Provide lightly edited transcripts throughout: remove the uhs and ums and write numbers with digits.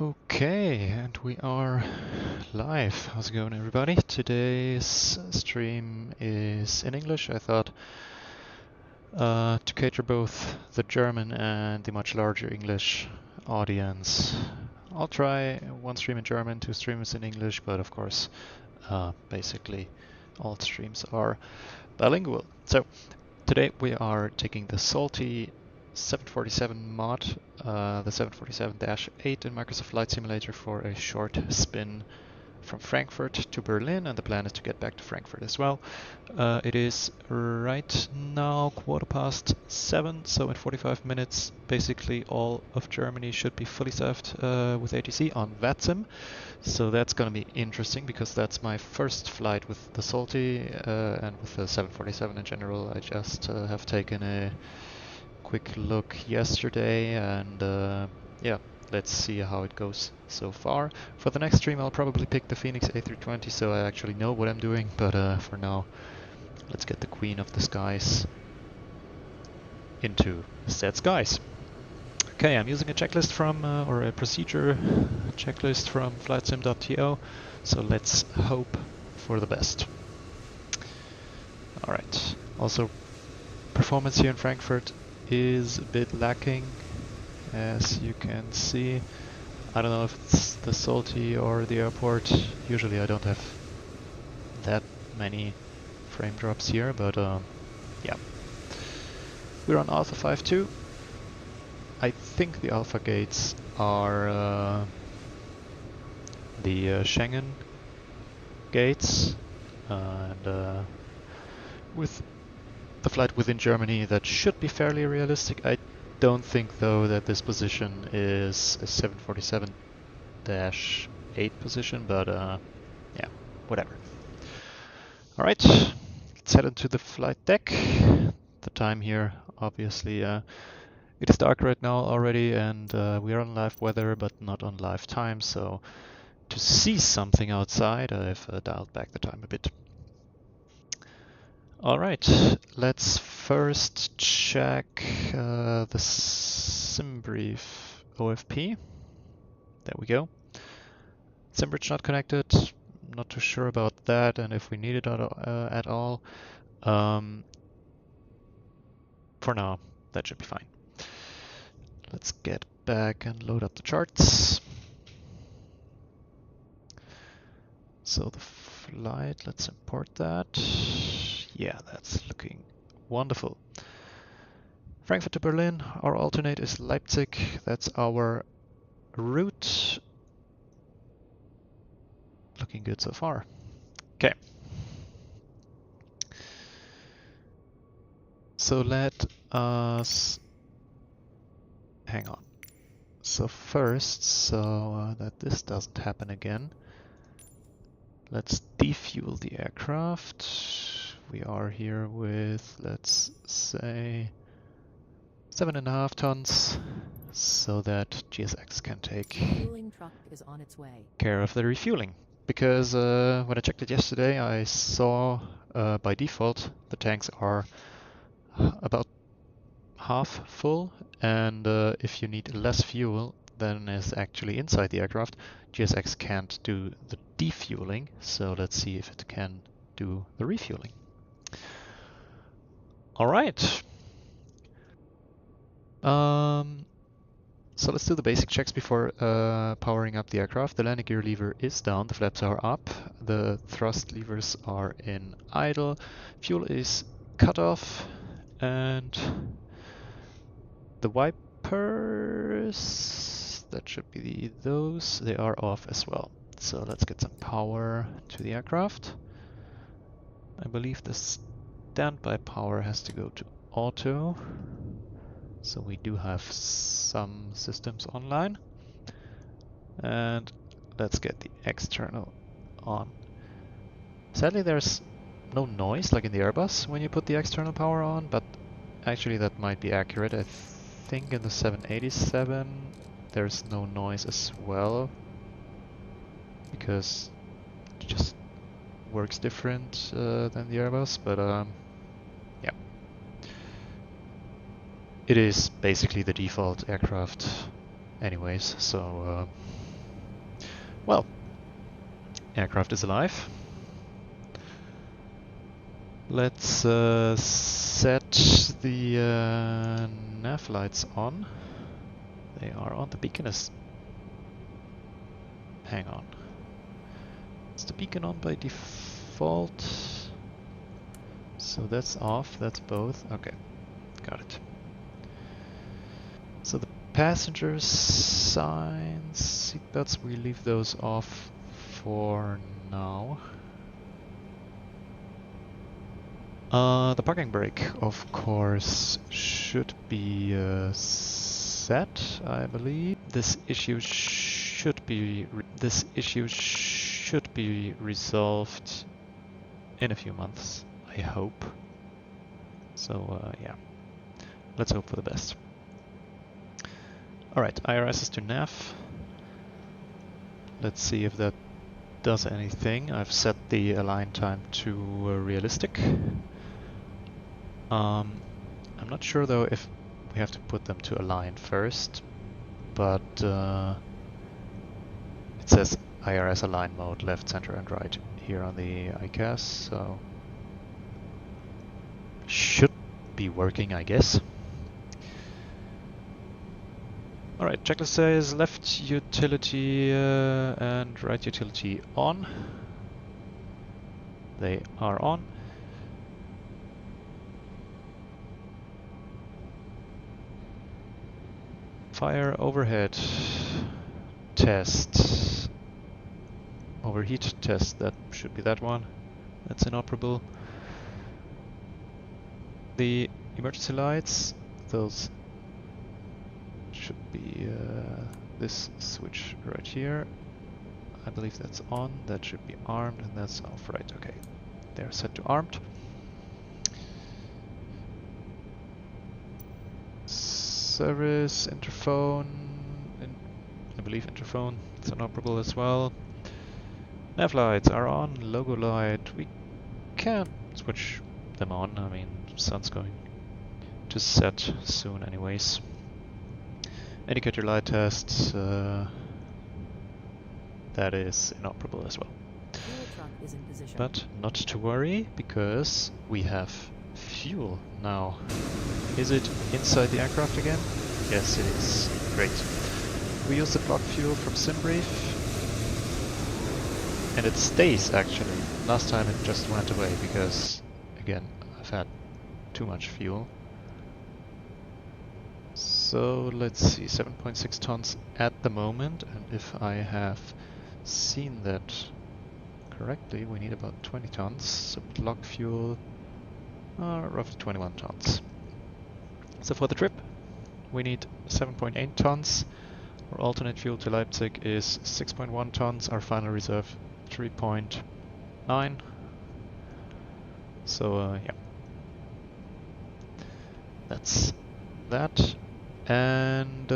Okay, and we are live. How's it going, everybody? Today's stream is in English. I thought to cater both the German and the much larger English audience, I'll try one stream in German, two streams in English, but of course, basically all streams are bilingual. So today we are taking the salty 747 mod, the 747-8 in Microsoft Flight Simulator for a short spin from Frankfurt to Berlin, and the plan is to get back to Frankfurt as well. It is right now 7:15, so in 45 minutes basically all of Germany should be fully served with ATC on VATSIM. So that's going to be interesting because that's my first flight with the Salty and with the 747 in general. I just have taken a quick look yesterday, and yeah, let's see how it goes so far. For the next stream I'll probably pick the Phoenix A320, so I actually know what I'm doing, but for now let's get the Queen of the Skies into said skies. Okay, I'm using a checklist from, or a procedure checklist from flightsim.to, so let's hope for the best. Alright, also performance here in Frankfurt is a bit lacking, as you can see. I don't know if it's the Salty or the airport. Usually I don't have that many frame drops here, but yeah. We're on Alpha 5-2. I think the Alpha gates are the Schengen gates, and with the flight within Germany, that should be fairly realistic. I don't think, though, that this position is a 747-8 position, but yeah, whatever. Alright, let's head into the flight deck. The time here, obviously, it is dark right now already, and we are on live weather, but not on live time, so to see something outside, I've dialed back the time a bit. Alright, let's first check the SimBrief OFP. There we go. SimBridge not connected, not too sure about that, and if we need it at all. For now, that should be fine. Let's get back and load up the charts. So the flight, let's import that. Yeah, that's looking wonderful. Frankfurt to Berlin, our alternate is Leipzig. That's our route. Looking good so far. Okay. So let us hang on. So first, so that this doesn't happen again, let's defuel the aircraft. We are here with, let's say, 7.5 tons, so that GSX can take truck is on its way. care of the refueling. Because when I checked it yesterday, I saw by default the tanks are about half full, and if you need less fuel than is actually inside the aircraft, GSX can't do the defueling, so let's see if it can do the refueling. Alright. So let's do the basic checks before powering up the aircraft. The landing gear lever is down, the flaps are up, the thrust levers are in idle, fuel is cut off, and the wipers, that should be those, they are off as well. So let's get some power to the aircraft. I believe the standby power has to go to auto. So we do have some systems online. And let's get the external on. Sadly, there's no noise like in the Airbus when you put the external power on, but actually that might be accurate. I think in the 787 there's no noise as well, because it just works different than the Airbus, but yeah. It is basically the default aircraft anyways, so Well, aircraft is alive. Let's set the nav lights on. They are on. The beacon is... Hang on. Is the beacon on by default? So that's off, that's both. Okay, got it. So the passenger signs, seatbelts, we leave those off for now. The parking brake, of course, should be set, I believe. This issue should be resolved in a few months, I hope. So yeah, let's hope for the best. Alright, IRS is to nav. Let's see if that does anything. I've set the align time to realistic. I'm not sure though if we have to put them to align first, but it says IRS align mode left, center and right here on the ICAS, so should be working, I guess. Alright, checklist says left utility and right utility on. They are on. Fire overhead test. Overheat test, that should be that one. That's inoperable. The emergency lights, those should be this switch right here. I believe that's on, that should be armed, and that's off, right, okay. They're set to armed. Service, interphone, I believe interphone, it's inoperable as well. Nav lights are on, logo light, we can't switch them on, I mean, sun's going to set soon anyways. Indicator light test, that is inoperable as well. Fuel truck is in position. But not to worry, because we have fuel now. Is it inside the aircraft again? Yes, it is. Great. We use the block fuel from SimBrief, and it stays actually. Last time it just went away because, again, I've had too much fuel. So let's see, 7.6 tons at the moment, and if I have seen that correctly, we need about 20 tons. So block fuel, roughly 21 tons. So for the trip, we need 7.8 tons. Our alternate fuel to Leipzig is 6.1 tons. Our final reserve 3.9. So yeah, that's that. And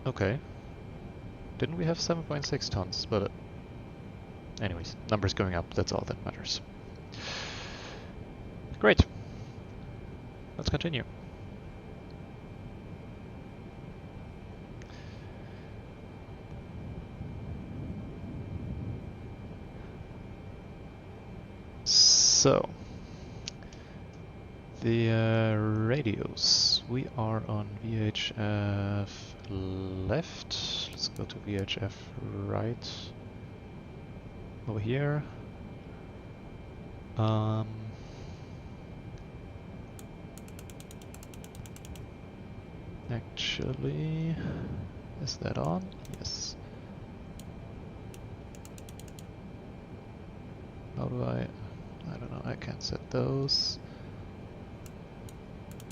okay, didn't we have 7.6 tons? But anyways, numbers going up, that's all that matters. Great. Let's continue. So, the radios. We are on VHF left. Let's go to VHF right. Over here. Actually, is that on? Yes. How do I don't know, I can't set those.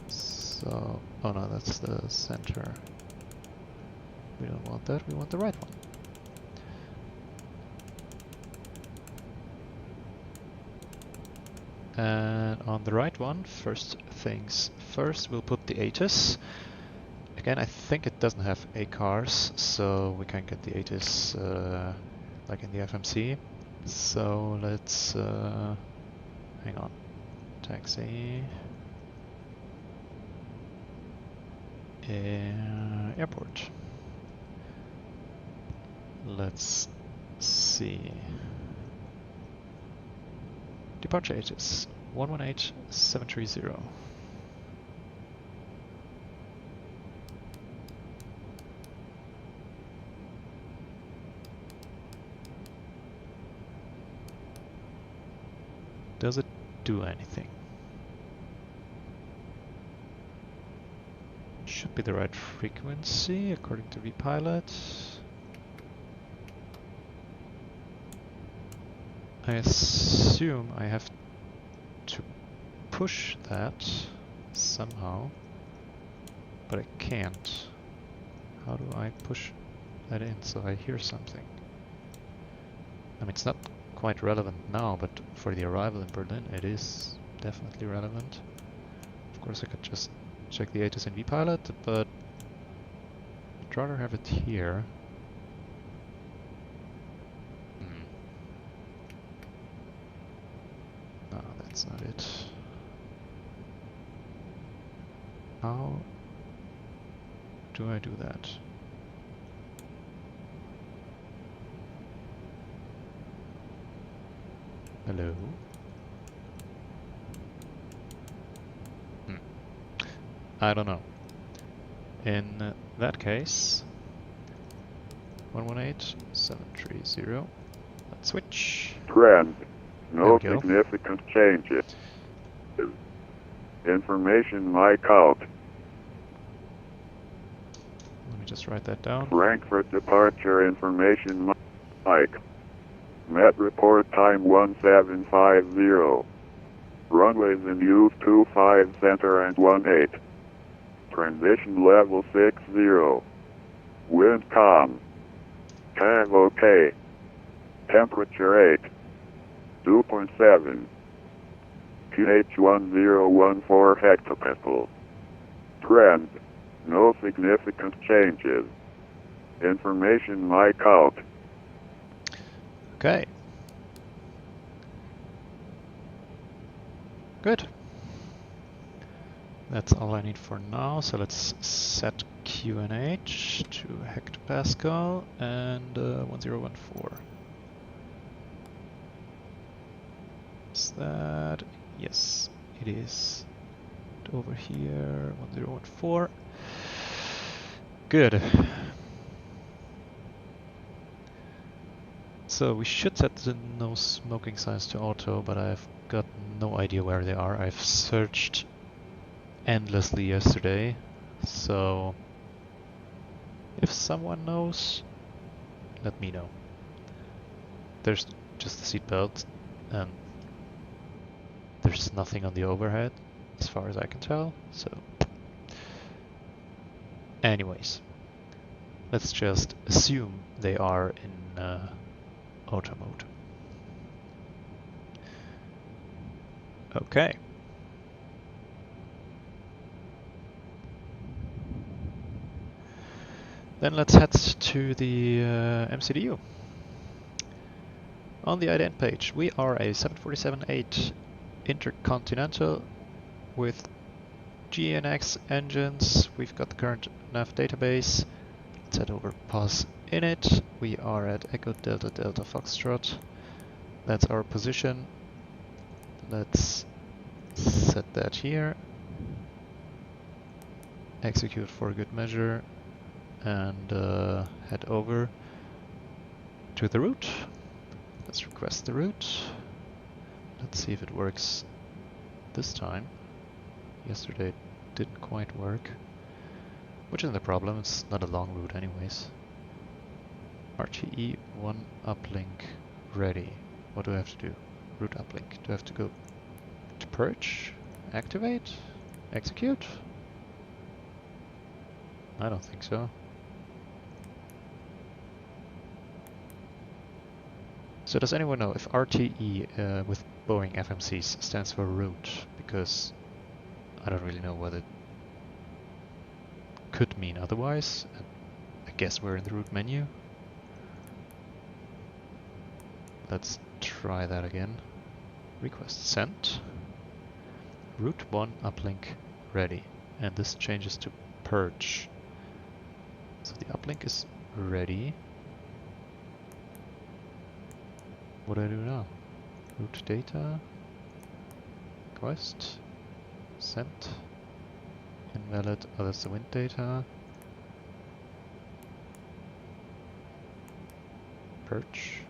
So, oh no, that's the center. We don't want that, we want the right one. And on the right one, first things first, we'll put the ATIS. Again, I think it doesn't have ACARs, so we can get the ATIS like in the FMC. So let's hang on. Taxi. Airport. Let's see. Departure ages 118730. Does it do anything? Should be the right frequency according to vPilot. I assume I have to push that somehow, but I can't. How do I push that in so I hear something? I mean, it's not quite relevant now, but for the arrival in Berlin it is definitely relevant. Of course I could just check the ATIS in vPilot, but I'd rather have it here. No, that's not it. How do I do that? Hello? I don't know. In that case, 118730. Let's switch. Trend. No There we go. significant changes. Information mic out. Let me just write that down. Frankfurt departure information mic. Met report time 1750. Runways in use 25 center and 18. Transition level 60. Wind calm. Cav OK. Temperature 8. 2.7. pH 1014 hectopascal. Trend. No significant changes. Information mic out. Okay. Good. That's all I need for now. So let's set QNH to hectopascal and 1014. Is that? Yes, it is. And over here, 1014. Good. So we should set the no smoking signs to auto, but I've got no idea where they are. I've searched endlessly yesterday, so if someone knows, let me know. There's just the seatbelt, and there's nothing on the overhead, as far as I can tell, so... Anyways, let's just assume they are in auto mode. Okay. Then let's head to the MCDU. On the ident page, we are a 747-8 intercontinental with GNX engines. We've got the current nav database. Let's head over pause init. We are at Echo Delta Delta Foxtrot. That's our position. Let's set that here. Execute for good measure. And head over to the route. Let's request the route. Let's see if it works this time. Yesterday it didn't quite work, which isn't a problem, it's not a long route anyways. RTE 1 uplink ready. What do I have to do? Route uplink. Do I have to go to purge? Activate? Execute? I don't think so. So does anyone know if RTE with Boeing FMCs stands for route? Because I don't really know what it could mean otherwise. I guess we're in the route menu. Let's try that again. Request sent. Route 1 uplink ready. And this changes to purge. So the uplink is ready. What do I do now? Route data. Quest. Sent. Invalid. Oh, that's the wind data. Perch.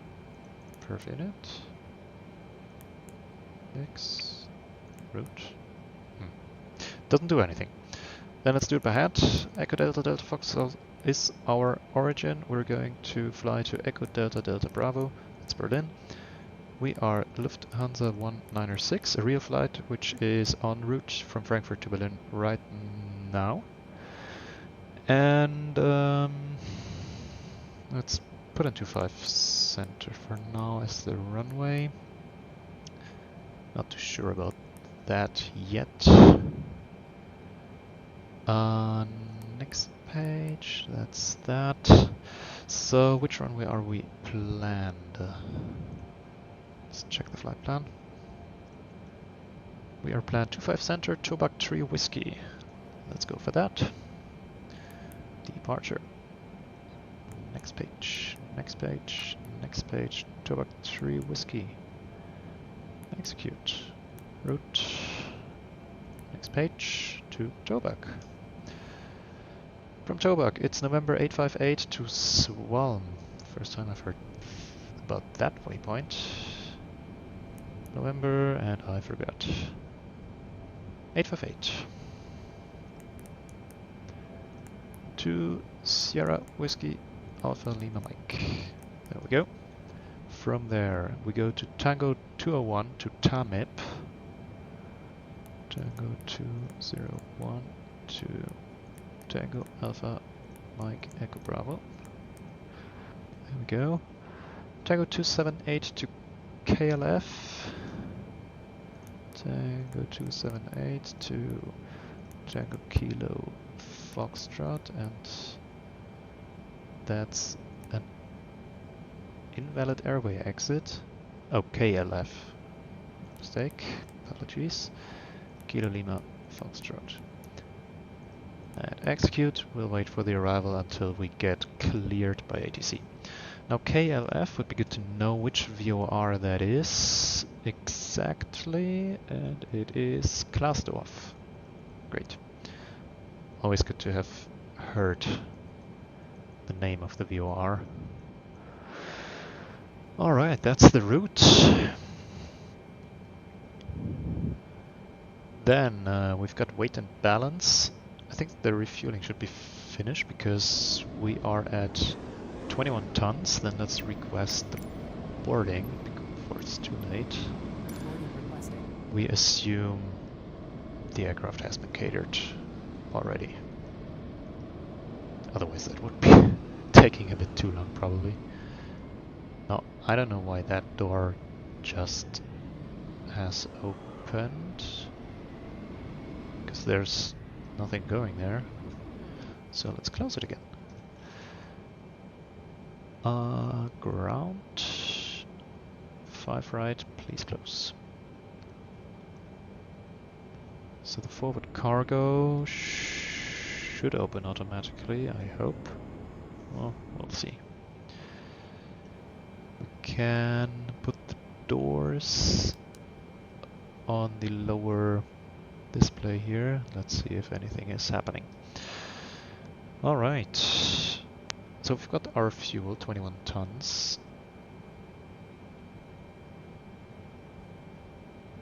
Perf init. X. Route. Doesn't do anything. Then let's do it by hand. Echo Delta Delta Foxtrot is our origin. We're going to fly to Echo Delta Delta Bravo. It's Berlin. We are Lufthansa 196, a real flight which is en route from Frankfurt to Berlin right now. And let's put in 25 center for now as the runway. Not too sure about that yet. Next page, that's that. So which runway are we planned? Let's check the flight plan. We are planned 25 center, Tobak 3 whiskey. Let's go for that. Departure. Next page, next page, next page, Tobak 3 whiskey. Execute. Route. Next page to Tobak. From Tobak, it's November 858 to Swalm. First time I've heard about that waypoint. November, and I forgot. 858. To Sierra Whiskey Alpha Lima Mike. There we go. From there, we go to Tango 201 to Tamip. Tango 201 to Tango Alpha Mike Echo Bravo. There we go. Tango 278 to KLF. Tango 278 to Tango Kilo Foxtrot, and that's an invalid airway exit. Oh, KLF. Mistake. Apologies. Kilo Lima Foxtrot. And execute. We'll wait for the arrival until we get cleared by ATC. Now KLF would be good to know which VOR that is exactly, and it is Klasdorf. Great. Always good to have heard the name of the VOR. Alright, that's the route. Then we've got weight and balance. I think the refueling should be finished because we are at 21 tons. Then let's request the boarding before it's too late. We assume the aircraft has been catered already. Otherwise that would be taking a bit too long probably. Now, I don't know why that door just has opened, because there's nothing going there. So let's close it again. Ground 5 right, please close. So the forward cargo should open automatically, I hope. Well, we'll see. We can put the doors on the lower display here. Let's see if anything is happening. Alright. So we've got our fuel, 21 tons.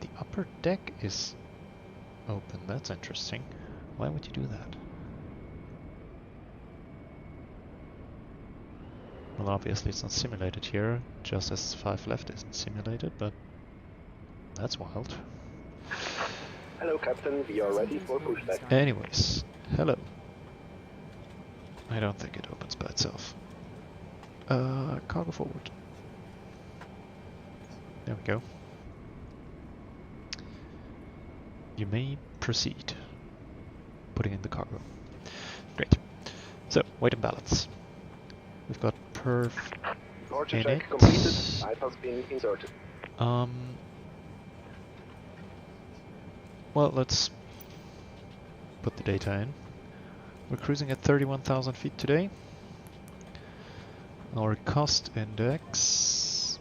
The upper deck is open, that's interesting. Why would you do that? Well, obviously it's not simulated here, just as 5 left isn't simulated, but that's wild. Hello Captain, we are ready for pushback. Anyways, hello. I don't think it opens by itself. Cargo forward. There we go. You may proceed. Putting in the cargo. Great. So, weight and balance. We've got perf Departure in check it. completed, light has been inserted. Well, let's put the data in. We're cruising at 31,000 feet today. Our cost index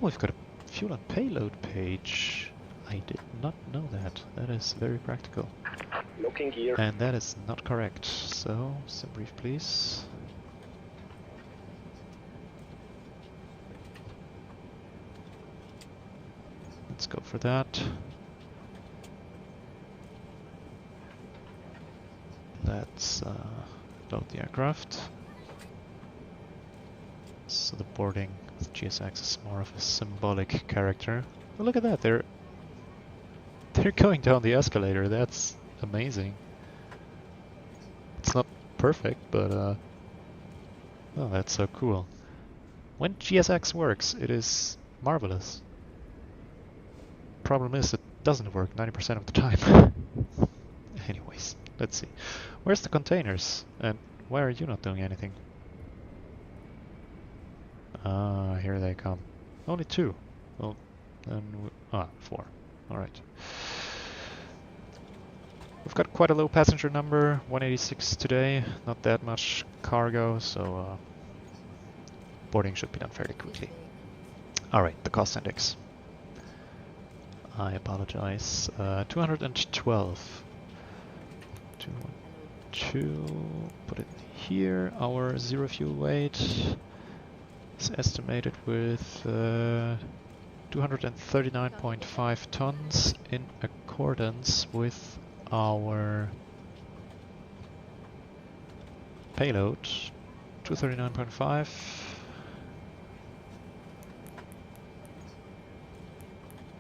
we've got a fuel and payload page. I did not know that. That is very practical. Looking gear. And that is not correct. So, sim brief please. Let's go for that. Let's load the aircraft. So the boarding with GSX is more of a symbolic character. Oh, look at that! They're going down the escalator. That's amazing. It's not perfect, but oh, that's so cool. When GSX works, it is marvelous. Problem is, it doesn't work 90% of the time. Anyways, let's see. Where's the containers? And why are you not doing anything? Ah, here they come. Only 2. Well, then 4. Alright. We've got quite a low passenger number, 186 today. Not that much cargo, so boarding should be done fairly quickly. Alright, the cost index. I apologize. 212. 212. Put it here. Our zero fuel weight is estimated with 239.5 tons in accordance with our payload. 239.5.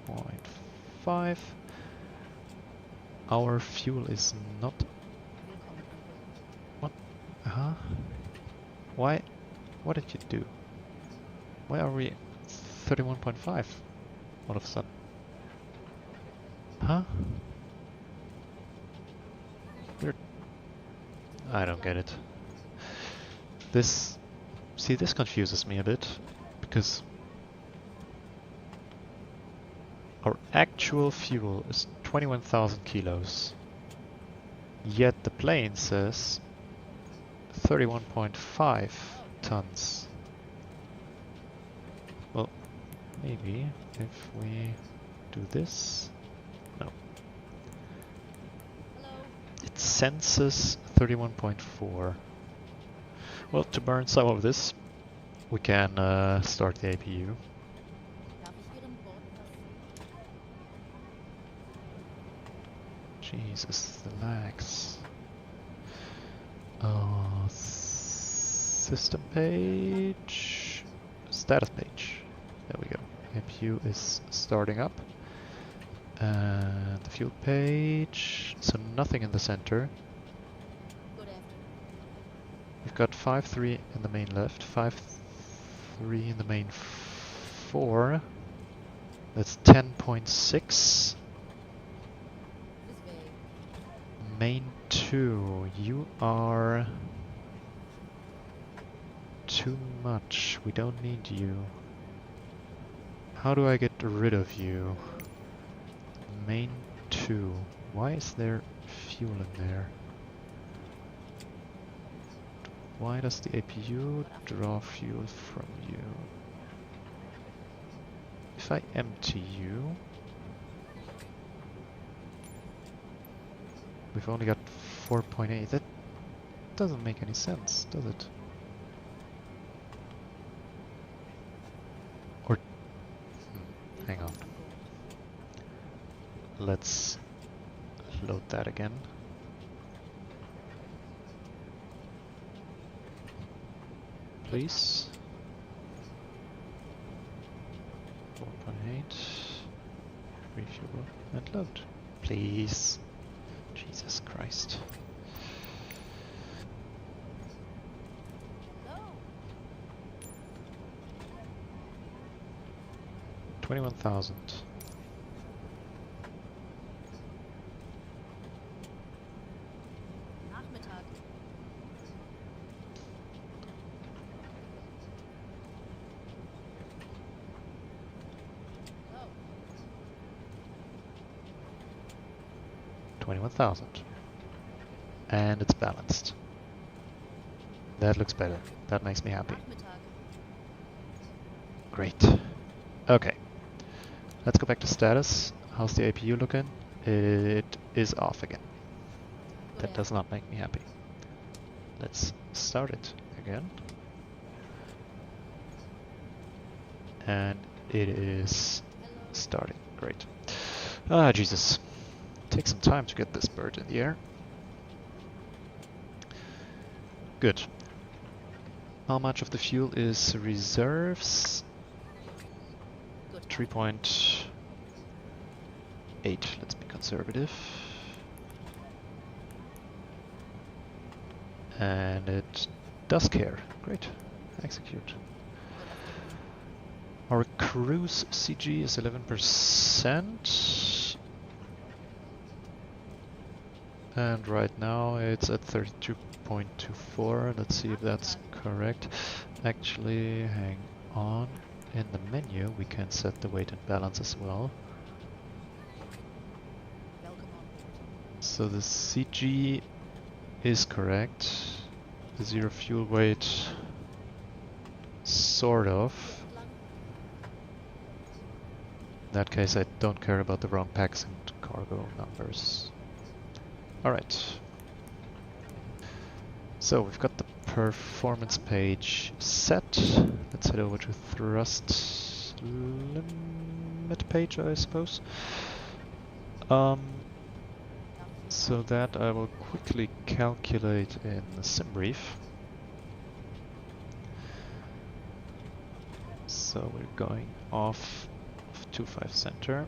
0.5. Our fuel is not... What? Huh? Why? What did you do? Why are we 31.5 all of a sudden? Huh? Weird. I don't get it. This... See, this confuses me a bit, because our actual fuel is 21,000 kilos, yet the plane says 31.5 tons. Well, maybe if we do this... No. It senses 31.4. Well, to burn some of this, we can start the APU. Jesus, the lags. System page, status page. There we go. APU is starting up. And the fuel page, so nothing in the center. We've got 5.3 in the main left, 5.3 in the main 4. That's 10.6. Main 2, you are too much. We don't need you. How do I get rid of you? Main 2. Why is there fuel in there? Why does the APU draw fuel from you? If I empty you... We've only got 4.8. That doesn't make any sense, does it? Or... hang on. Let's load that again. Please. 4.8. Refuel and load. Please. Jesus Christ. No. 21,000. Nachmittag. 21,000. And it's balanced. That looks better. That makes me happy. Nachmittag. Great. Okay. Let's go back to status. How's the APU looking? It is off again. That does not make me happy. Let's start it again. And it is starting. Great. Ah, Jesus. Take some time to get this bird in the air. Good. How much of the fuel is reserves? 3.8. Let's be conservative. And it does care. Great. Execute. Our cruise CG is 11%. And right now it's at 32.24. Let's see if that's correct. Actually, hang on. In the menu we can set the weight and balance as well. So the CG is correct. The zero fuel weight, sort of. In that case I don't care about the wrong packs and cargo numbers. Alright. So we've got the performance page set. Let's head over to thrust limit page, I suppose. So that I will quickly calculate in the sim brief. So we're going off of 25 center.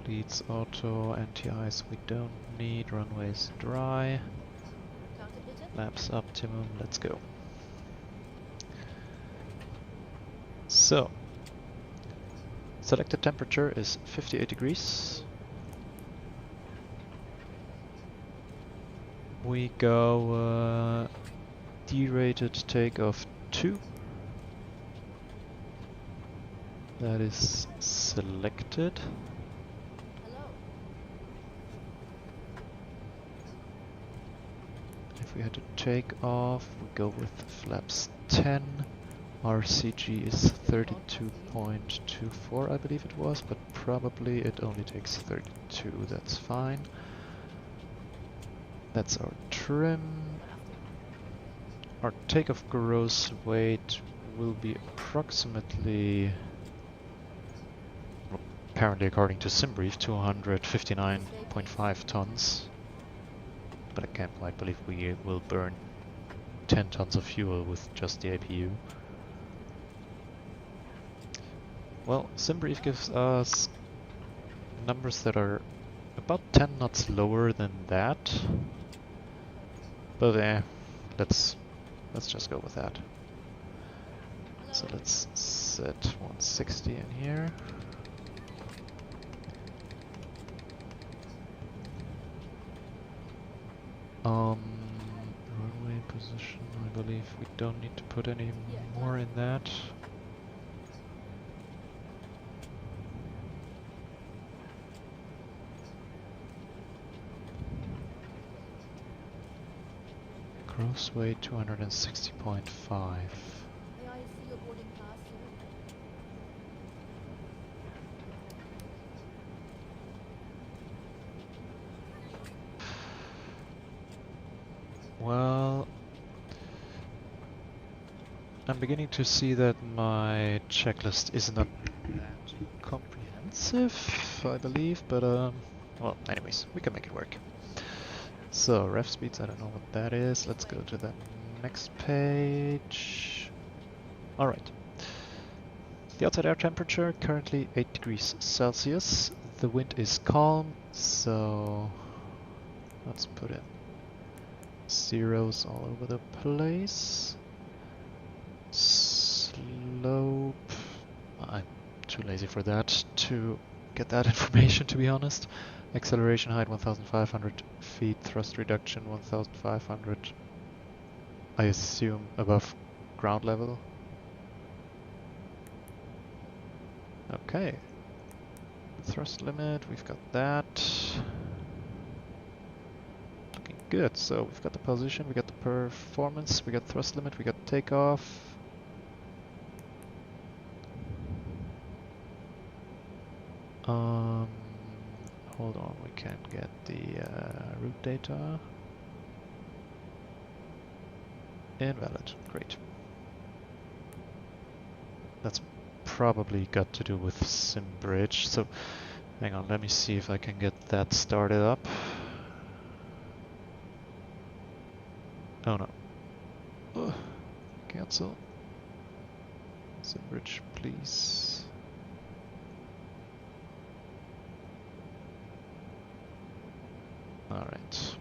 Bleeds auto, anti-ice we don't need, runways dry. Flaps optimum, let's go. So, selected temperature is 58 degrees. We go derated takeoff 2. That is selected. If we had to take off, we go with flaps 10. Our CG is 32.24, I believe it was, but probably it only takes 32, that's fine. That's our trim. Our takeoff gross weight will be approximately, apparently according to SimBrief, 259.5 tons. But I can't quite believe we will burn 10 tons of fuel with just the APU. Well, SimBrief gives us numbers that are about 10 knots lower than that. But let's just go with that. So let's set 160 in here. Runway position, I believe we don't need to put any more in that. Gross weight 260.5. Well, I'm beginning to see that my checklist is not that comprehensive, I believe, but well, anyways, we can make it work. So, ref speeds, I don't know what that is. Let's go to the next page. Alright. The outside air temperature, currently 8 degrees Celsius. The wind is calm, so let's put in zeros all over the place. Slope, I'm too lazy for that to get that information, to be honest. Acceleration height 1,500 feet, thrust reduction 1,500, I assume above ground level. Okay. Thrust limit, we've got that. Looking good. So we've got the position, we got the performance, we got thrust limit, we got takeoff. Hold on, we can get the route data. Invalid, great. That's probably got to do with SimBridge, so hang on, let me see if I can get that started up. Oh no. Ugh. Cancel. SimBridge, please. Alright.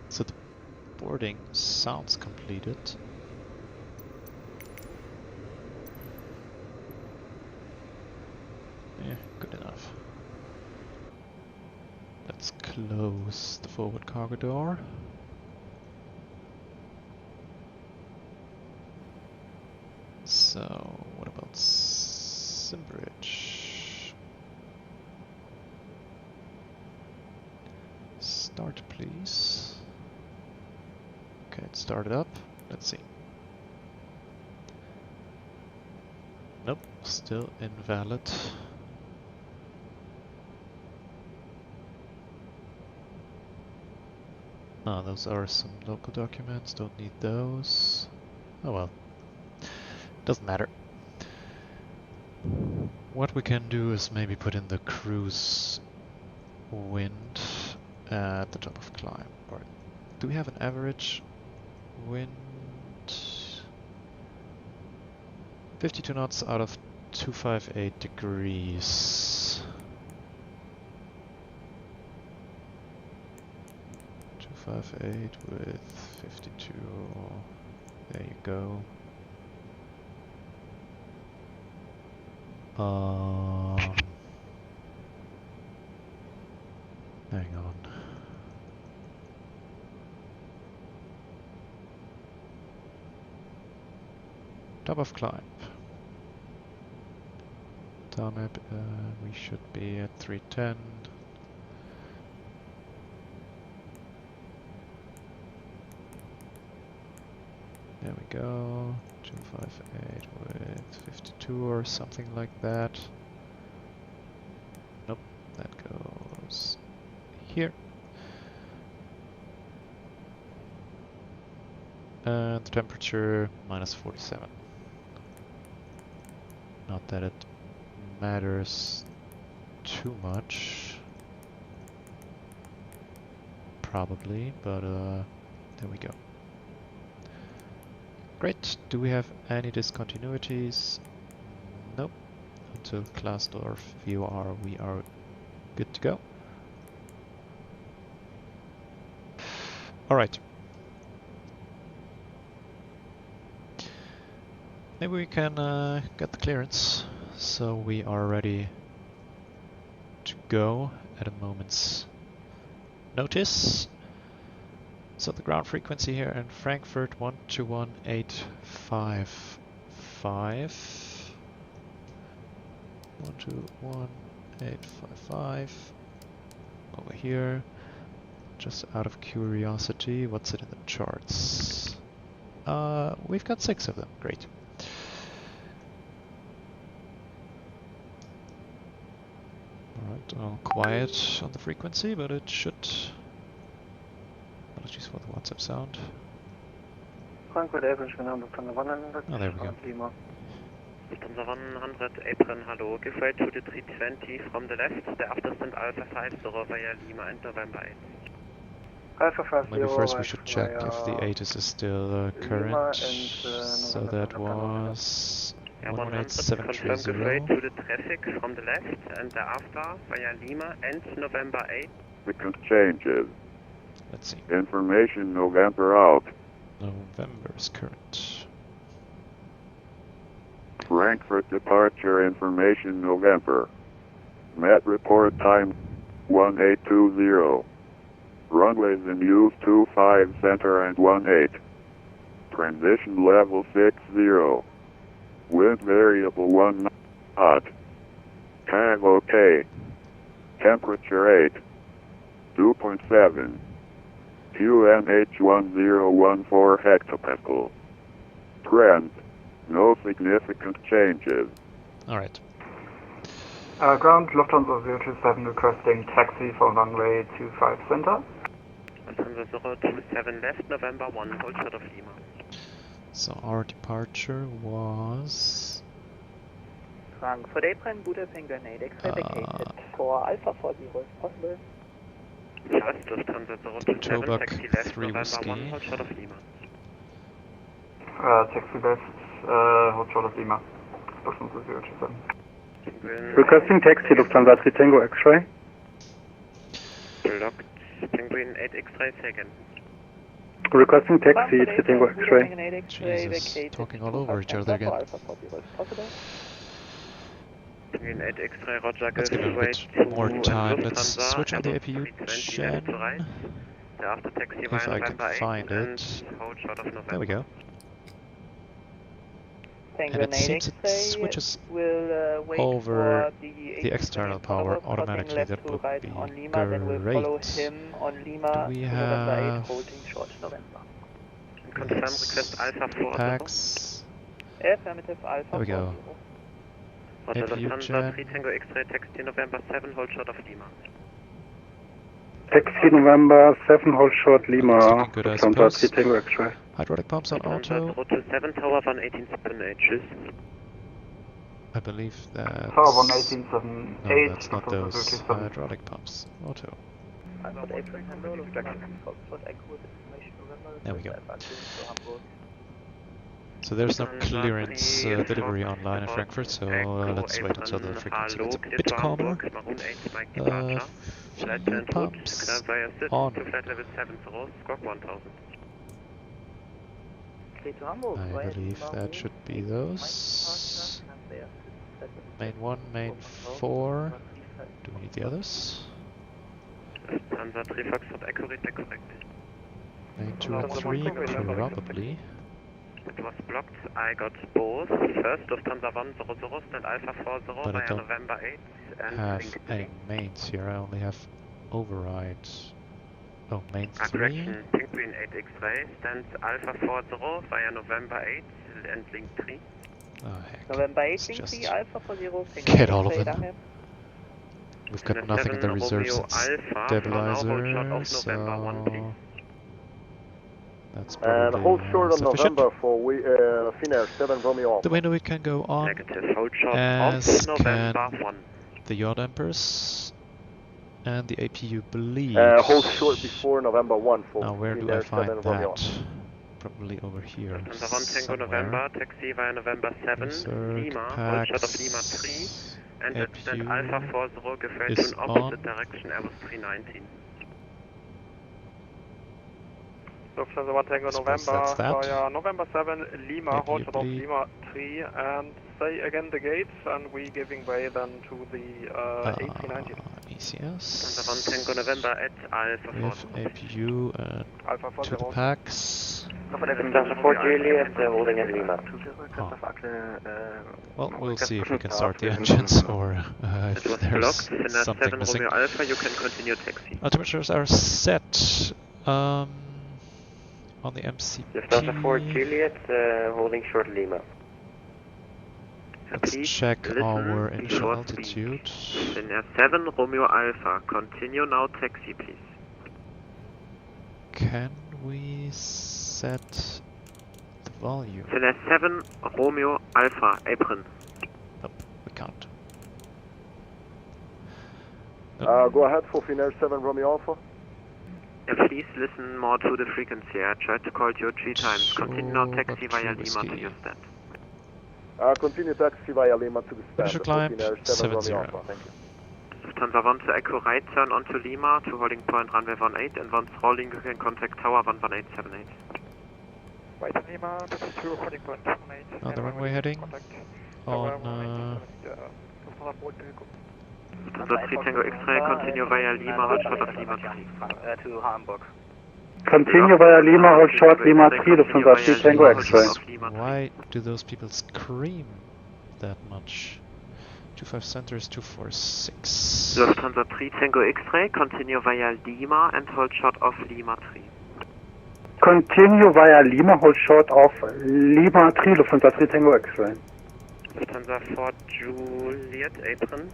So the boarding sounds completed. Yeah, good enough. Let's close the forward cargo door. So, what about SimBridge? Start, please. Okay, it started up. Let's see. Nope, still invalid. Ah, those are some local documents, don't need those. Oh well, doesn't matter. What we can do is maybe put in the cruise wind at the top of climb. Or do we have an average wind? 52 knots out of 258 degrees. 258 with 52. There you go. Hang on. Top of climb. Tarmap, we should be at 310. There we go. 258 with 52 or something like that. Nope, that goes here. And the temperature -47. Not that it matters too much. Probably, but there we go. Great. Do we have any discontinuities? Nope. Until Klaasdorf VOR we are good to go. Alright. Maybe we can get the clearance, so we are ready to go at a moment's notice. So the ground frequency here in Frankfurt 121.855. 121.855. Over here. Just out of curiosity, what's it in the charts? We've got 6 of them. Great. Alright, all quiet on the frequency, but it should... Apologies for the WhatsApp sound. Frankfurt Apron, Lufthansa 100. Oh, there we go. Lima. Lufthansa 100, Apron, hello. Give way to the 320 from the left. Thereafter stand Alpha 50 via Lima and November 8. Alpha 50. Maybe first we should check if the ATIS is still current. So that was 100, confirm give way 118,730. to the traffic from the left and thereafter via Lima and November 8. Frequent changes. Let's see. Information November out. November is current. Frankfurt departure information November. Met report time 1820. Runways in use 25 center and 18. Transition level 60. Wind variable 1 knot. Time OK. Temperature 8. 2.7. QNH 1014 hectopascal. Trend. No significant changes. Alright. Ground, Lufthansa 027 requesting taxi for runway 25 center. Lufthansa 027 left, November 1, hold short of Lima. So our departure was... Frankfurt Apron, Buddha Finger, Nate X-ray vacated for Alpha 40 is possible. First, Lufthansa 027, Tobac taxi left, 3 November whiskey. 1, hold short of Lima. Taxi left, hold short of Lima. Lufthansa 027. Requesting taxi, Lufthansa 3 Tango X-ray. Blocked, Penguin 8 X-ray taken. Requesting taxi, 3 Tango X-ray. Jesus, talking all over each other again. Penguin 8 X-ray, Roger, Let's give it a give way bit to more time. Let's Lufthansa, switch on the Airbus APU 320 left to right. gen. Thereafter taxi If via I can November 8 find and it. hold short of November. There we go. And Penguin it 8 seems it X-ray switches will wait over for the external power automatically. left That to would right be on Lima, then we'll follow great. him on Lima Do we to November 8, have holding short November. Confirm request Alpha 4. packs? Affirmative Alpha There we go. 40. Roger, APU Lufthansa gen. 3 Tango X-ray, taxi November 7, hold short of Lima. Taxi November 7, hold short Lima. Looking good, I Lufthansa 3 suppose. Tango X-ray. Hydraulic pumps on auto. Lufthansa 027, tower 118.8, tschüss. I believe that's... Tower 11878. No, that's not Lufthansa those 027. hydraulic pumps. Auto. Frankfurt Apron, hello, Lufthansa Foxtrot Echo, destination November. There we go. Alpha 2 to Hamburg. So there's no Lufthansa clearance 3 delivery Fox online in Trot Frankfurt, so Echo let's wait until the Apron, frequency hallo, gets a clear bit to calmer. Hamburg, Maroon 8 Mike departure. Flight Fuel and route, pumps clear via sit on. to flight level 7 0, squawk 1000. Clear to Hamburg, I via believe Lima, that Maroon should be 8 those. Mike departure, and there set the Main 1, main 4. Do we need the others? Lufthansa 3 Foxtrot Echo, read correct. Main 2 and 3, probably. It was blocked. I got both. First, Lufthansa 100, stand Alpha 40 But I via don't November 8 and have link any mains here, I only have override. Oh, main 3? correction, Penguin 8 X-ray, stands Alpha 40 via November 8 and link 3. Oh heck. November 8, Let's link just 3, Alpha 40, get all of X-ray, them. daher. We've got nothing in the reserves stabilizer, so that's probably hold short on sufficient. November for Finnair 7 Romeo. The window it can go on, Negative, hold short as off can November 1. the yaw dampers and the APU believes. Hold short before November 1 for Now where do I Finnair find 7 Romeo. that? Probably over here Lufthansa 1 Tango somewhere. November, taxi via November 7, Reserve Lima, hold short of Lima 3, and at stand APU Alpha 40, gefällt is to an opposite on. direction, Airbus 319. Lufthansa 1 Tango Suppose November that's that. via November 7 Lima, APU hold short of bleed. Lima 3 and stay again the gates and we giving way then to the A319. ECS. Lufthansa 1 Tango November at Alpha With 40. APU and Alpha to the 40. packs. Lufthansa 4 Juliet, holding at Lima. Oh. Well, we'll see if we can start the engines or It if was there's blocked, Finnair something 7 missing. Romeo Alpha, you can continue taxi. Temperatures are set on the Lufthansa 4 MCP. Juliet, holding short Lima. Let's Please check listen our initial before altitude. Finnair 7 Romeo Alpha, continue now taxi please. Can we set the volume? Finnair 7 Romeo Alpha, apron. Nope, we can't. Go ahead for Finnair 7 Romeo Alpha. Please listen more to the frequency. I tried to call you 3 times. Continue now taxi via Lima to your stand. Continue taxi via Lima to the stand. Initial climb, Finnair 7 70. Romeo Alpha. Thank you. Lufthansa 1 to Echo right, turn onto Lima to holding point runway 18, and once rolling you can contact tower 11878. Right in Lima, this is 2 holding point 18. On the runway heading. Contact On Lufthansa 4 Tango. Lufthansa 3 Tango X-ray, continue via Lima, hold short of Lima 3. To Hamburg. Continue via Lima, hold short Lima 3, Lufthansa 3 Tango X-ray. Why do those people scream that much? 25 centers, 246. Lufthansa 3 Tango X-ray, continue via Lima and hold short of Lima 3. Continue via Lima, hold short of Lima 3, Lufthansa 3 Tango X-ray. Lufthansa 4 Juliet, apron.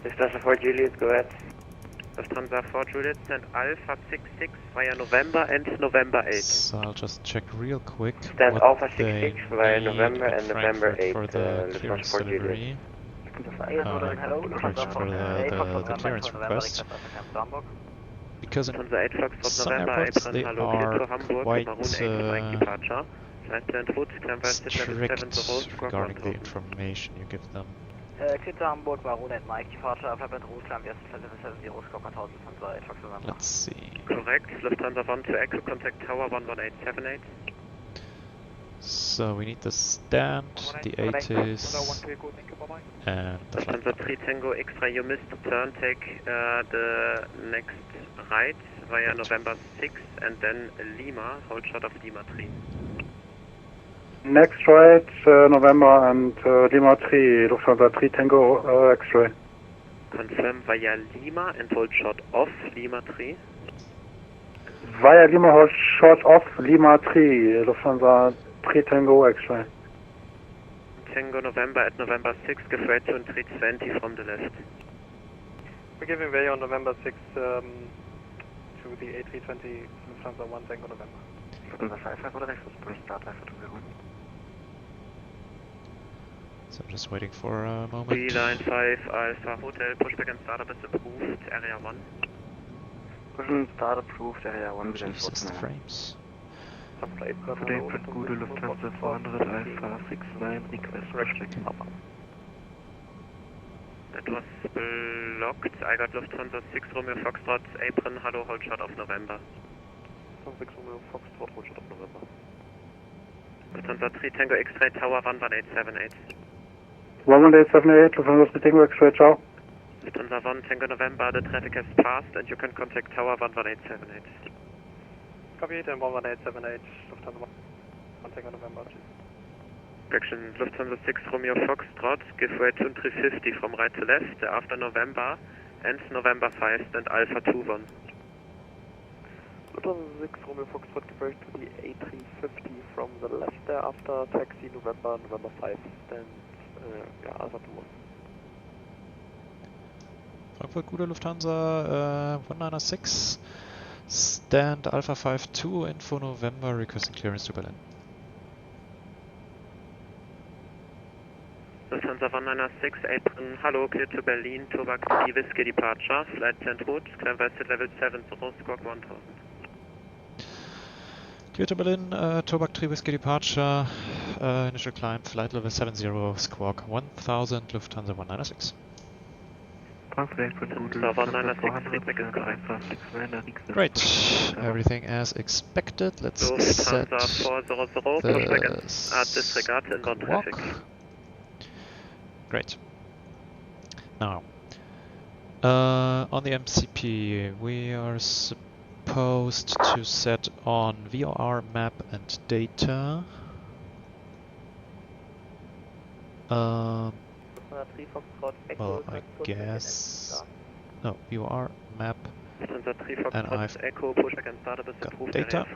Lufthansa 4 Juliet, go ahead. Lufthansa 4 Juliet, send Alpha 66 via November and November 8. So I'll just check real quick Stand what Alpha they 66 via need November at and November Frankfurt 8, for the clearance Lufthansa 4 Juliet. delivery. Correction for the clearance request. Because in Lufthansa 8 Foxtrot some November, airports apron, they hello, clear are to Hamburg, quite Maroon 8 Mike departure. Flight to en route, climb west at level 7 strict to road, squawk regarding the 1000. information you give them. Clear to Hamburg, Maroon and Mike departure, flight and route, climb west at level 70, squawk 1000, Lufthansa 8 Fox November. Let's see. Correct, Lufthansa 1 to Echo, contact tower 11878. So we need the stand, the ATIS, and the flight Lufthansa number. 3 Tango X-ray, you missed the turn, take the next right via November 6 and then Lima, hold shot of Lima 3. Next right, November and Lima 3, Lufthansa 3 Tango X-ray. Confirm via Lima and hold shot of Lima 3. Via Lima, hold short off Lima 3, Lufthansa 3 Tango X-ray. Tango November at November 6, give right to 320 from the left. We're giving way on November 6 to the A320 Lufthansa 1 Tango November. Lufthansa 5 oder rechts, Police Start 520. So I'm just waiting for a moment. Line 5 Alpha Hotel, pushback and startup is approved, area 1. Push and start approved, area 1 within Jesus, the 49. frames. Today, Gute Lufthansa 400 Alpha 69, request pushback. That was blocked. I got Lufthansa 6 Romeo Foxtrot, apron, hello, hold shot of November. 6 Romeo Foxtrot, hold shot of November. Lufthansa 3 Tango X-ray, tower 11878. 11878, Lufthansa 3 Tango X-ray, ciao. Lufthansa 1 Tango November, the traffic has passed and you can contact tower 11878. Copy it, and 11878, Lufthansa 1 Tango November. Correction, Lufthansa 6 Romeo Foxtrot, give way to 350 from right to left, after November and November 5, stand Alpha 21. Lufthansa 6 Romeo Foxtrot, give way to the A350 from the left thereafter, taxi November 5, stand Alpha 21. Frankfurt Gute Lufthansa 196. Stand Alpha 52, info November, requesting clearance to Berlin. Lufthansa 196, apron, hello, clear to Berlin, Tobak 3 Whiskey departure, flight to en route, climb west at level 7 to road, squawk 1000. Clear to Berlin, Tobak 3 Whiskey departure, initial climb, flight level 70, squawk 1000, Lufthansa 196. Great, everything as expected. Let's set the squawk. Great. Now, on the MCP, we are supposed to set on VOR map and data. Well, I guess. No, VOR map. And I've got data.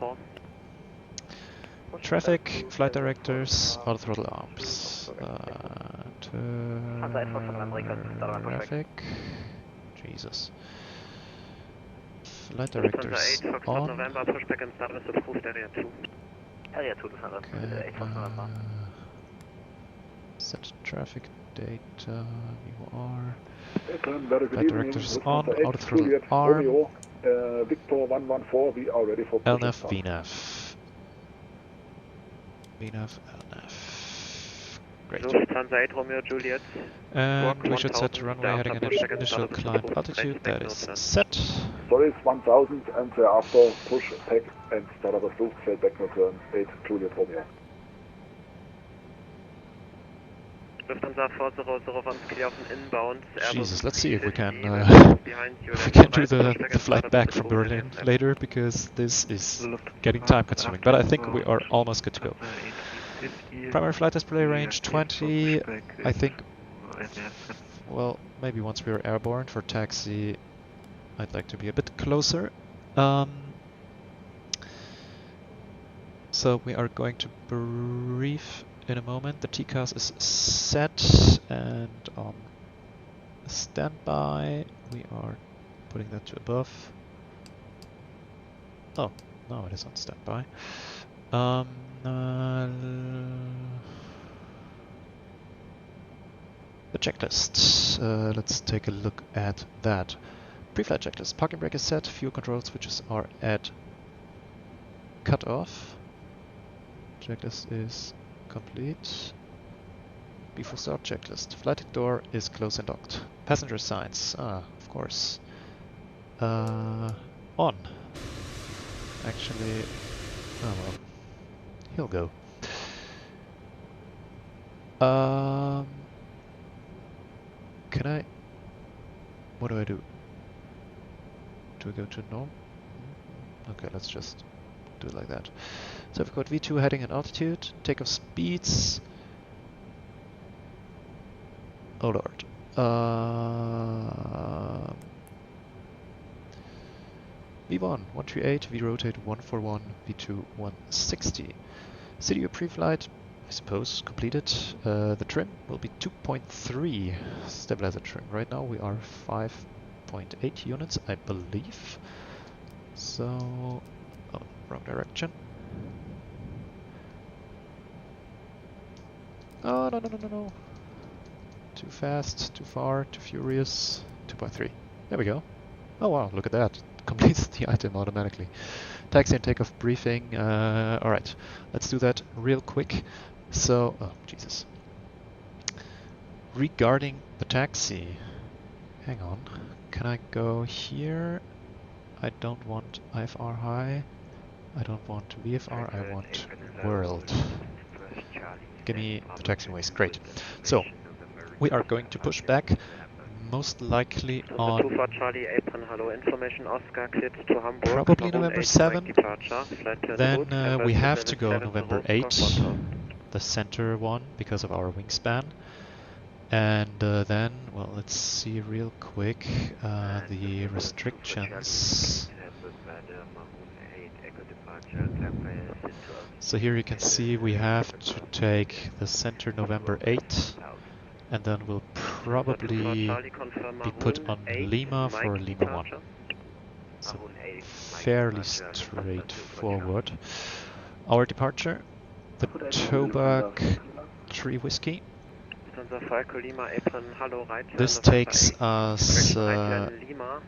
Traffic, flight directors, auto throttle arms. Traffic. Jesus. Flight directors on. Set traffic data, VOR. Flight directors on, auto throttle arm. Victor 114, we are ready for LNAV, VNAV. VNAV, LNAV. Great. Lufthansa 8 Romeo Juliet. And we should set runway heading and initial climb altitude. That is set. Stories 1000 and thereafter push, pack and start up a fluke, fade back, no turn, 8 Juliet Romeo. Lufthansa 4001 clear from inbound. Jesus, let's see if we can do the flight back from Berlin later, because this is getting time consuming. But I think we are almost good to go. Primary flight display range 20. I think, well, maybe once we are airborne for taxi, I'd like to be a bit closer. So we are going to brief in a moment. The TCAS is set and on standby. We are putting that to above. Oh, no, it is on standby. The checklist. Let's take a look at that. Pre-flight checklist. Parking brake is set. Fuel control switches are at cutoff. Checklist is complete. Before start checklist. Flight door is closed and locked. Passenger signs. Of course. On. Actually, oh well. He'll go. Can I? What do I do? Do we go to norm? Okay, let's just do it like that. So we've got V2 heading and altitude, takeoff speeds. Oh lord. V1 138, V rotate 141, V2 160. CDU pre-flight, I suppose, completed. The trim will be 2.3 stabilizer trim. Right now we are 5.8 units, I believe. So, oh, wrong direction. Oh, no. Too fast, too far, too furious. 2.3. There we go. Oh wow, look at that. Completes the item automatically. Taxi and takeoff briefing. Alright, let's do that real quick. So, oh Jesus. Regarding the taxi, hang on. Can I go here? I don't want IFR high. I don't want VFR, I want world. Give me the taxiways, great. So, we are going to push back, most likely on probably November 7. Then we have to go November 8, the center one, because of our wingspan. And then, well, let's see real quick the restrictions. So here you can see we have to take the center November 8, and then we'll probably be put on Lima for Lima 1. So fairly straightforward. Our departure, the Tobac 3 Whiskey. This takes us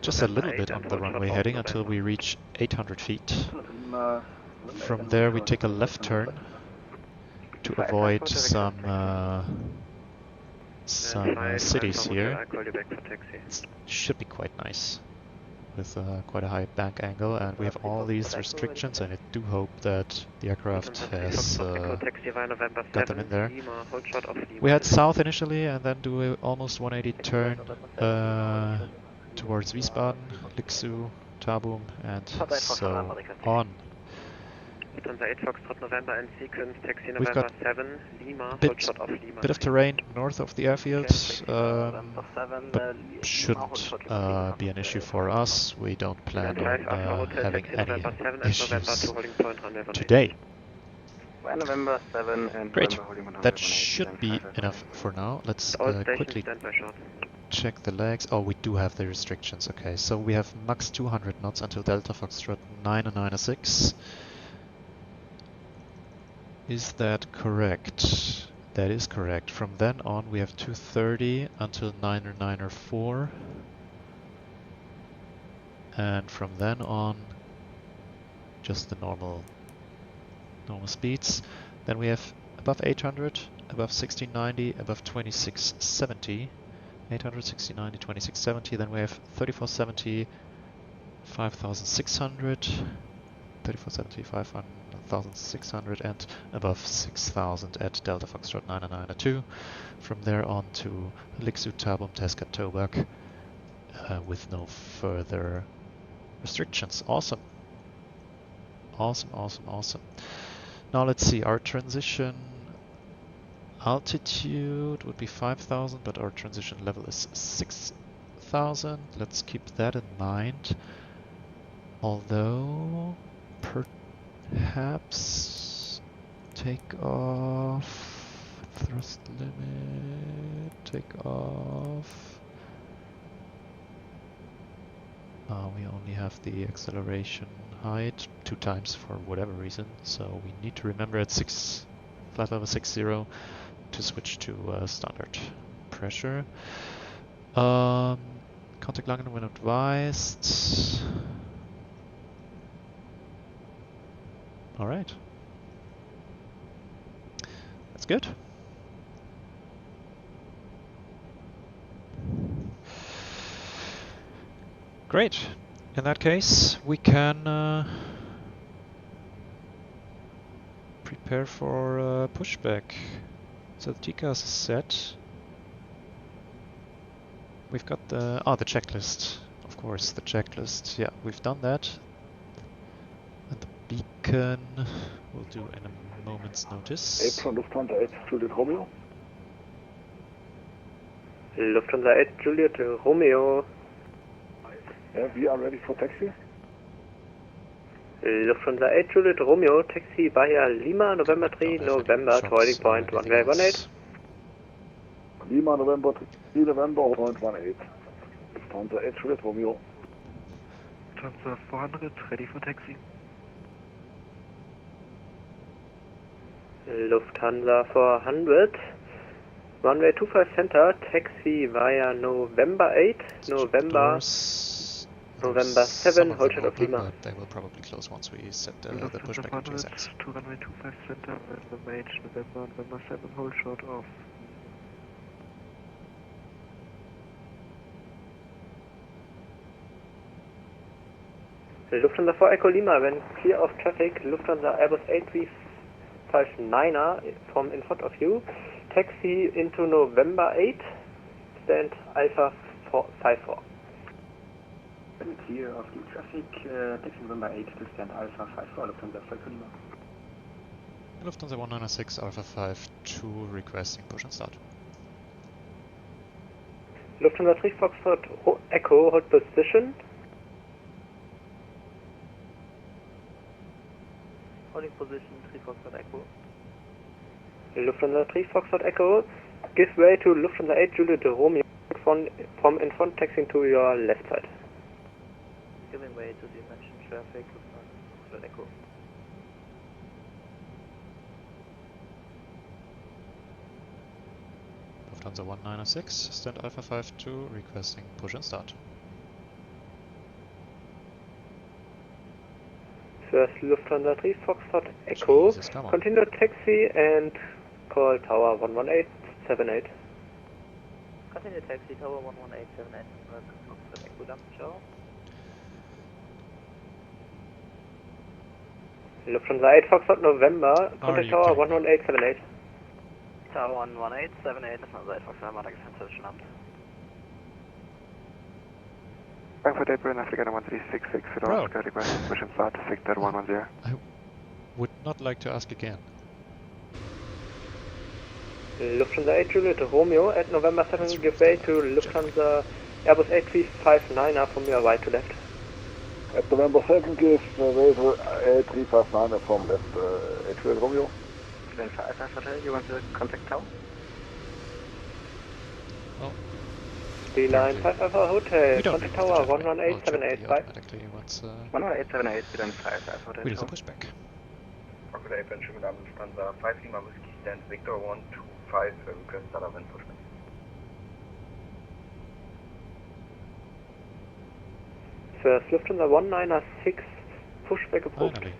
just a little bit on the runway heading until we reach 800 feet. From there we take a left turn to avoid some cities here. It should be quite nice with quite a high bank angle, and we have all these restrictions, and I do hope that the aircraft has got them in there. We head south initially and then do a almost 180 turn towards Wiesbaden, Lixu, Tabum, and so on. We've got a bit of terrain north of the airfield, but shouldn't be an issue for us. We don't plan on having any issues today. Great, that should be enough for now. Let's quickly check the legs. Oh, we do have the restrictions. Okay, so we have max 200 knots until Delta Foxtrot 996. Is that correct? That is correct. From then on we have 230 until 994. And from then on just the normal speeds. Then we have above 800, above 1690, above 2670. 800, 1690, 2670. Then we have 3470, 5600. 3470, 5600, and above 6000 at Delta Foxtrot 992. From there on to Lixu, Tabum, Teska, Tobac with no further restrictions. Awesome. Awesome. Now let's see, our transition altitude would be 5000, but our transition level is 6000. Let's keep that in mind. Although perhaps take off thrust limit, take off. We only have the acceleration height 2 times for whatever reason, so we need to remember at flight level 60 to switch to standard pressure. Contact Langen when advised. Alright. That's good. Great. In that case, we can prepare for pushback. So the TCAS is set. We've got the checklist. Of course, the checklist. Yeah, we've done that. And the beacon we'll do in a moment's notice. Apron Lufthansa 8, Juliet Romeo. Lufthansa 8, Juliet Romeo. Yeah, we are ready for taxi. Lufthansa 8, Juliet Romeo, taxi via Lima, November 3, November, boarding point 1818. Lima, November 3, November 1818. Lufthansa 8, Juliet Romeo. Lufthansa 400, ready for taxi. Lufthansa 400, runway 25 center, taxi via November 8, November 7, hold short of Lima. But they will probably close once we set the pushback into GSX. To runway 25 center, November 8, November 7, hold short of. Lufthansa 4 Echo Lima, when clear of traffic, Lufthansa Airbus A359er from in front of you, taxi into November 8, stand Alpha 54. When clear of the traffic, taxi November 8 to stand Alpha 54, Lufthansa 4 Echo Lima. Lufthansa 196 Alpha 52 requesting push and start. Lufthansa 3 Foxtrot Echo, hold position. Holding position 3 Foxtrot Echo. Lufthansa 3 Foxtrot Echo, give way to Lufthansa 8 Juliet Romeo from in front, taxiing to your left side. Giving way to the mentioned traffic, Lufthansa 3 Foxtrot Echo. Lufthansa 196, stand Alpha 52, requesting push and start. First Lufthansa 3 Foxtrot Echo, Jesus, come on. continue taxi and call tower 11878. Continue taxi, tower 11878, Foxtrot Echo, dump, ciao. Lufthansa 8 Foxtrot November, contact you tower kidding me? 11878. Tower 11878, Lufthansa 8 Foxtrot November, taxi schönen Abend. Frankfurt April, Africa 1366, Bro. Oscar, request push and start, sector 110. I would not like to ask again. Lufthansa 8 Juliet Romeo at November 7, give way to Lufthansa Airbus A359er from your right to left. At November 7, give way to A359 from left, 8 Juliet Romeo. Alpha Alpha Hotel, you want to contact tower? Well, Line 5 Alpha Hotel, we don't contact need tower the jetway. We'll check 11878, the bye. automatically once 11878, then 5 Alpha Hotel. we do the pushback. Frankfurt April, schönen Abend, Lufthansa 5 Lima Whiskey stand Victor 125, request start of pushback. First Lufthansa 196, pushback approved. Finally.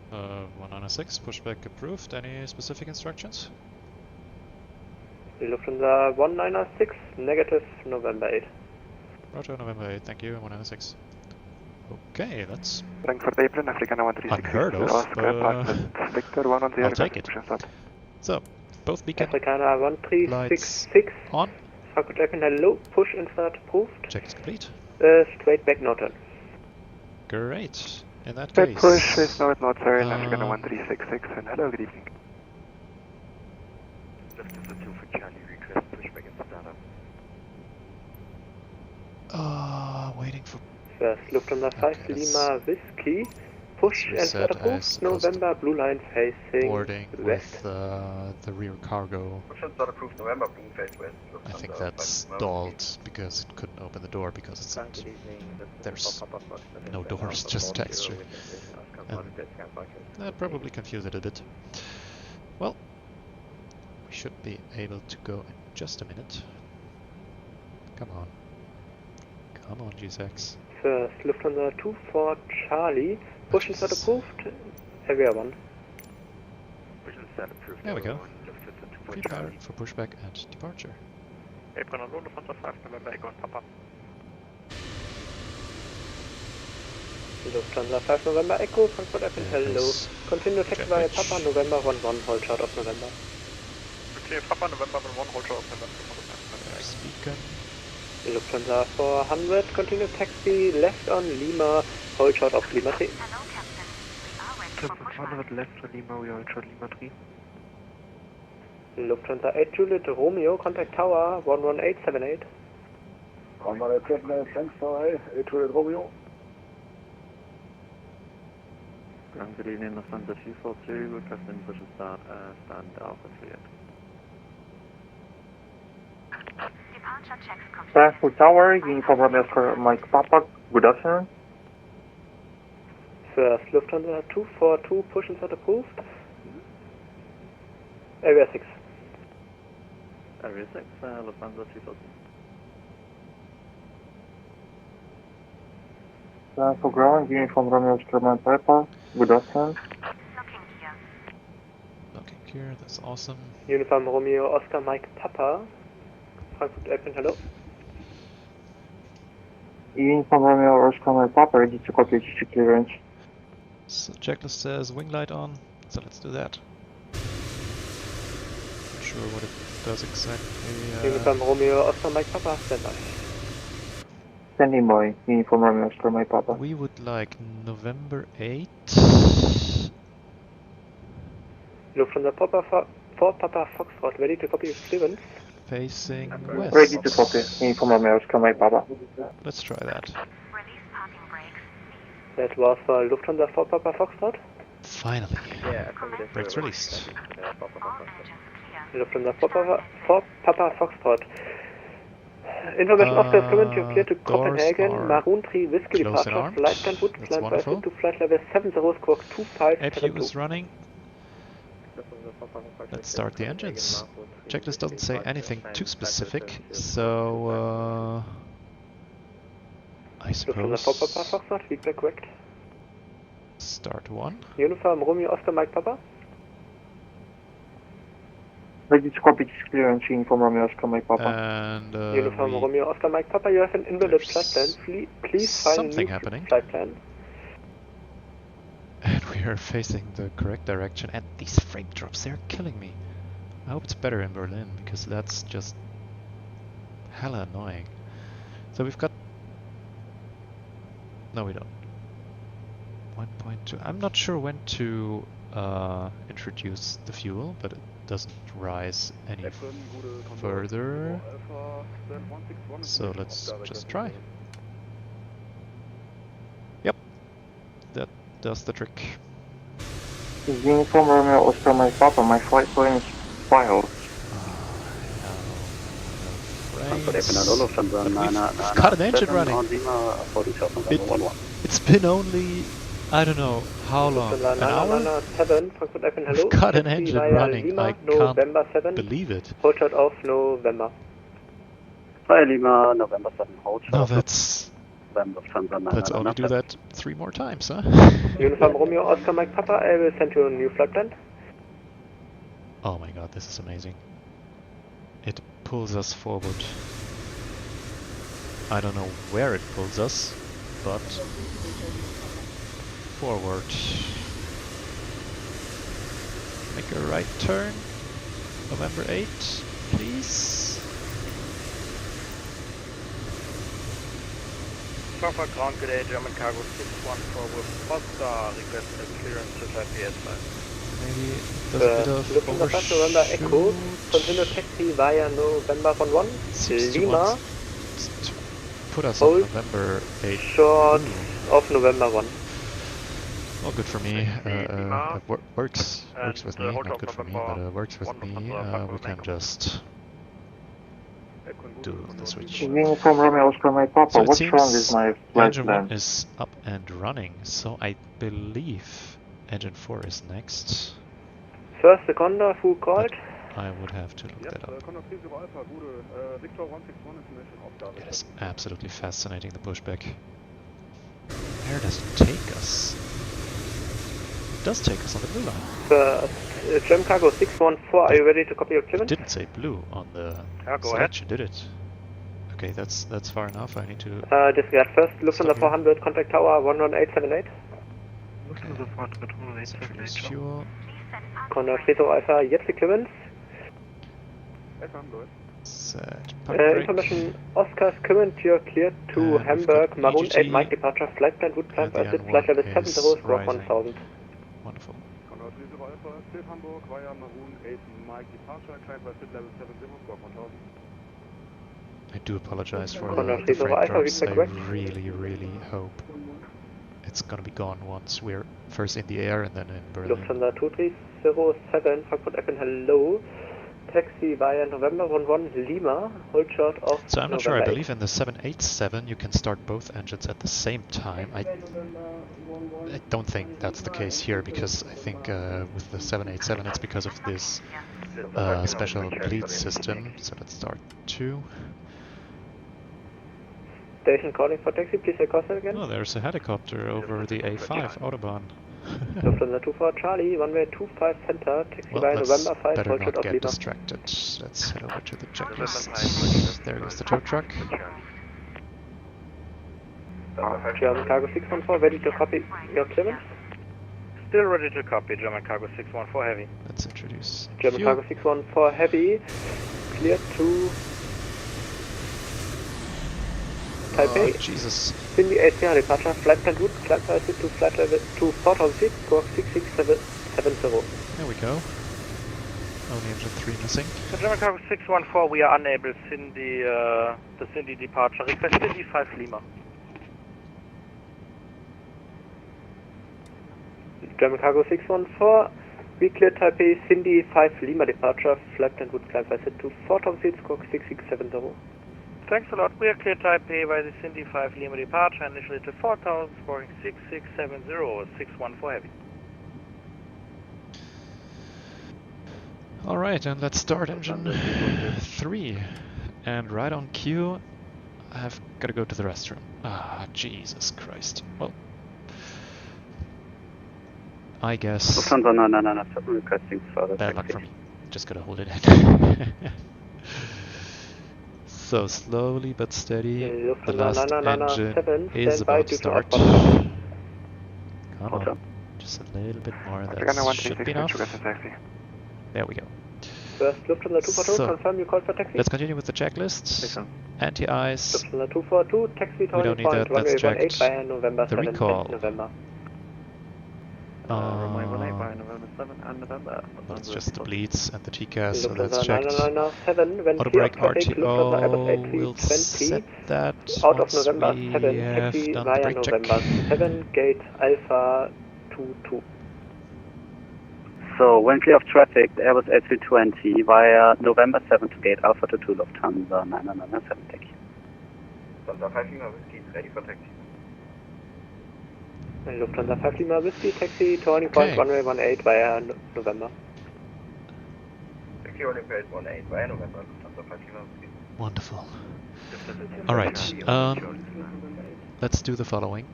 196, pushback approved. Any specific instructions? Lufthansa 196, negative November 8. Roger, November 8, thank you, 196. Okay, that's Frankfurt April, Africa 1366, unheard of. Oscar, Victor 110, I'll take it. push and start. So, both beacon Afrikaner lights 1366, on. Frankfurt Airplane hello, push and start approved. Check is complete. Straight back no turn. Great. In that That case, push is not sir, in Africa 1366, and hello, good evening. Lufthansa 2 for Charlie, request pushback and start up. waiting for First Lufthansa 5 Okay, Lima Whiskey, Push As and we start said, I approved. suppose November, blue line facing boarding west. with the rear cargo. Lufthansa approved November, blue face west. I think Lufthansa that's 5 Lima stalled because it couldn't open the door because it's not, there's no doors, just texture. And that probably confused it a bit. Well, we should be able to go in just a minute. Come on. Come on, G6. First, Lufthansa 24 Charlie. Push and start approved. Area 1. There we go. Prepare for pushback and departure. Apron on Lufthansa 5 November Echo and Papa. Lufthansa 5 November Echo, Frankfurt Airport, hello. Continue taxi via Papa November 11, hold short of November. Continue Papa November 11, hold short of November. Speaker. Lufthansa 400, continue taxi left on Lima, hold short of Lima 3. Lufthansa 400 left on Lima, we hold short Lima 3. Lufthansa 8 Juliet Romeo, contact tower 11878. 11878, thanks, tower 8 Juliet Romeo. Good evening, Lufthansa 242, requesting push and start, stand Alpha 38. Frankfurt Tower, uniform Romeo Mike Papa, good afternoon. First, Lufthansa 242, push and start approved. Area 6. Area 6, Lufthansa 242. For ground, uniform Romeo Mike Papa, good afternoon. Locking gear, that's awesome. Uniform Romeo Oscar Mike Papa, Frankfurt Airport, hello. Uniform Romeo Oscar Mike Papa, ready to copy district clearance. So checklist says wing light on, so let's do that. Not sure what it does exactly. Uniform Romeo Oscar Mike Papa, stand by. Standing by, uniform Romeo Oscar Mike Papa. We would like November 8. Lufthansa Papa 4 Papa Foxtrot, ready to copy clearance. Facing west. Ready to copy, uniform Romeo Oscar Mike Papa. Let's try that. That was Lufthansa 4 Papa Foxtrot. Finally. Yeah, brakes released. Lufthansa 4 Papa Foxtrot. Information officer is currently clear to Copenhagen, Maroon 3 Whiskey departure, flight plan would climb by to flight level 70 squawk 2572. APU is running. Let's start the engines. Checklist doesn't say anything too specific, so I suppose feedback correct. Start 1. Uniform Romeo Oscar Mike Papa. Ready to copy district clearance, uniform Romeo Oscar Mike Papa. And Uniform Romeo Oscar Mike Papa, you have an invalid flight plan. Please find a new flight plan. And we are facing the correct direction, and these frame drops, they're killing me. I hope it's better in Berlin, because that's just hella annoying. So we've got... No, we don't. 1.2. I'm not sure when to introduce the fuel, but it doesn't rise any further. So let's just try. Yep. That does the trick. Uniform Romeo Oscar Mike Papa, my flight plan is filed. We've got an engine running. It's been only, I don't know how long, an hour? We've got an engine running, I can't believe it. Hold short of November. Fire Lima, November 7, hold short. No, let's only do that 3 more times, huh? Uniform Romeo Oscar Mike Papa, I will send you a new flight plan. Oh my god, this is amazing. It pulls us forward. I don't know where it pulls us, but forward. Make a right turn. November 8, please. Frankfurt ground today, German cargo 614 with Costa, requested clearance to fly PS5. Maybe it does a bit of November Echo, continue taxi via November 11, Lima. Put us on November 8. Short of November 1. All good for me. Works with me. Not good for me, but works with me. We can just do the switch. From Romeo Oscar Mike Papa, So it what's wrong with seems my flight engine plan? 1 is up and running, so I believe engine 4 is next. First seconder, full called. I would have to look that up. It is absolutely fascinating, the pushback. Where does it take us? It does take us on the blue line. Gem Cargo 614, are you ready to copy your It clearance? didn't say blue on the selection, did it? Okay, that's far enough. I need to... Disregard first, Lufthansa 400, contact tower 11878. Lufthansa 400, 11878. Fuel. Condor Friso Alpha, jetzt die Clearance. Set. Information, Oscar's current, you're cleared to Hamburg, Maroon 8 Mike departure, flight plan, route plan, flight level 70, squawk 1000. Wonderful. Condor Friso Alpha, cleared Hamburg via Maroon 8 Mike departure, climb by flight level 70, squawk 1000. I do apologize for Condor the Friso frame Alpha, drops. I request. really hope it's gonna be gone once we're first in the air and then in Berlin. Lufthansa 2307, Frankfurt Airport, hello. Taxi via November 11 Lima, hold short of So I'm not November sure, I 8. believe in the 787 you can start both engines at the same time. I don't think that's the case here, because I think with the 787 it's because of this special bleed system. So let's start 2. Station calling for taxi, please accost it again. Oh, there's a helicopter over the A5 Autobahn. Lufthansa 24 Charlie, runway 25 center, taxi Well, via let's November 5, better hold not short of get Lima. distracted. Let's head over to the checklist. There goes the tow truck. German Cargo 614, ready to copy your clearance? Still ready to copy, German Cargo 614 Heavy. Let's introduce German fuel. Cargo 614 Heavy, cleared to Taipei. Oh, Jesus. Cindy 80 departure, flight plan route, climb by to flight level to 4000 feet, squawk 66770. There we go. Only engine 3 missing. So German Cargo 614, we are unable, Cindy, the Cindy departure, request Cindy 5 Lima. German Cargo 614, we clear Taipei, Cindy 5 Lima departure, flight plan route, climb by to 4000 feet, squawk 6670. Thanks a lot, we are clear Taipei by the Cindy 5 Lima departure, initially to 4000, scoring 6670, 614 Heavy. Alright, and let's start engine 3. And right on cue, I've got to go to the restroom. Ah, Jesus Christ. Well, I guess Lufthansa 997 requesting further bad luck taxi. for me. Just gotta hold it in. So slowly but steady, the last engine is about to start. Come on, just a little bit more, that should be enough. There we go. First, Lufthansa 242, confirm you called for taxi. Let's continue with the checklist. Anti-ice. Lufthansa 242, taxi We don't need that, runway that's 18 checked. via November The 7 recall. and November. Runway 18 by November 7 and November. Well, it's just the bleeds and the TCAS, so that's Lufthansa checked. 997, when Auto clear brake of traffic, Lufthansa Airbus RTO, we'll set that out of once November we 7, have taxi done the via brake check. November 7, gate Alpha 22. So, when clear of traffic, the Airbus A320 via November 7 to gate Alpha 22 Lufthansa 997, thank you. Lufthansa 5 Lima Whiskey, ready for taxi. Lufthansa 5 Lima Whiskey, taxi turning point runway 18 via November. Taxi runway 18 via November, Lufthansa 5 Lima Whiskey. Wonderful. Alright, let's do the following.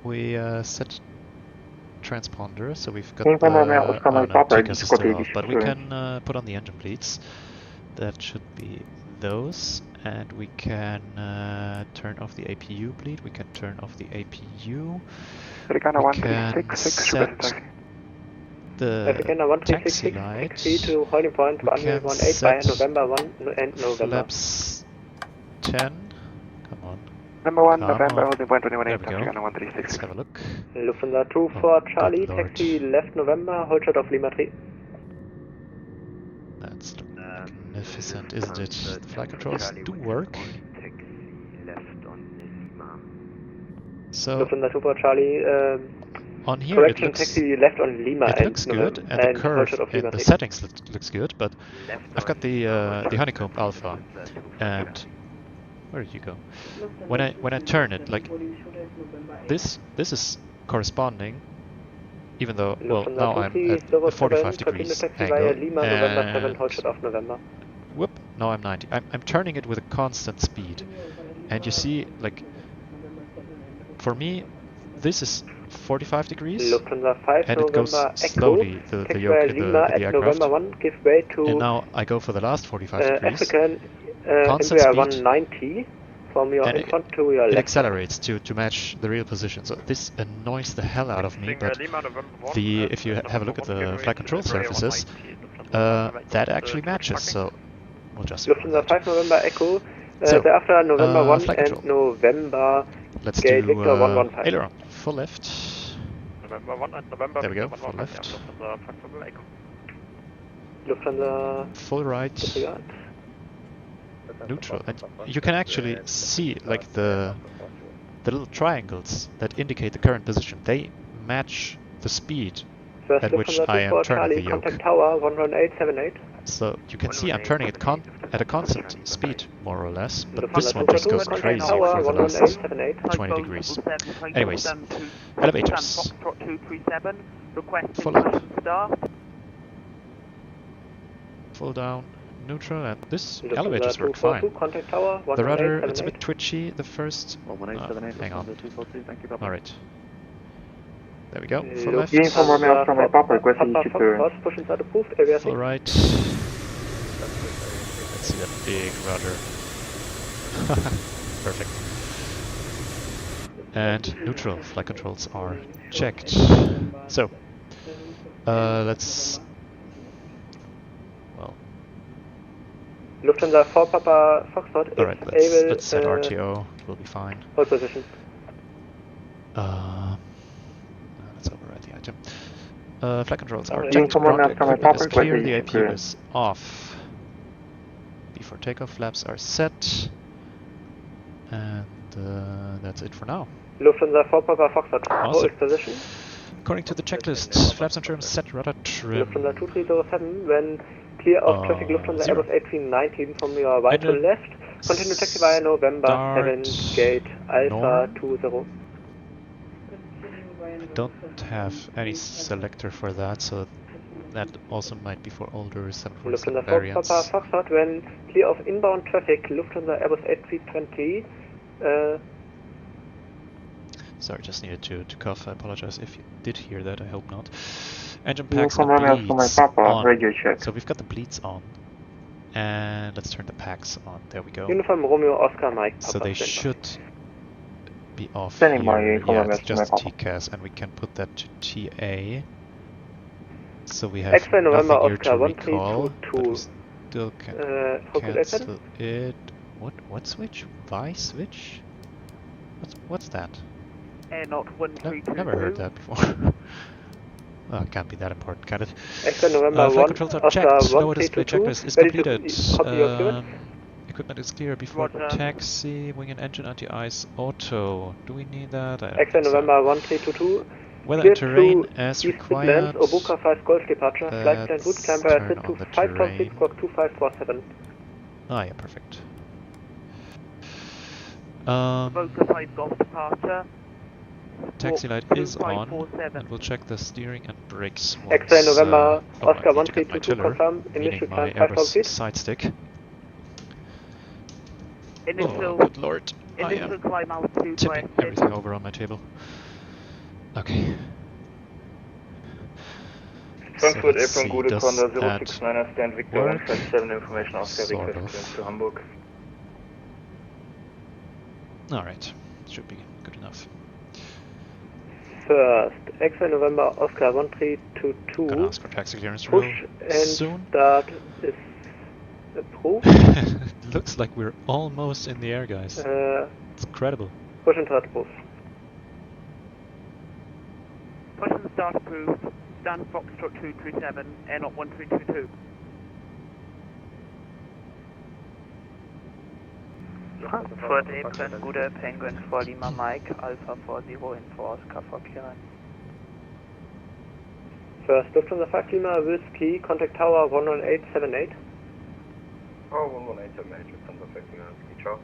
We set transponder, so we've got the TCAS is still off, but we can put on the engine bleeds. That should be those, and we can turn off the APU bleed, we can turn off the APU, we can set the taxi light, taxi to holding point we runway can 18 via set November 1 and November. flaps 10, come on. Number 1, Come November, on. holding point 21, There we go. 136. Let's have a look. Lufthansa 24 Charlie, good lord. taxi left November, hold short of Lima 3. That's magnificent, isn't it? The flight controls do work. So, Lufthansa 24 Charlie, on here Correction, it looks, taxi left on Lima it and looks good, and the curve in the settings looks good, but I've got the honeycomb alpha, and where did you go? When I turn it, like this is corresponding, even though, well, now I'm at a 45 degrees angle, and whoop, now I'm 90. I'm turning it with a constant speed, and you see, like, for me, this is 45 degrees, and it goes slowly, the yoke in the aircraft, and now I go for the last 45 degrees, constant speed, 190 from your and infront to your it left. accelerates to match the real position. So this annoys the hell out of me, but if you have a look at the flight control surfaces, that actually matches, so we'll just run that. 5 November Echo, So, thereafter November 1 flight and control. November Let's Gate do Victor 115. aileron, full left. November 1 and November There we go, Victor full 115, left. Lufthansa Full right. Neutral. And you can actually see, like, the little triangles that indicate the current position. They match the speed at which I am turning the yoke. Contact Tower 11878. So you can see I'm turning it at a constant speed, more or less, but this one just goes crazy for the last 20 degrees. Anyways, elevators. Full up. Full down, neutral, and this elevators work fine. The rudder, it's a bit twitchy, the first... hang on. Alright. There we go, full left. Full right. Let's see that big rudder. Perfect. And neutral flight controls are checked. So, let's... well... Lufthansa 4 Papa Foxtrot is Alright, able... let's set RTO, it will be fine. Hold position. Let's override the item. Flight controls are checked, ground equipment is clear, the APU is off. Before takeoff, flaps are set. And that's it for now. Lufthansa 4 Papa Foxtrot, Awesome. hold position. According to the checklist, flaps and trims set, rudder trim. Lufthansa 2307, when clear of traffic Lufthansa 0. Airbus A319 from your right to left, continue taxi via November 7, gate Alpha 20. I don't have any selector for that, so that also might be for older 747 Lufthansa 4 variants. Papa Foxtrot, when clear of inbound traffic Lufthansa Airbus A320. Sorry, just needed to cough. I apologize if you did hear that. I hope not. Engine packs and bleeds on. So we've got the bleeds on. And let's turn the packs on. There we go. Uniform Romeo Oscar Mike. So they should be off Standing by, here. Romeo Yeah, it's just Papa. TCAS, and we can put that to TA. So we have X-Ray November nothing here Oscar to recall, but we 1322. still can cancel it. What switch? Y switch? What's that? Not 132. Never heard that before. Well, it can't be that important, can it? X-Ray November Flight 1 controls are Oscar checked. Lower display 1322. checklist is Ready to completed. copy your equipment? Equipment is clear before taxi. Wing and engine anti-ice auto. Do we need that? I don't X-Ray think so. November 1322. Weather Clear and terrain to as East required. Midlands, Obuka 5 Golf departure. Flight plan route climber Turn set on to the 5.6 squawk 2547. Ah, yeah, perfect. Obuka 5 Golf departure. Taxi light is on, and we'll check the steering and brakes once. X-Ray November Oscar I need to get my 1322 tiller, confirm. meaning Initial my climb 5,000 Airbus feet. side stick. Initial, Oh, good lord. I initial am climb altitude tipping everything over on my table. Okay. Frankfurt let's Airport see, Gute does Condor that 069er stand Victor work? 157 information Oscar Sort request of. to Hamburg. Alright, should be good enough. First, X-Ray November Oscar 1322. Gonna ask for taxi clearance Push real and soon. start is approved. Looks like we're almost in the air, guys. It's incredible. Push and start approved. Push and start approved. Stand Foxtrot 237, Air Not 1322. Frankfurt Apron, Gute Penguin for Lima Mike, Alpha 40 Info Oscar for clearance. First Lufthansa 5 Lima Whiskey, contact tower 11878. Oh, 11878, Lufthansa 5 Lima Whiskey, ciao.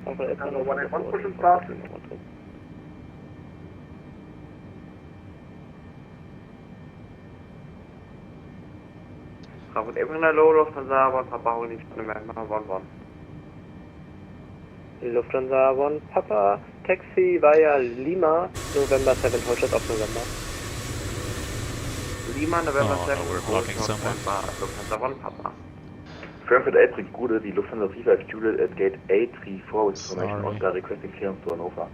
Frankfurt Airplan 181, push and start. Frankfurt Airplan Hello, Lufthansa 1 Papa Holding November 11. Lufthansa 1 Papa, taxi via Lima, November 7, hold of November. Lima, November 7, we're blocking somewhere. Lufthansa 1 Papa. Frankfurt Airplan Gude, the Lufthansa 35 Juliet at gate 834 with information Oscar requesting clearance to Hannover.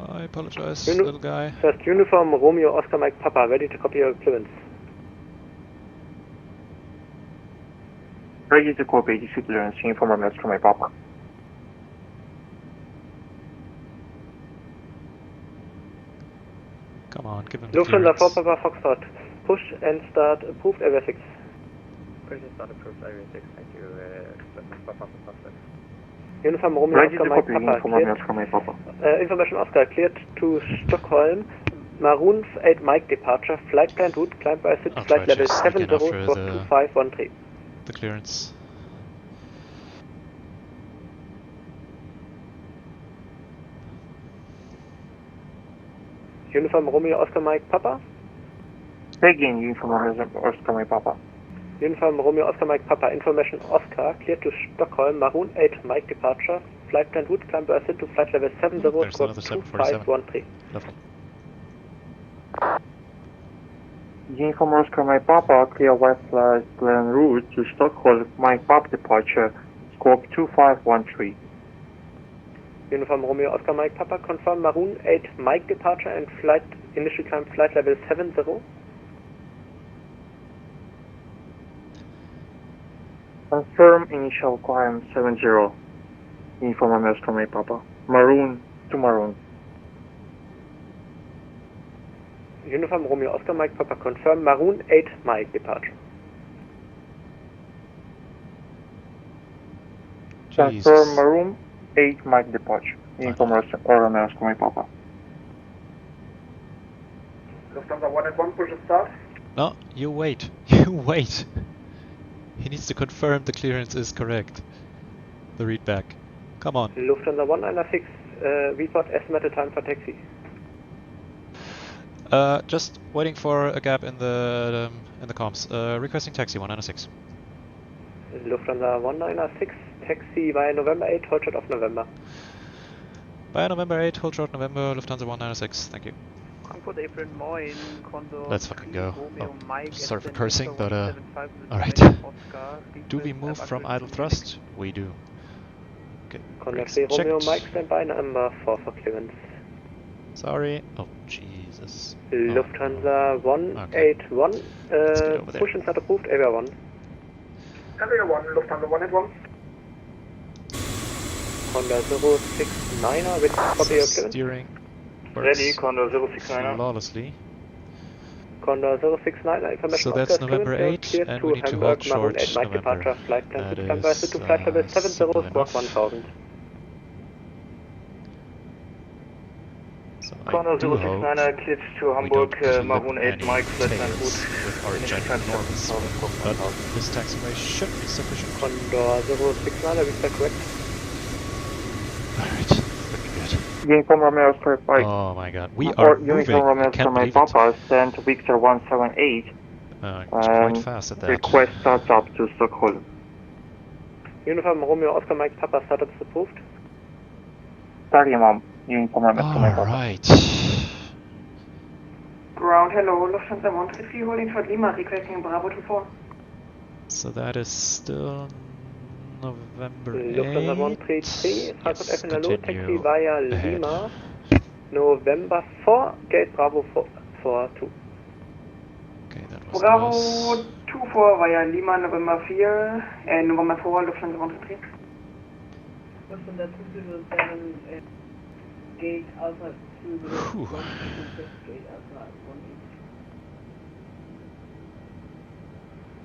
I apologize, little guy. First uniform Romeo Oscar Mike Papa, ready to copy your clearance. Ready to copy the clearance, inform Oscar Mike Papa. Come on, give him the Lufthansa clearance. 4 Papa Foxtrot, push and start approved area 6. Push and start approved area 6, thank you, Papa Foxtrot. Uniform Romeo Ready Oscar to Mike copy, Papa, inform Oscar Mike Papa. information Oscar, cleared to Stockholm. Maroon 8 Mike departure, flight plan route, climb by SIT, I'll flight try level to sneak in 70, after squawk 2513. the clearance. Uniform Romeo Oscar Mike Papa. Again, uniform Oscar Mike Papa. Uniform Romeo Oscar Mike Papa, information Oscar, cleared to Stockholm, Maroon 8 Mike departure, flight plan route, climb by SIT to flight level 70, There's squawk another 747. 2513. Lovely. Uniform Oscar Mike Papa, clear west flight plan route to Stockholm, Mike Papa departure, squawk 2513. Uniform Romeo Oscar Mike Papa, confirm Maroon 8 Mike departure and flight initial climb flight level 70. Confirm initial climb 70. Uniform Oscar Mike Papa. Maroon to Maroon. Uniform Romeo Oscar Mike Papa, confirm Maroon 8 Mike departure. Confirm Maroon 8 Mike departure. Uniform Romeo Oscar Mike Papa. Lufthansa 181, push and start. No, you wait. You wait. He needs to confirm the clearance is correct. The readback. Come on. Lufthansa 196, report estimated time for taxi. Just waiting for a gap in the comms. Requesting taxi 196. Lufthansa 196, taxi via November 8, hold short of November. Via November 8, hold short November, Lufthansa 196. Thank you. Frankfurt April 9, Condor Let's fucking go. Romeo Mike, Sorry for SN cursing, Victor but 175 alright. Oscar, Do we move from idle thrust? We do. Okay. Condor brakes 3 Romeo checked. Mike, standby number 4 for clearance. Sorry. Oh, Jesus. Lufthansa 181, push and start approved, area 1. Area 1, Lufthansa 181. Condor 069er, with copy your clearance. Steering. Ready, Condor 069er. Flawlessly. Condor 069er, information So that's Oscar, November clearance 8, cleared and to we need to Hamburg, hold Maroon short 8 Mike November. departure, flight plan That to climb by is, SIT to flight level 70, simple squawk enough. 1000. So Condor 069er, cleared to Hamburg, Maroon 8 Mike, flight plan route. With our ginormous, but this taxiway should be sufficient. Condor 069er, is that correct? Alright, looking good. Uniform Romeo Oscar Mike. Oh my god, we are moving. Uniform Romeo I Oscar can't Mike believe it. Papa, send Victor 178. It's quite fast at that. Request startup to Stockholm. Uniform Romeo Oscar Mike Papa, startup is approved. Starting Mom. Uniform Romeo Oscar Mike Papa. Alright. Ground, hello, Lufthansa 133, holding short Lima, requesting Bravo 24. So that is still November 8. Lufthansa 133, Frankfurt Yes, hello, taxi continue via ahead. Lima, November 4, gate Bravo 42. Okay, that was Bravo us. 24 via Lima, November 4, November 4, Lufthansa 133. Lufthansa 207, gate Alpha 206, gate Alpha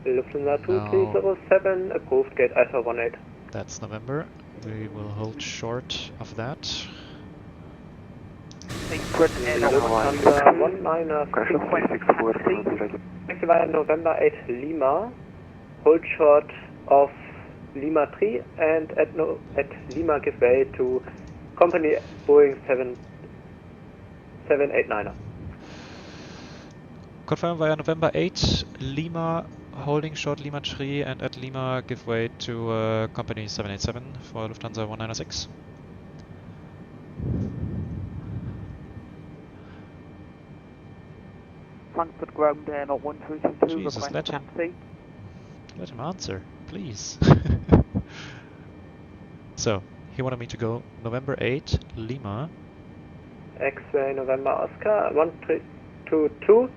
18. Lufthansa 2307, approved, gate Alpha 18. That's November. We will hold short of that. Taxi via November 8 Lima, hold short of Lima 3 and at Lima give way to company Boeing 789er. Confirm via November 8 Lima, holding short Lima 3 and at Lima give way to company 787 for Lufthansa 196. Frankfurt ground there, not 1322. Jesus, let him answer, please. So, he wanted me to go November 8, Lima. X-ray November Oscar 1322.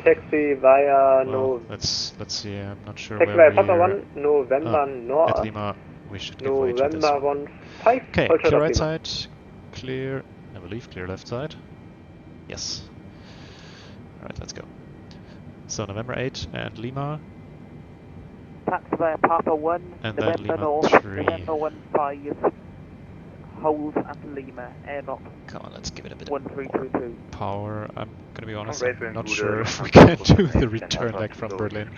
Taxi via Let's see. I'm not sure taxi where via Papa we're 1 November North. at Lima. We should give way to this. November 15. Okay, clear right side, clear. I believe clear left side. Yes. Alright, let's go. So November 8 and Lima. Taxi via Papa 1, and then November Lima North, 3. November 15, hold at Lima, air knock. Come on, let's give it a bit 1322. Power. I'm gonna be honest, I'm not sure if we can do the return leg from Berlin,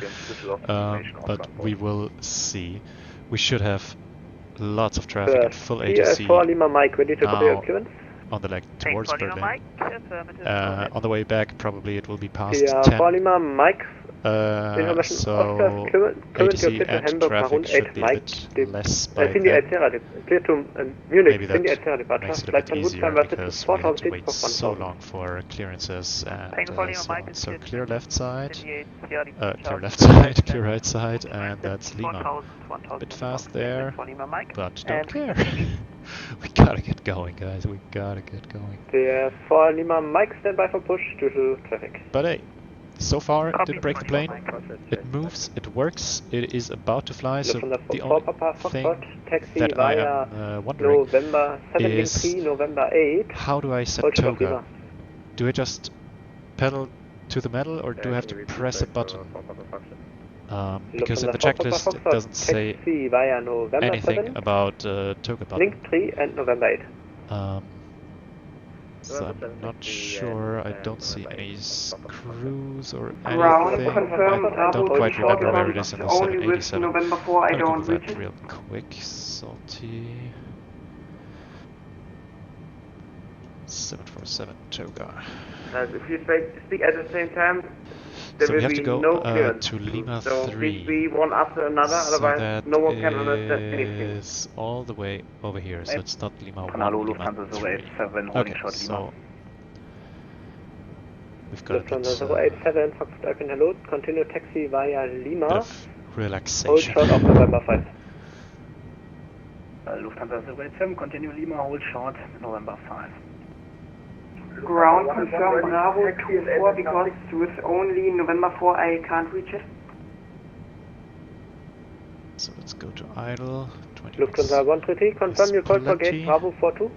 but we will see. We should have lots of traffic at full ATC for Lima Mike, ready to copy your clearance? on the leg towards Berlin. On the way back, probably it will be past 10. For Lima Mike, so ATC and traffic should be a bit less by then. Maybe that makes it a bit easier because we have to wait so long for clearances and so on. So clear left side, clear right side, and that's Lima. A bit fast there, but don't care. We gotta get going, guys. We gotta get going. For Lima Mike, stand by for push due to traffic. But hey, so far it didn't break the plane. It moves, it works, it is about to fly. So the only thing that I am wondering is how do I set toga? Do I just pedal to the metal or do I have to press a button? Because in the checklist it doesn't say anything about toga button. Link 3 and November 8. So I'm not sure, I don't see any screws or anything. I don't quite remember where it is in the only with 787. November 4, I I'll don't Google reach that it. real quick. Salty 747 toga. If you speak at the same time, there So will we have be to go no clearance. to Lima So 3. please be one after another, So otherwise that no one can understand anything. is all the way over here, so it's not Lima 1, Hallo, Lima Lufthansa 3. 087, holding short Lima. So we've got a bit, Lufthansa 087, Frankfurt Alpine, hello. Continue taxi via Lima. bit of Hold relaxation. short of November 5. Lufthansa 087, continue Lima, hold short, November 5. Ground confirm Bravo 24 because with only November 4 I can't reach it. So let's go to idle. 20 Lufthansa 133, confirm you called for gate Bravo 42.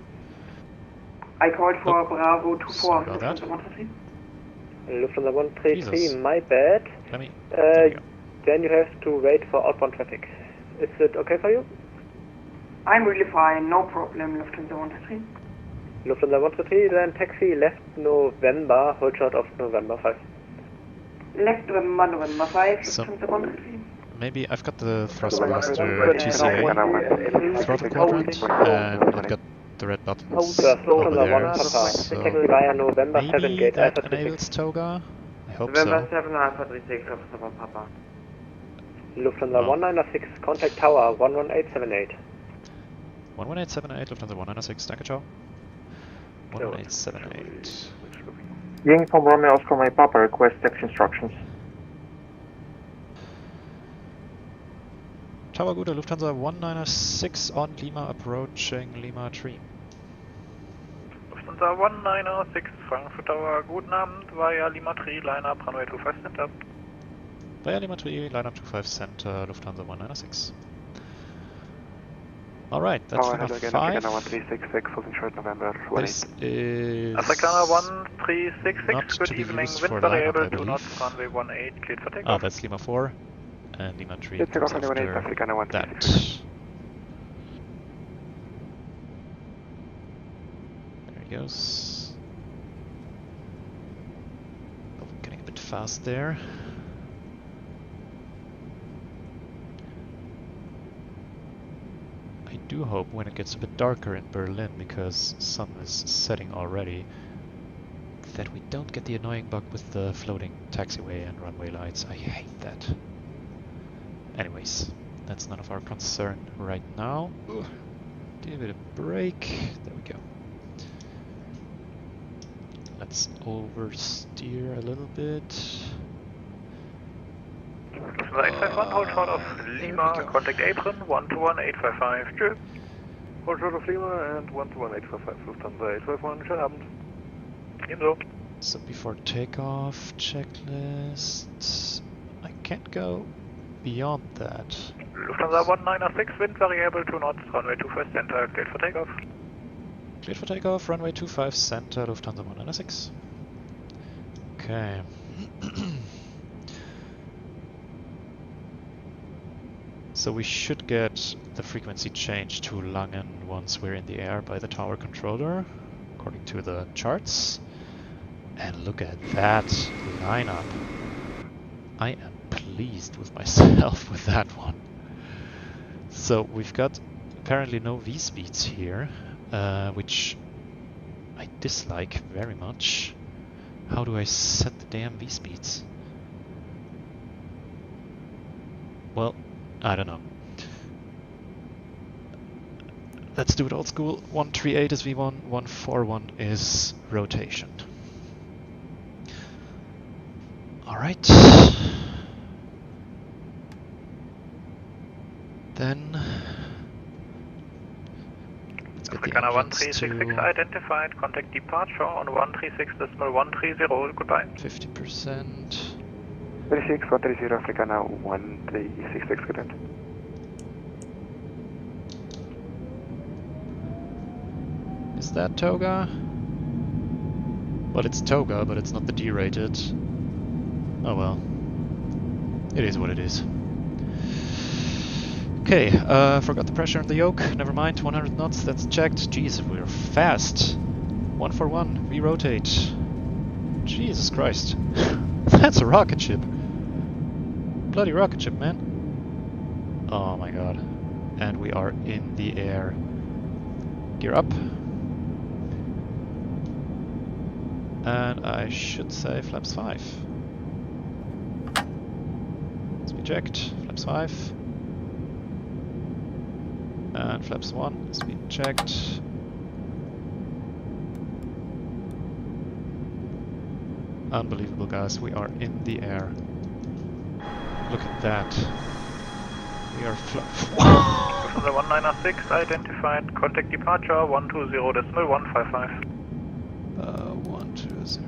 I called for Bravo 24. Sorry about that. Lufthansa 133. Lufthansa 133, Jesus. my bad. Let me. Then you have to wait for outbound traffic. Is it okay for you? I'm really fine, no problem, Lufthansa 133. Lufthansa 133, then taxi left November, hold short of November 5. Left November 5, So- Lufthansa 133. Maybe I've got the Thrustmaster TCA throttle quadrant and I've got the red buttons over there, so Taxi via November 7 maybe gate that Alpha 36. enables toga? I hope November so. 7 Alpha 36, Papa. Lufthansa Oh. 196, contact tower 11878. 11878, Lufthansa 196, danke, ciao. 11878. Yankee from Romeo Oscar, my Papa, request taxi instructions. Tower Gute, Lufthansa 196 on Lima, approaching Lima 3. Lufthansa 196, Frankfurt Tower, guten Abend, via Lima 3, line up, runway 25 center. Via Lima 3, line up 25 center, Lufthansa 196. Alright, that's Lima 5. This is Afrikaner 1366, not good to be evening, used wind for line up, variable, I 2 knots, believe. runway 18, cleared for Ah, takeoff. that's Lima 4, and Lima 3 Let's take comes off on Lima 8, after Afrikaner that. 1366. goes. Oh, getting a bit fast there. I do hope when it gets a bit darker in Berlin, because sun is setting already, that we don't get the annoying bug with the floating taxiway and runway lights. I hate that. Anyways, that's none of our concern right now. Give it a break. There we go. Let's oversteer a little bit. 851, hold short of Lima, contact apron, 121-855, tschö. Hold short of Lima and 121-855, Lufthansa 851, schönen Abend. Ebenso. So before takeoff, checklist. I can't go beyond that. Lufthansa 196, wind variable 2 knots, runway 25 center, cleared for takeoff. Cleared for takeoff, runway 25 center, Lufthansa 196. Okay. So we should get the frequency change to Langen once we're in the air by the tower controller, according to the charts. And look at that lineup. I am pleased with myself with that one. So we've got apparently no V-speeds here, which I dislike very much. How do I set the damn V-speeds? Well, I don't know. Let's do it old school. 138 is V1, 141 is rotation. Alright. Then let's get Afrikaner the engines 1366 identified, contact departure on 136.130, goodbye. 50%. 36 130 Afrikaner 1366 getrennt. Is that Toga? Well, it's Toga, but it's not the D-rated. Oh well. It is what it is. Okay, forgot the pressure on the yoke. Never mind, 100 knots, that's checked. Jeez, we're fast. 141, we rotate. Jesus Christ. That's a rocket ship. Bloody rocket ship, man. Oh my god. And we are in the air. Gear up. And I should say flaps 5. Speed checked, flaps 5. And flaps 1, speed checked. Unbelievable, guys, we are in the air. Look at that. We are From the 196 identified, contact departure 120.155. 120.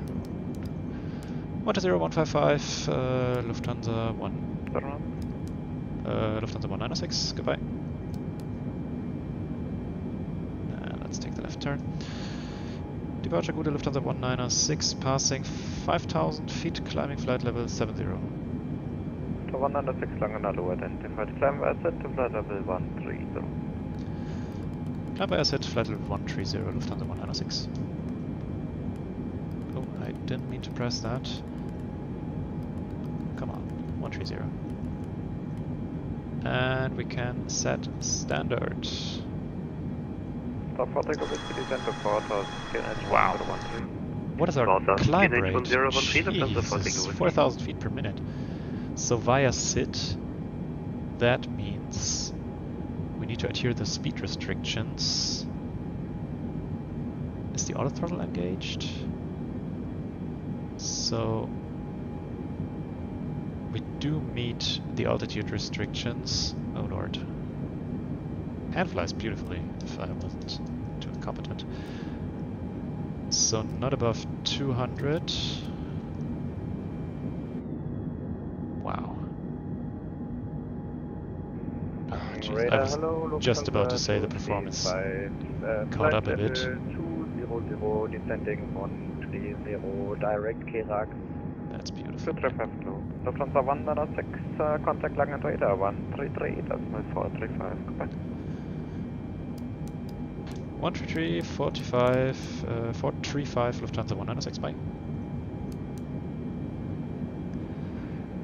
120.155, Lufthansa 1. Lufthansa 196, goodbye. And let's take the left turn. Departure Gute Lufthansa 196, passing 5,000 feet, climbing flight level 70. 196 Langen Alu identified, climb asset to flight level 130. Climb by asset, flight level 130, Lufthansa 196. Oh, I didn't mean to press that. Come on, 130. And we can set standard. Wow. What is our climb rate? Jeez, 4,000 feet per minute. So via SID, that means we need to adhere to speed restrictions. Is the auto throttle engaged? So we do meet the altitude restrictions. Oh lord. Hand flies beautifully, if I wasn't too incompetent. So not above 200. Wow. Oh, geez. I was just about to say the performance caught up a bit. 200 descending 130 direct Kerak. That's beautiful. Lufthansa 196, contact Langen Radar 133, that's my 435, goodbye. 133, 45, 435, Lufthansa 196, bye.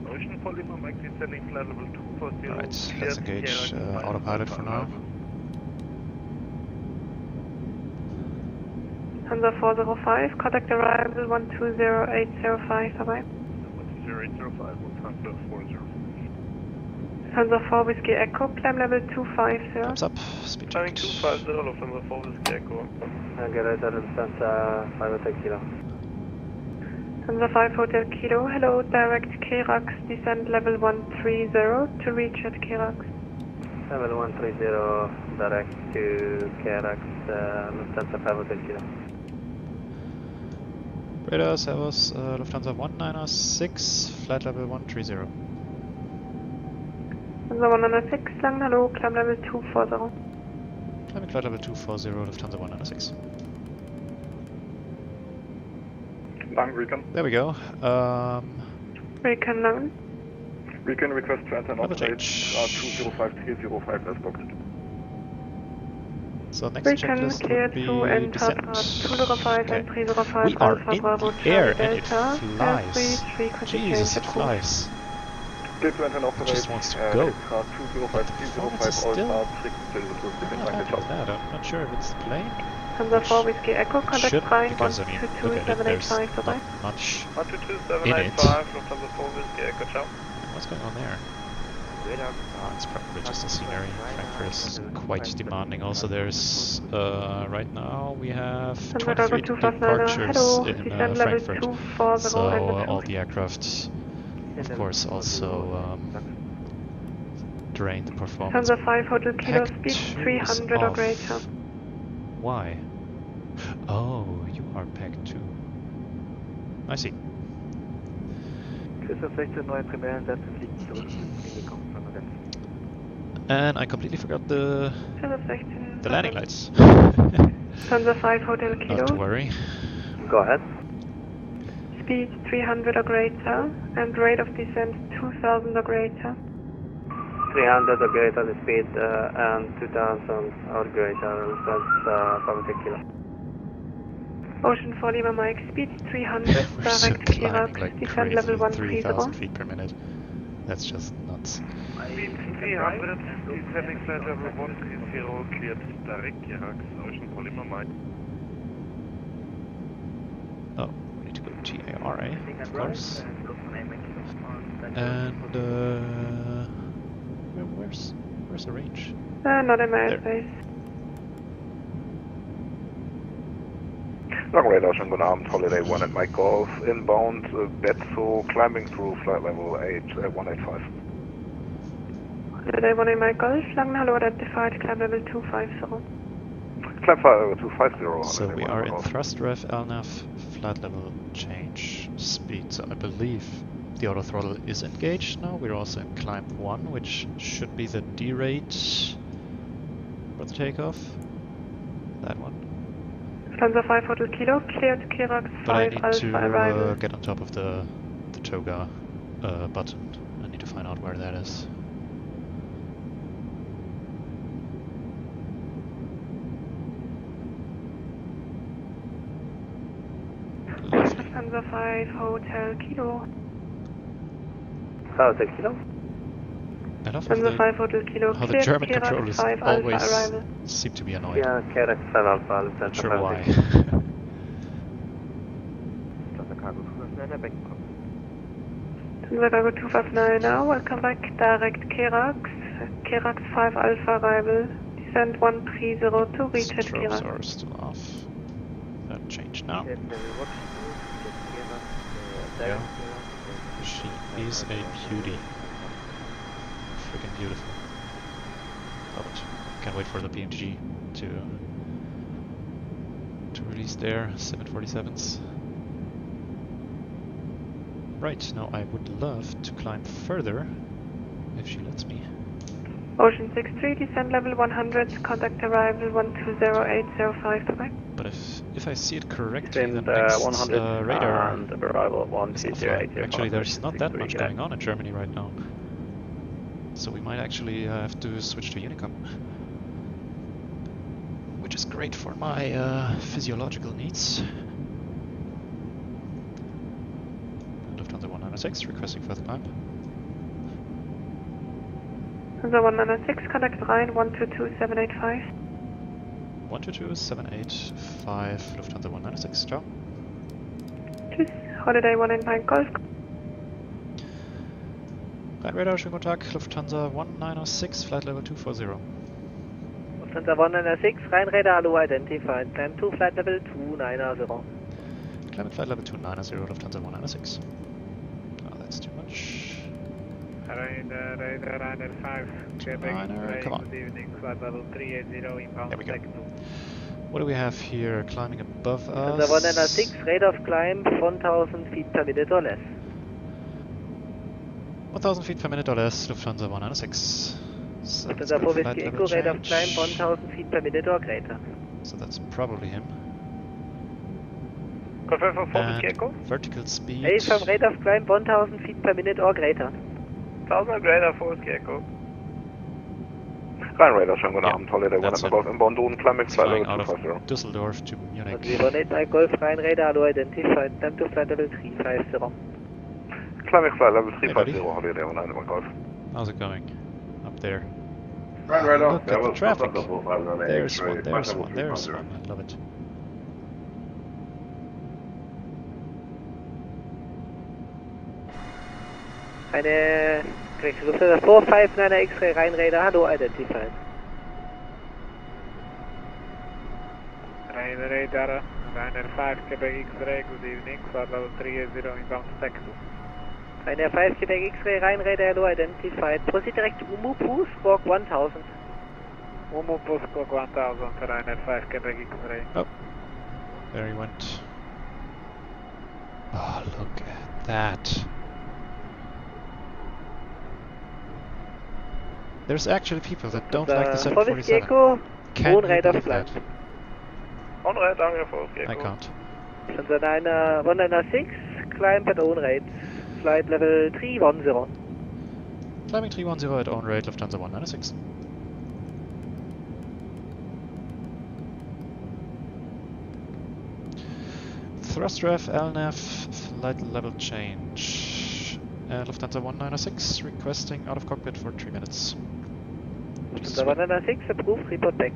Ocean for Lima, Mike descending flight level 240. Alright, let's engage autopilot for now. Hansa 405, contact arrival 120805, bye-bye. 1200805, Lufthansa 40. Hansa 4 Whiskey Echo, climb level 250. Thumbs up, speed check. Climbing 250, Lufthansa 4 Whiskey Echo. Greater Lufthansa 5 Kilo. Hansa 5 Hotel Kilo, hello, direct Kirax, descend level 130 to reach at Kirax. Level 130, direct to Kirax, Lufthansa 5 Hotel Kilo. Radar Servos, Lufthansa 196, flight level 130. Hansa 106, lang, hello, climb level 240. Climbing flight level 240, Lufthansa 196. Lang recon. There we go. Recon lang. Recon request to enter and Level operate change. 205305 as booked. So next Recon checklist clear would be to enter descent. 205 and 305 We are Alpha in Bravo the air Charlie and it Delta. flies. Frequency Jesus, change it flies. Clear to enter and It operate. just wants to go. But the performance is still all I'm not sure if it's the plane. Hansa 4 Whiskey Echo, contact Should, prime because I mean, look at it, there's 122785, not bye-bye. much 122785, Lufthansa 4 Whiskey Echo, ciao. What's going on there? It's probably just the scenery. Frankfurt is quite demanding. Also, there's right now we have 23 departures in Frankfurt, so all the aircraft, of course, also drain the performance. Hansa 5 Hotel Kilo, Pack speed 2 is 300 or off. greater. Why? Oh, you are pack 2. I see. And I completely forgot the landing lights. Hansa 5 Hotel Kilo. Not to worry. Go ahead. Speed 300 or greater and rate of descent 2000 or greater. 300 or greater the speed and 2000 or greater, that's 5 Kilo. Ocean 4 Lima Mike, speed 300, direct Kirax, like descend crazy, level 3,000 130. feet per minute. That's just nuts. Speed 300, descending flight level 130, cleared direct Kirax, Ocean 4 Lima Mike. Oh, we need to go to GER, of course. And where's the range? Not in my airspace. Long radar, schönen guten Abend, Holiday 1 at Mike Golf, inbound, Betso, climbing through flight level 185. Holiday 1 in my Golf, lang, hello, identified, climb level 250. Climb flight level 250. So we are in thrust rev LNAV, flight level change speed, so I believe the auto throttle is engaged now. We're also in climb 1, which should be the D rate for the takeoff. That one. Hansa 5 Hotel Kilo, cleared Kirax 5 But I need Alpha to arrival. get on top of the toga button. I need to find out where that is. Lovely. Hansa 5 Hotel Kilo. Hotel Kilo? I love Hansa 5 Hotel Kilo, how the cleared German Kirax controllers 5 always Alpha arrival. seem to be annoyed. Yeah, Kirax 5 Alpha, Not sure why. Hansa Cargo 259 now, welcome back, direct Kirax. Kirax 5 Alpha arrival. Descend 130 to reach at Strobes Kirax. are still off. That changed now. Yeah. She is a beauty. Freaking beautiful. Love it. Can't wait for the BMG to release their 747s. Right, now I would love to climb further, if she lets me. Ocean 63, descend level 100, contact arrival 120805, bye-bye. But if I see it correctly, the Descend next 100 radar and arrival is 12080. actually, there's not that much going on in Germany right now. So we might actually have to switch to Unicom. Which which is great for my physiological needs. Lufthansa 196 requesting further climb. Lufthansa 196, contact Rhein 122785. 122-785, Lufthansa 196, ciao. Tschüss, Holiday 189 Golf. Radar, schönen guten Tag, Lufthansa 1906, flight level 240. Lufthansa 196, Radar, hello, identified, climb to flight level 290. Climb at flight level 290, Lufthansa 196. Oh, that's too much. Radar 5, Quebec, come on. good evening, flight level 380, inbound There we go. sector. What do we have here? Climbing above us. Lufthansa 196, rate of climb 1000 feet per minute or less. 1000 feet per minute or less, Lufthansa 196. So Lufthansa 4 Whiskey Echo, rate of climb 1000 feet per minute or greater. So that's probably him. Confirm for 4 Whiskey Echo. Vertical speed. A from rate of climb 1000 feet per minute or greater. 1000 or greater, 4 Whiskey Echo. Rhein Radar, schönen guten Abend, Holiday 1 Golf inbound Boden, climbing flight level Out of 250. Düsseldorf to Munich. 189 Golf, Rhein Radar, hello, identified, climb to flight level 350. Climbing flight level 350, Holiday 1 Golf. How's it going? Up there. Rhein Radar, Look at the traffic. There's one, there's one, there's one. I love it. Eine Lufthansa 459 X-Ray, Rhein Radar, hello, identified. Rhein Radar, Rhein 5, Quebec X-Ray, good evening, flight level 380, inbound sector. Rhein 5, Quebec X-Ray, Rhein Radar, hello, identified. Proceed direct to Umupu, squawk 1000. Umupu, squawk 1000, Rhein 5, Quebec X-Ray. Oh, there he went. Oh, look at that. There's actually people that don't like the 747. Can you believe that? On rate, Angel for Whiskey Echo. I can't. Lufthansa 196, climb at own rate, flight level 310. Climbing 310 at own rate, Lufthansa 196. Thrust ref, LNAV, flight level change. Lufthansa 196 requesting out of cockpit for 3 minutes. Lufthansa 196 approved, report back.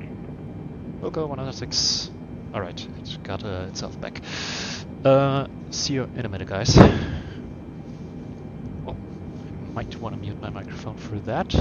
We'll go 196. Alright, it got itself back. See you in a minute, guys. Oh, I might want to mute my microphone for that.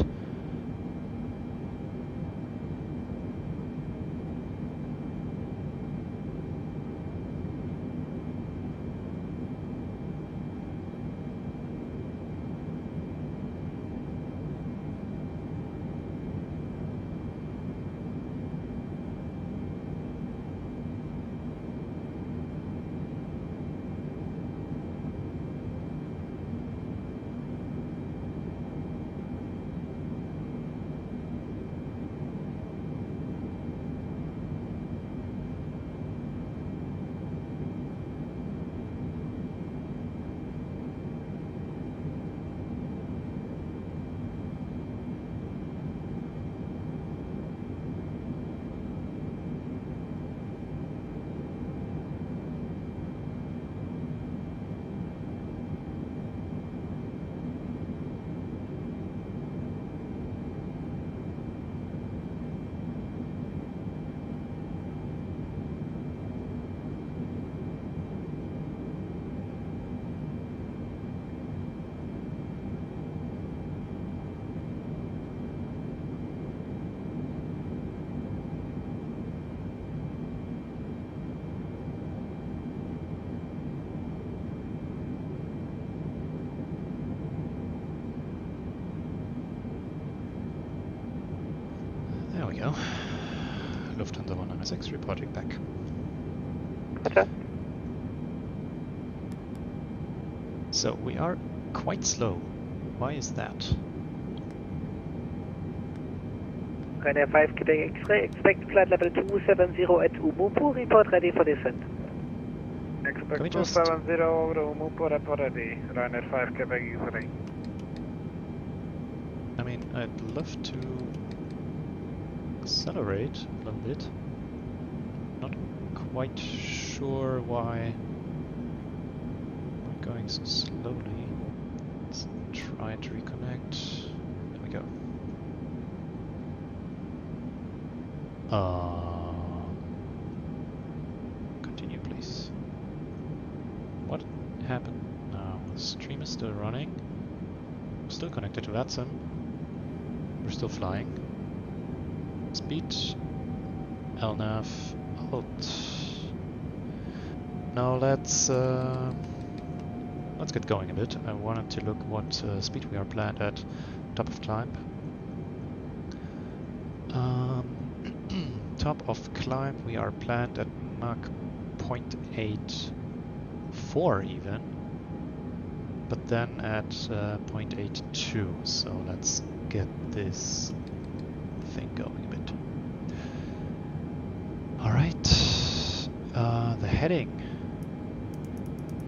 There we go. Lufthansa 196 reporting back. Okay. So we are quite slow. Why is that? Ryanair 5 Quebec X-Ray, expect flight level 270 at Umupu, report ready for descent. Expect 270 over Umupu, report ready. Ryanair 5 Quebec X-Ray. I mean, I'd love to accelerate a little bit. quite sure why we're going so slowly. Let's try to reconnect. There we go. Continue, please. What happened now? The stream is still running. I'm still connected to VATSIM. We're still flying. Speed. LNAV. Alt. Now let's get going a bit. I wanted to look what speed we are planned at top of climb. Top of climb we are planned at Mach 0.84 even, but then at 0.82. So let's get this thing going a bit. All right, the heading.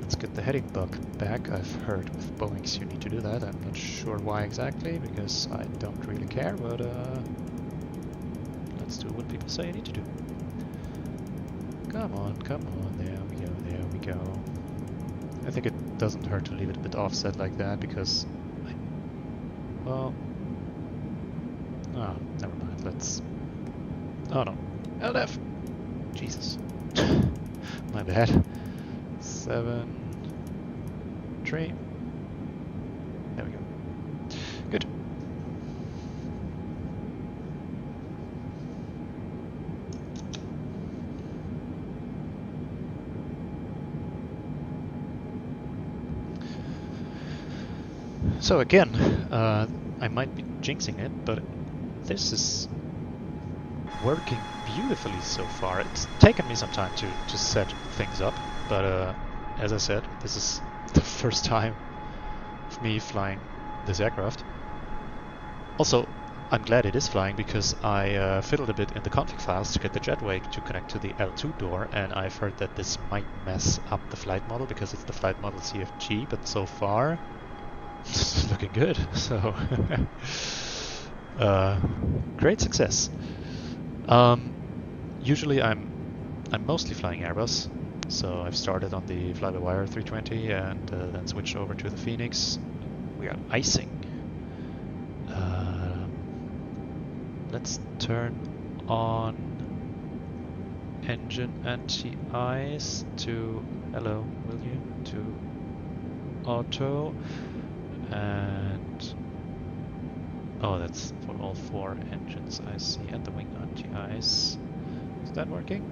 Let's get the heading bug back. I've heard with Boeings you need to do that. I'm not sure why exactly, because I don't really care, but let's do what people say I need to do. Come on, there we go, there we go. I think it doesn't hurt to leave it a bit offset like that, because well, never mind, let's, oh no, LF! Jesus. My bad. 7, 3. There we go. Good. So again, I might be jinxing it, but this is working beautifully so far. It's taken me some time to set things up, but as I said, this is the first time of me flying this aircraft. Also, I'm glad it is flying, because I fiddled a bit in the config files to get the jetway to connect to the L2 door, and I've heard that this might mess up the flight model because it's the flight model CFG, but so far it's looking good. So great success. Usually I'm mostly flying Airbus, so I've started on the fly-by-wire 320 and then switched over to the Phoenix. We are icing. Let's turn on engine anti-ice to, hello, will you, to auto, and oh, that's for all 4 engines, I see, and the wing anti-ice. Is that working?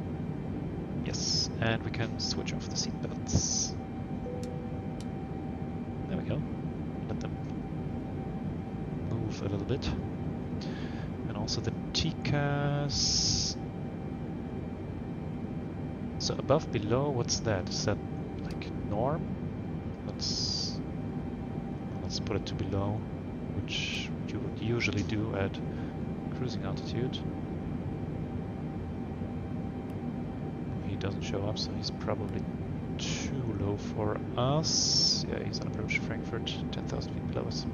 Yes, and we can switch off the seatbelts. There we go. Let them move a little bit. And also the TCAS. So above, below, what's that? Is that like norm? Let's put it to below, which you would usually do at cruising altitude. He doesn't show up, so he's probably too low for us. Yeah, he's on approach Frankfurt, 10,000 feet below us.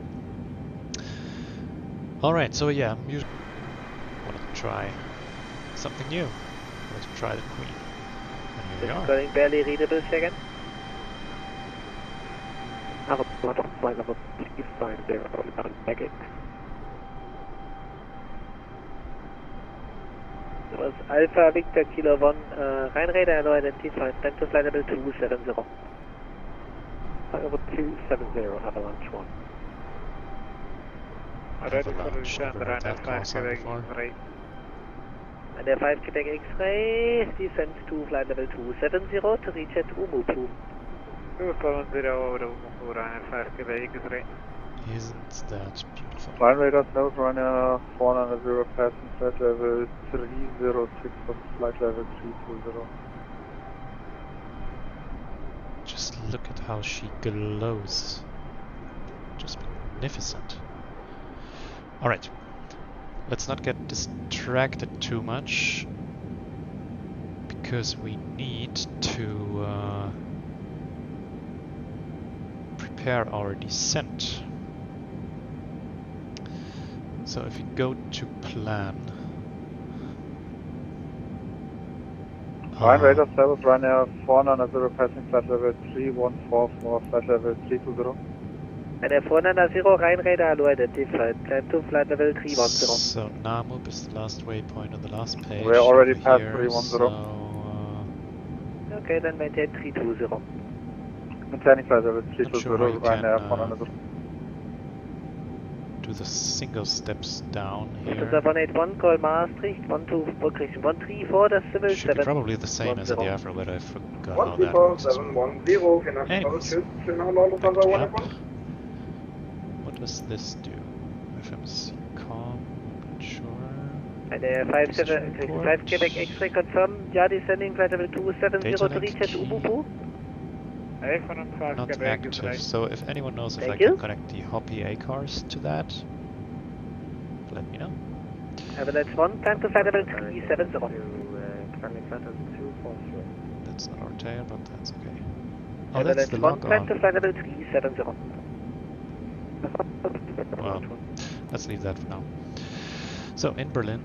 Alright, so yeah, I'm usually wanted to try something new. I wanted to try the Queen. And here we are. Going barely readable second. Flight level 350 on baggage. That was Alpha Victor Kilo 1, Rheinradar now identified, time to flight level 270. Flight level 270, Avalanche 1. Ready for the return, Ryanair 5 Quebec X-ray. Ryanair 5 Quebec X-ray, descend to flight level 270 to reach at Umupu. 270 over Ryanair 5 Quebec X-ray. Isn't that beautiful? Line radar knows Ryanair 490 passing flight level 306 for flight level 320. Just look at how she glows. Just magnificent. Alright, let's not get distracted too much, because we need to prepare our descent. So if you go to plan, Rhine Radar Service, Ryanair 490 passing flight level 3144, flight level 320. Ryanair 490, Rhine Radar, hello, identified, climb to flight level 310. So Namib is the last waypoint on the last page. We're already over past here, 310. So, okay, then maintain 320. Maintaining flight level not sure how you 320, Ryanair can 490. do the single steps down here. 181, call Maastricht, 12, correction, 134, that's civil Should 7. be probably the same as at the Afro, but I forgot how that 134, works as well. 710, Anyways, can back to map. What does this do? FMC com, not sure. Ryanair 5 Quebec X-ray confirm, yeah, descending flight level 270 to reach at Ububu. Not active, so if anyone knows if I Thank can you. connect the Hoppy A cars to that, let me know. Avalanche 1, time to flight level 370. That's not our tail, but that's okay. Oh, that's the Avalanche 1, log time on. to flight level 370. Well, let's leave that for now. So, in Berlin,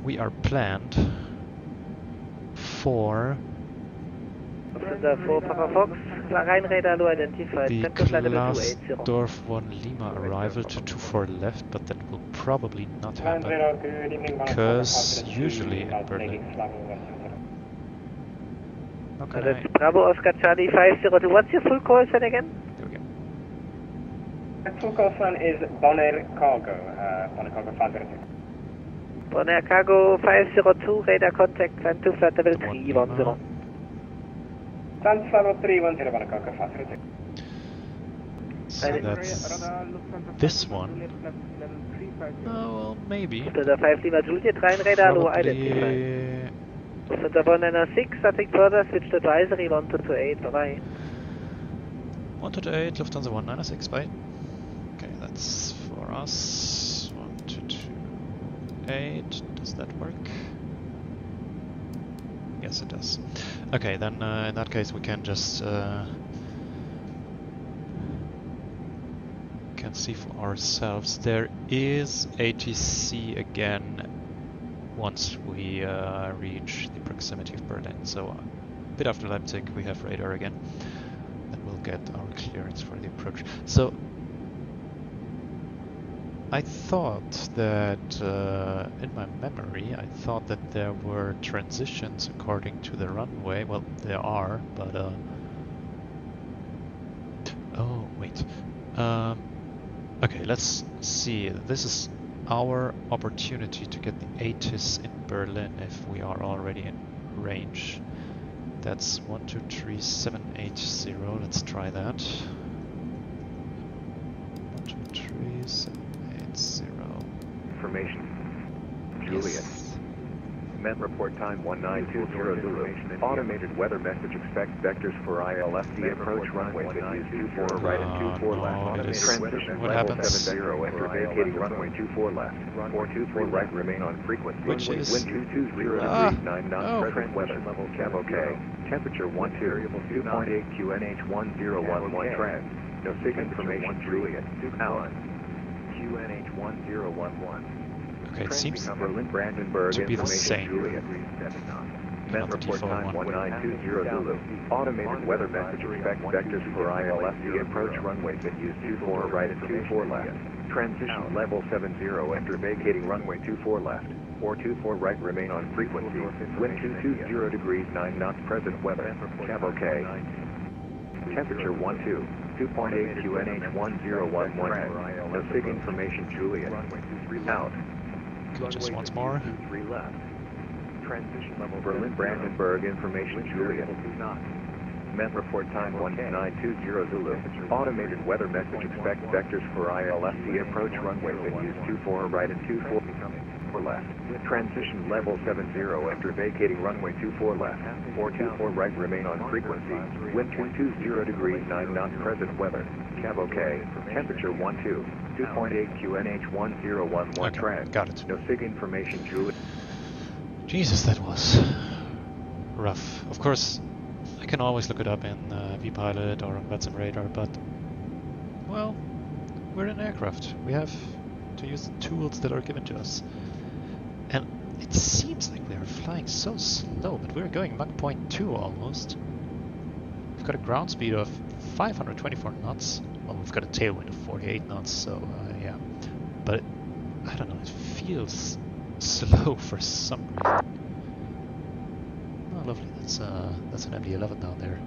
we are planned for For Papa Fox, Rhine Radar low identified, the time to flight level 280. Glasdorf 1 Lima arrival to 24 left, but that will probably not happen because usually in Berlin. Okay. That's Bravo Oscar Charlie 502. What's your full call sign again? There we go. The full call sign is Bonaire Cargo, Bonaire Cargo 502. Bonaire Cargo 502, radar contact, time to flight level 310. Time to level 310, Bonaire Cargo 502. So that's this one. Oh, well, maybe. The 5 Lima Juliet, Rhine Radar low identified. The 196, nothing further, switch to advisory 1228, bye-bye. 1228, Lufthansa 196, bye. Okay, that's for us. 1228, does that work? Yes, it does. Okay, then in that case we can just can see for ourselves. There is ATC again once we reach the proximity of Berlin. So a bit after Leipzig we have radar again. Then we'll get our clearance for the approach. So I thought that, in my memory, I thought that there were transitions according to the runway. Well, there are, but oh, wait. Okay, let's see. This is our opportunity to get the ATIS in Berlin if we are already in range. That's 123780. Let's try that. 123780. Information. Juliet. Met report time 1920 Zulu. Automated weather message. Expect vectors for ILFD approach runway 24 right and 24 left. Transition what level happens? 70 after vacating runway 24 left. 424 right remain on frequency. Which is wind 220 degrees 9 knots present weather. Cab okay. Temperature 12. 2.8 QNH 1011 trend. No sig information Juliet. Alan. QNH 1011. Okay, it seems Berlin, Brandenburg, to be the same. Juliet. Met report time 1920 Zulu. Automated weather message. Expect vectors for ILFD approach runway that use 24 right and 24 left. Transition level 70 after vacating runway 24 left. 424 right remain on frequency. Wind 220 degrees 9 knots present weather. Cab okay. Temperature 12. 2.8 QNH 1011. No sig information Juliet. Out. Okay, just once more. 3 left. Transition level Berlin Brandenburg information Juliet. Met report time 1920 Zulu. Automated weather message. Expect vectors for ILFD approach runway that use 24 right and 24 left. Transition level 70 after vacating runway 24 left. 424 right remain on frequency. Wind 220 degrees 9 knots present weather. Cab okay. Temperature 12. 2.8 QNH 1011 Okay, trend. got it. No sig information Juliet. Jesus, that was rough. Of course, I can always look it up in vPilot or on VATSIM Radar, but, well, we're in aircraft. We have to use the tools that are given to us. And It seems like we are flying so slow, but we're going Mach 0.2 almost. We've got a ground speed of 524 knots. Well, we've got a tailwind of 48 knots, so yeah. But I don't know, it feels slow for some reason. Oh, lovely. That's an MD-11 down there.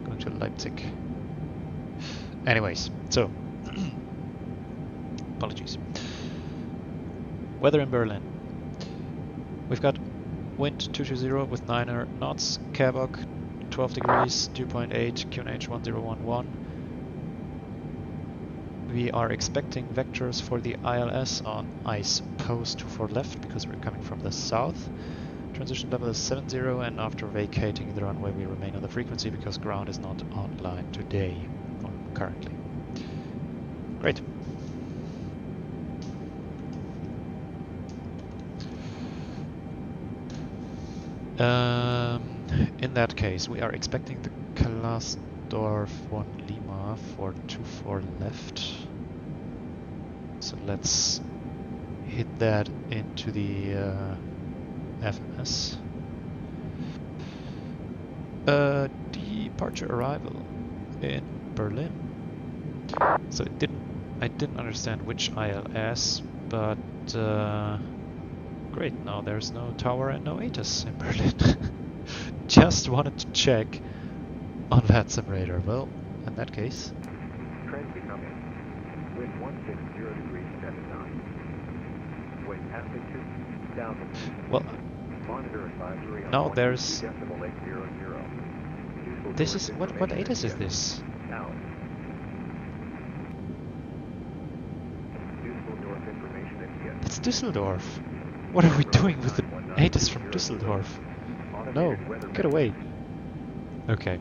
Going to Leipzig. Anyways, so apologies. Weather in Berlin. We've got wind 220 with 9 knots, Cabok 12 degrees, 2.8, QNH 1011. We are expecting vectors for the ILS on ice post 24 left because we're coming from the south. Transition level is 70, and after vacating the runway we remain on the frequency because ground is not online today or currently. Great. In that case, we are expecting the Klasdorf 1 Lima for 24 left. So let's hit that into the FMS. Departure arrival in Berlin. So I didn't understand which ILS, but great, now there's no tower and no ATIS in Berlin. Just wanted to check on VATSIM radar. Well, in that case... Trend becoming. Wind 160 degrees 7 knots. Wind altitude 1000. Well, Monitor advisory on no, there's... decimal 800. This is... What ATIS is this? South. Düsseldorf information NTS. It's Düsseldorf. What are we doing with the ATIS from Düsseldorf? No, get away. Okay.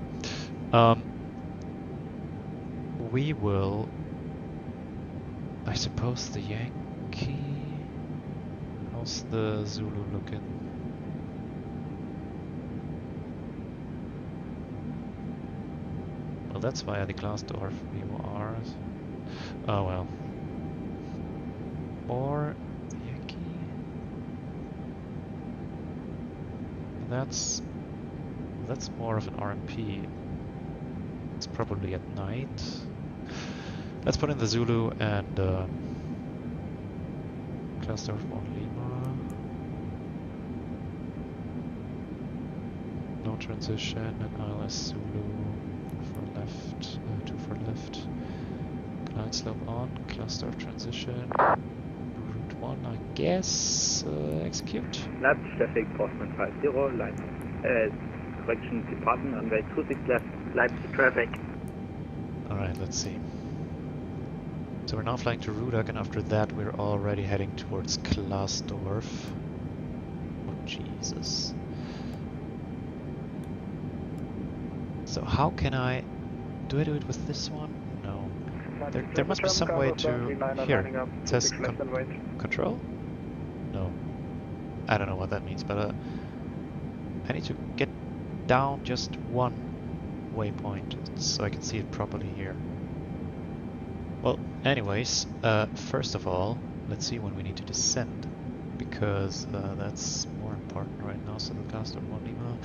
We will... I suppose the Yankee... How's the Zulu looking? Well, that's via the Klasdorf VORs. Oh well. Or... Yankee... That's more of an RMP. It's probably at night. Let's put in the Zulu and Klasdorf 1 Lima. No transition and ILS Zulu for left, 2 for left. Glide slope on, Klasdorf transition. Route 1, I guess. Execute. Leipzig traffic, Postman 50, correction departing on way 26 left, Leipzig traffic. Alright, let's see. So we're now flying to Rudak, and after that we're already heading towards Klasdorf. Oh Jesus. So how can I... Do I do it with this one? No. There must be some way to... Here, it says control? No. I don't know what that means, but I need to get down just one waypoint so I can see it properly here. Well, anyways, first of all, let's see when we need to descend, because that's more important right now. So the Klasdorf 1 Lima.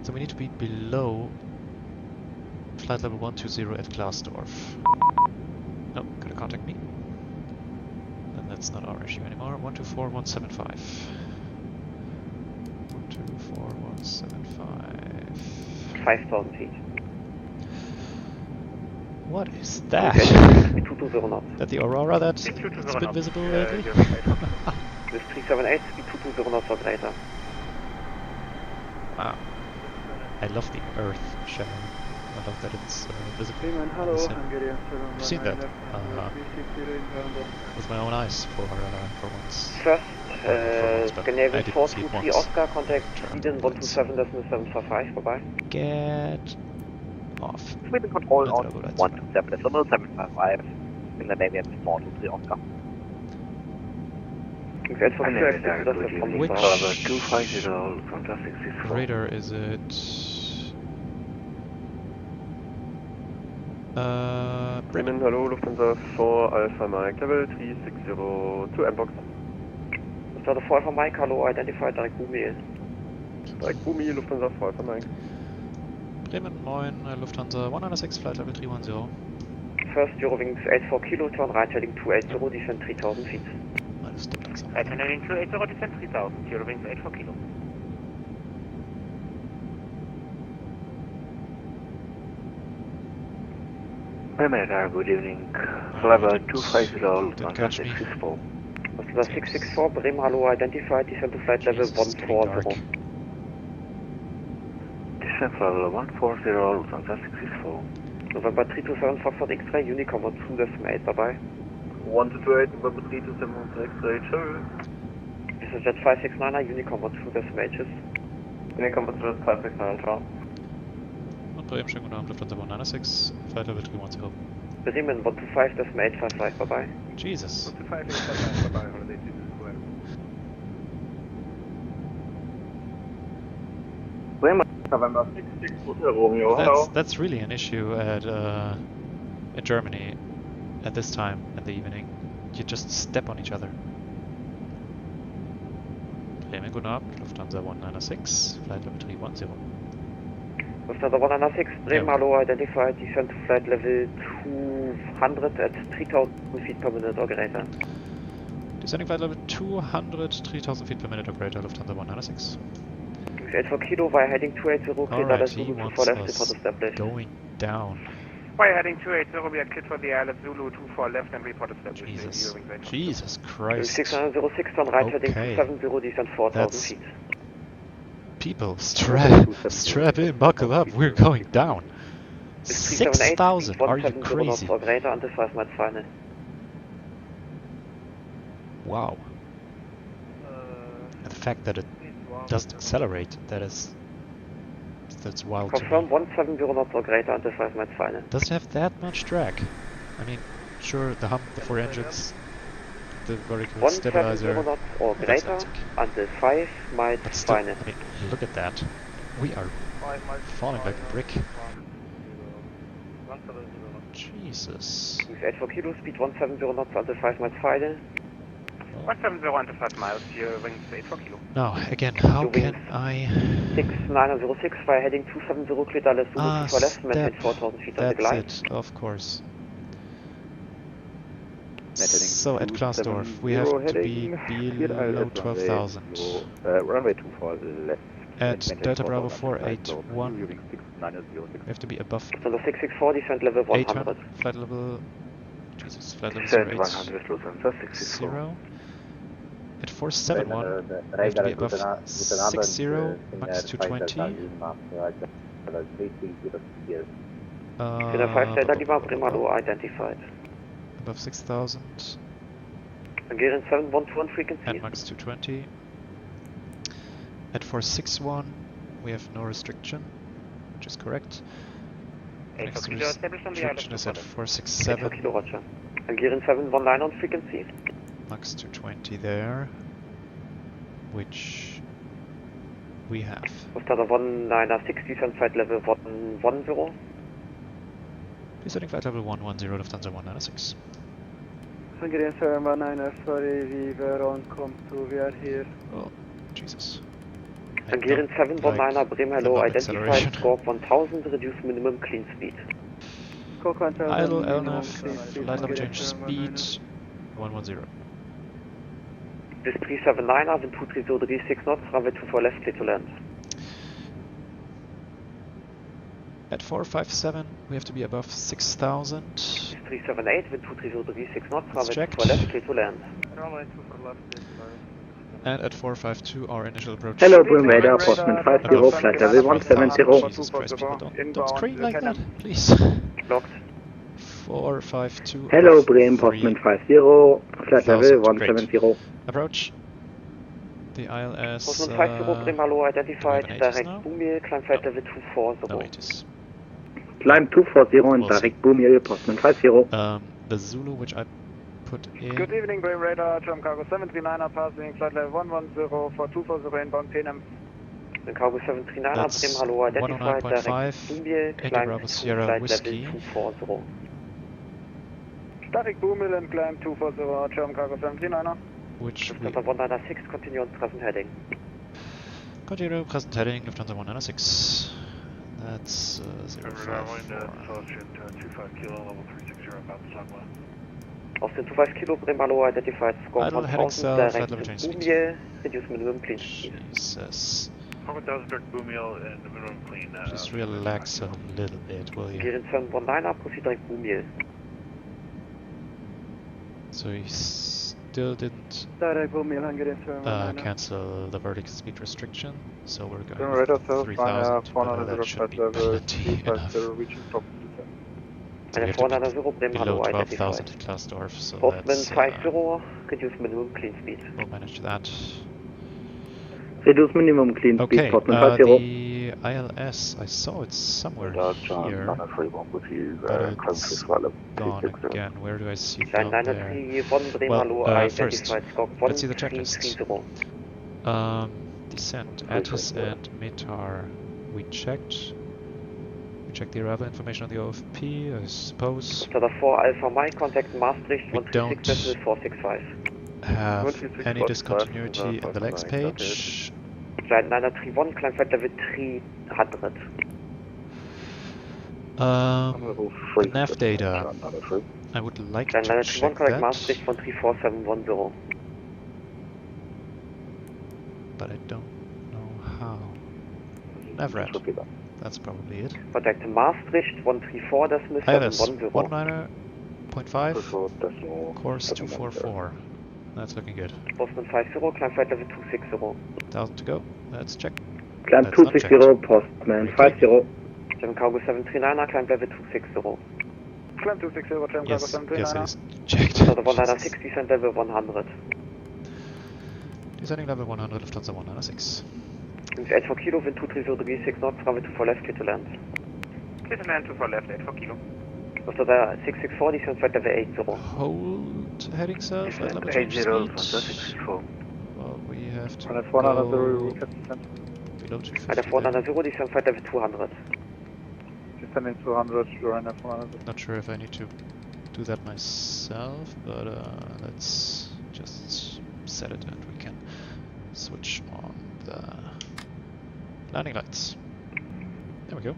So we need to be below flight level 120 at Klasdorf. Oh, gonna contact me. Then that's not our issue anymore. 124175. 124175. 5,000 feet. What is that? That the Aurora that's been visible lately? This 378, speed 220 knots operator. Wow. I love the Earth shadow. I love that it's visible. I've seen that with my own eyes for once. First, Scandinavian 423 Oscar, contact Eden 127.745, bye-bye. Get off. Sweden control on 127.755, Scandinavian 423 Oscar. Which radar is it? Bremen, hello, Lufthansa 4 Alpha Mike, level 360 to Mbox. Lufthansa 4 Alpha Mike, hello, identified direct Boomi. Direct Boomi, Lufthansa 4 Alpha Mike. Bremen 9, Lufthansa 196, flight level 310. First Eurowings 84 kilo, turn right heading 280, descend 3000 feet. Right heading 280, descend 3000, Eurowings 84 kilo. Radar, good evening. Level 250, Lufthansa 664. Lufthansa 664, Bremen, hello, identified, descend to flight level 140. Descent level 140, Lufthansa 664. November 327, Foxtrot X-Ray, Unicom 228, bye-bye. 1228, November 327, X-Ray, sure. This is Jet 569, Unicom 228, Unicom 229, ciao. Und Bremen, schönen guten Abend, Lufthansa 196, flight level 310. Bremen 125, decimal 855, bye-bye. Jesus. 125, bye-bye, holiday 212. November 66, Romeo, hello. That's really an issue at in Germany at this time in the evening. You just step on each other. Bremen, guten Abend, Lufthansa 196, flight level 310. Lufthansa 196, Bremen, hello, identified, descend to flight level 200 at 3000 feet per minute, operator. Descending flight level 200, 3000 feet per minute, operator, Lufthansa 196. 84 kilo, via heading 280, clear Dallas Zulu 24 left, report established. Going down. Via heading 280, we are cleared for the islet Zulu 24 left and report established. Jesus Christ. 606, turn right heading 270, descend 4000 feet. People, strap in, buckle up, we're going down. 6,000, are you crazy? Operator, until 5 miles final. Wow. And the fact that it doesn't accelerate, that's wild to me. Confirm 170 knots or greater until 5 miles final. Doesn't have that much drag. I mean, sure, the hump, the 4 engines, the very good stabilizer, 170 knots or greater until 5 miles final. I mean, look at that. We are falling like a brick. Jesus. 84 kilo, speed 170 knots until 5 miles final. 170 until 5 miles, Eurowings 84 kilo. Now, again, how can I... 6906, via heading 270, clear Dallas Zulu 24 left, maintain 4000 feet on the glide. That's it, of course. So, at Klaasdorf, we have to be below 12,000. Runway 24 left. At Delta Bravo 481, we have to be above 664, descent level 100. Flight level... Jesus, flight level 080. At 471, we have to be above 60, max 220. 5 Delta Lima, Primalo identified. Above 6,000. Hungarian 712 frequency. And max 220. At 461, we have no restriction, which is correct. Next restriction is at 467. Hungarian 719 on frequency. Max 220 there, which we have. Lufthansa 196, descent flight level 110. Descending flight level 110, Lufthansa 196. Hungarian 719, sorry, we were on COM2, we are here. Oh, Jesus. Hungarian 719, Bremen, hello, identified, scope 1000, reduce minimum clean speed. Idle, LNAV, flight level change speed, 110. This 379, wind 230, 6 knots, runway 24 left, clear to land. At 457, we have to be above 6,000. 378, wind 230, 6 knots, runway 24 left, clear to land. And at 452, our initial approach. Hello, Bremen radar, approximate 50, flight level 170. Jesus Christ, people, don't scream like that, please. Locked. 452. Hello, Bremen, approximate 50, flight level 170. Approach. The ILS. Approximate 50, Bremen, hello, identified, direct Boomiel, climb flight level 240. No, it is. Climb 240 and direct Boomiel, approximate 50. The Zulu, which I put in. Good evening, Bremen radar, German cargo 739 passing flight level 110 for 240 inbound 10M. The cargo 739, Bremen, hello, identified, direct Boomiel, climb flight level 240. Static Boomiel and climb 240, German cargo 739. which Lufthansa 196, continue on present heading. Continue present heading, Lufthansa 196. That's 054. Austin 25 Kilo, Bremen Hallo, identified score Idle heading 1000, south, direct flight to level change speed. Boomiel, reduce minimum clean speed. Jesus. 1,000 direct Boomiel and the minimum clean. Just relax a little bit, will you? Clear in turn 19er, proceed direct Boomiel. So he still didn't Direct Boomiel, Hungary, turn cancel the vertical speed restriction, so we're going Turn with right of 3,000, but that should be plenty enough. reaching top. So we have to be below 12,000 at Klaasdorf, so that's, 50, reduce minimum clean speed. we'll manage that. Reduce minimum clean Okay, speed, Portman 50. the ILS, I saw it somewhere here, but it's gone again. Where do I see it down there? Well, first, let's see the checklist. Descent, ATIS and METAR, we checked. We checked the arrival information on the OFP, I suppose. Tada 4 Alpha Mike, contact Maastricht, We don't 465. have any discontinuity in the legs page. Flight 931, climb flight level 300. The nav data, I would like to check correct that, Maastricht 134,710. but I don't know how. Navrat, that's probably it. Contact Maastricht 134,710. 19.5, course 244. That's looking good. Boston 50, climb flight level 260. 1,000 to go, let's check. Climb That's 260, Postman 50. 7 Cargo 739, climb level 260. Climb 260, climb Cargo Yes, 739. yes it is checked. Lufthansa 196, descent level 100. Descending level 100, Lufthansa 196. Wings 8 for kilo, wind 230 degrees 6 knots, runway 2 for left, clear to land. Clear to land, 2 for left, 8 for kilo. Lufthansa 664, descent flight level 80. Hold heading south, flight level change speed. Well, we have to go below 250. 490, descent flight level 200. Descending 200, Joanna 400. Not sure if I need to do that myself, but let's just set it and we can switch on the landing lights. There we go.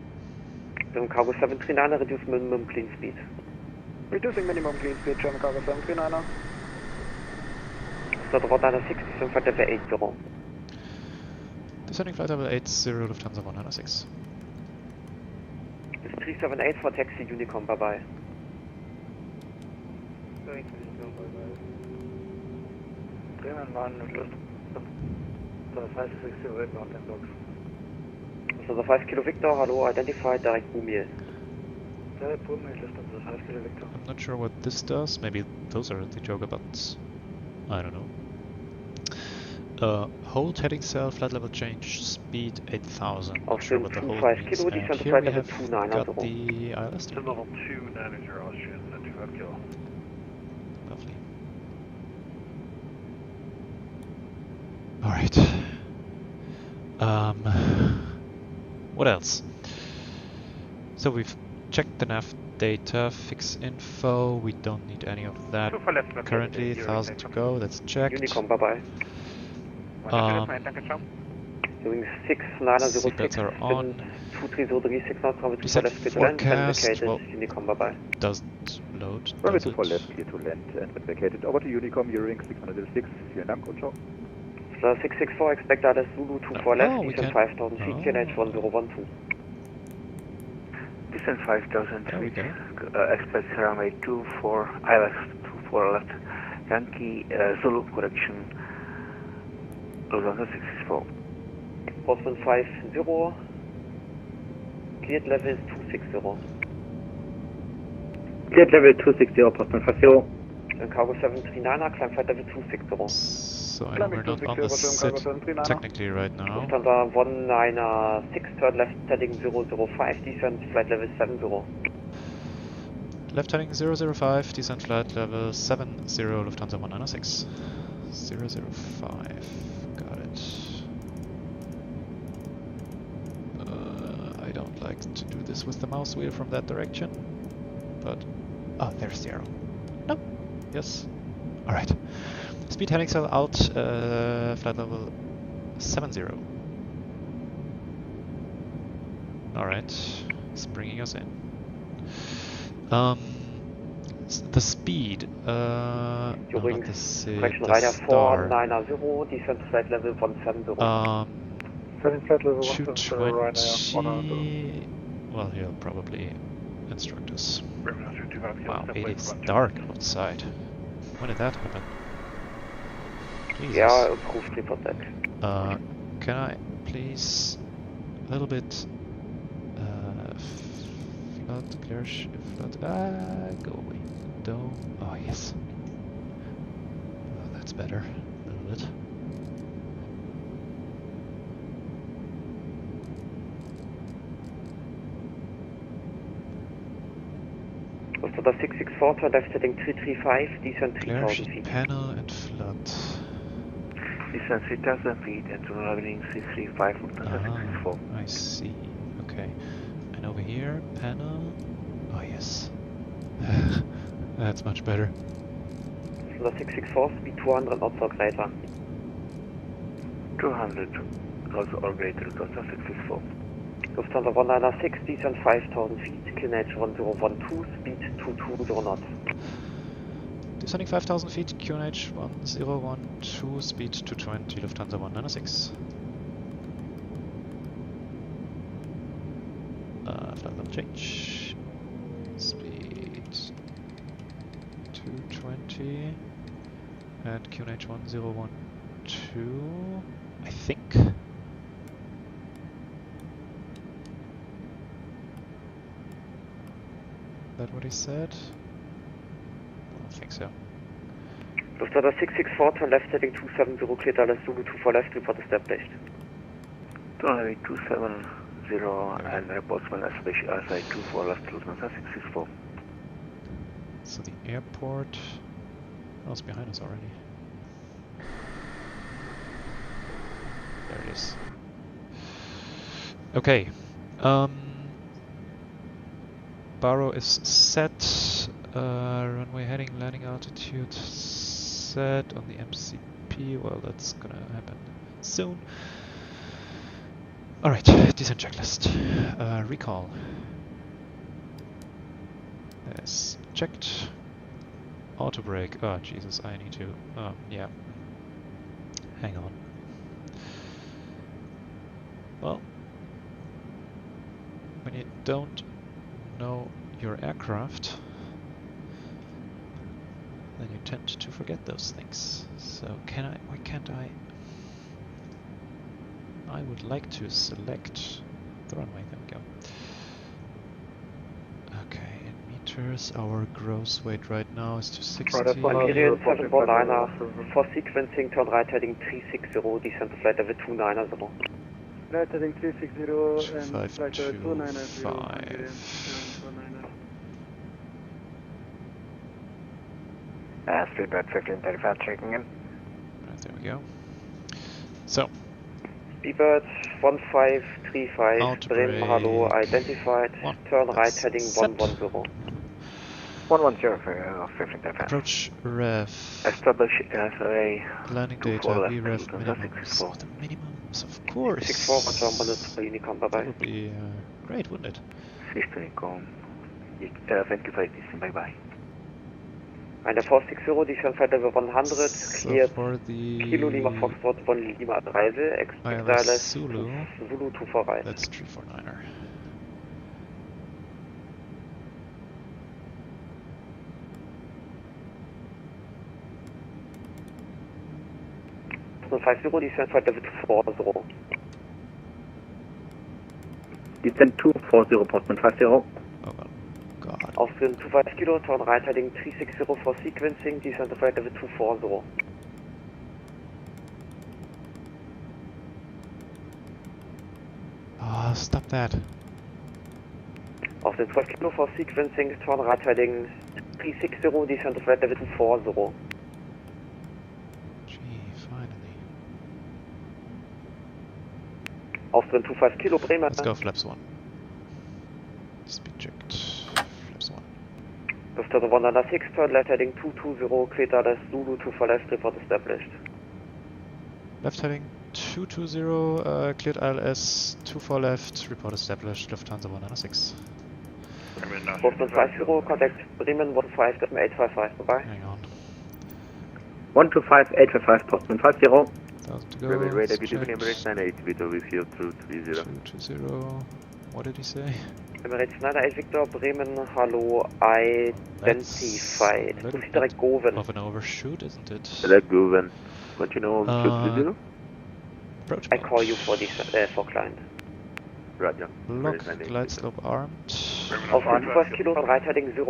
German Cargo 739, reduce minimum clean speed. Reducing minimum clean speed, German Cargo 739. Lufthansa 196, descent flight level 80. Descending flight level 80, Lufthansa 196. It's 378 for taxi Unicom, bye bye. Bremen 9, the 5608 mountain box. Lufthansa 5 Kilo Victor, hello, identified, direct Boomiel. Direct Boomiel, Lufthansa 5 Kilo Victor. I'm not sure what this does, maybe those are the joker buttons. I don't know. Hold heading cell, flight level change, speed 8000. Not sure what the hold means. And here we have got the ILS. Level 290 Austrian, 25 kilo. Lovely. Alright. What else? So we've checked the nav data, fix info, we don't need any of that. Currently 1000 to go, that's checked. Unicom, bye bye. Doing 6906. Seatbelts are on. 230 6 knots, runway 2 for Descent left, clear to land, and forecast, vacated, well, Unicom, bye bye. doesn't load, Runway does 2 for it? left, clear to land and vacated. Over to Unicom, Eurowings 606. Vielen Dank und ciao. 664, expect ILS Zulu 2 for left, we descent can- 5000 feet, KNH 1012. Descent 5000 feet, expect runway 2 for ILS 2 for left, Yankee Zulu correction, Lufthansa 664. Boston 50, cleared level 260. Cleared level 260, Postman 50. And Cargo 739, climb flight level 260. So I know we're not on the set technically right now. Lufthansa 196, turn left heading 005, descent flight level 70. Left heading 005, descent flight level 70, Lufthansa 196. 005, got it. I don't like to do this with the mouse wheel from that direction, but... Oh, there's the arrow. No. Yes. Alright. Speed heading cell out, flight level 70. Alright, it's bringing us in. The speed, not the star. 490, descent flight level 170. Setting flight level 220. Well, he'll probably instruct us. Wow, it is dark outside. When did that happen? Jesus. Yeah, approved report that. Can I please a little bit flood, clear flood, go away. Don't, oh yes. Oh, that's better, a little bit. Lufthansa 664 to left heading 335, descent 3000 feet. Panel and flood. Descent 3000 feet and to leveling 335 Lufthansa 664. I see, okay. And over here, panel, oh yes. That's much better. Lufthansa 664, speed 200 knots or greater. 200 knots or greater, Lufthansa 664. Lufthansa 196, descent 5000 feet, QNH 1012, speed 220 knots. Descending 5000 feet, QNH 1012, speed 220, Lufthansa 196. Flight level change. Speed 220 and QNH 1012, I think. That what he said? I don't think so. Lufthansa 664, turn left heading 270, clear Dallas Zulu 24 left, report established. Turn heading 270 and reports when established outside 24 left, Lufthansa 664. So the airport, oh, it's behind us already. There it is. Okay. Barrow is set, runway heading, landing altitude set on the MCP, well that's gonna happen soon. Alright, descent checklist. Recall. Yes, checked. Auto brake, oh Jesus, I need to, yeah. Hang on. Well, when you don't know your aircraft, then you tend to forget those things. So why can't I? I would like to select the runway, there we go. Okay, in meters, our gross weight right now is 260. Imperial 719, for sequencing, turn right heading 360, descent to flight level 290. Flight heading 360 and flight level 290. 525. Speedbird 1535 checking in. Right, there we go. So. Speedbird 1535, Bremen, hello, identified, turn right heading 110. 110 for 1535. Approach rev. Establish as a landing data, VREV minimums. Oh, the minimums, of course. 64, Unicom, bye bye. That would be great, wouldn't it? 16 thank you for this, bye bye. And the 460, descent flight level 100, cleared for the Kilo Lima Foxtrot 1 Lima Adreise, expect Dallas Zulu 24 right. That's 349er. So 50, descent flight level 240. Descent 240, Postman 50. Oh God. Austrian 25 Kilo, turn right heading 360 for sequencing, descent to flight level 240. Ah, stop that. Austrian 12 Kilo for sequencing, turn right heading 360, descent to flight level 240. Gee, finally. Austrian 25 Kilo, Bremen. Let's go flaps 1. Speed checked. Flaps 1. Lufthansa 106, turn left heading 220, clear Dallas Zulu 2 for left, report established. Left heading 220, cleared ILS 24 left, report established, Lufthansa 106. Boston 50, contact Bremen 15855, bye-bye. Hang on. 125-855, Boston 50. 1000 to go. Bremen radar, Let's between check. Emirates 98, Victor with you, 230. 220. What did he say? Emirates 98 Victor, Bremen, hello, identify. That's a Proceed direct Goven. of an overshoot, isn't it? Select Goven. Continue 230. Approach I call you for this, for client. Roger. Block, glide slope armed. Auf 5 Kilo, right heading 010,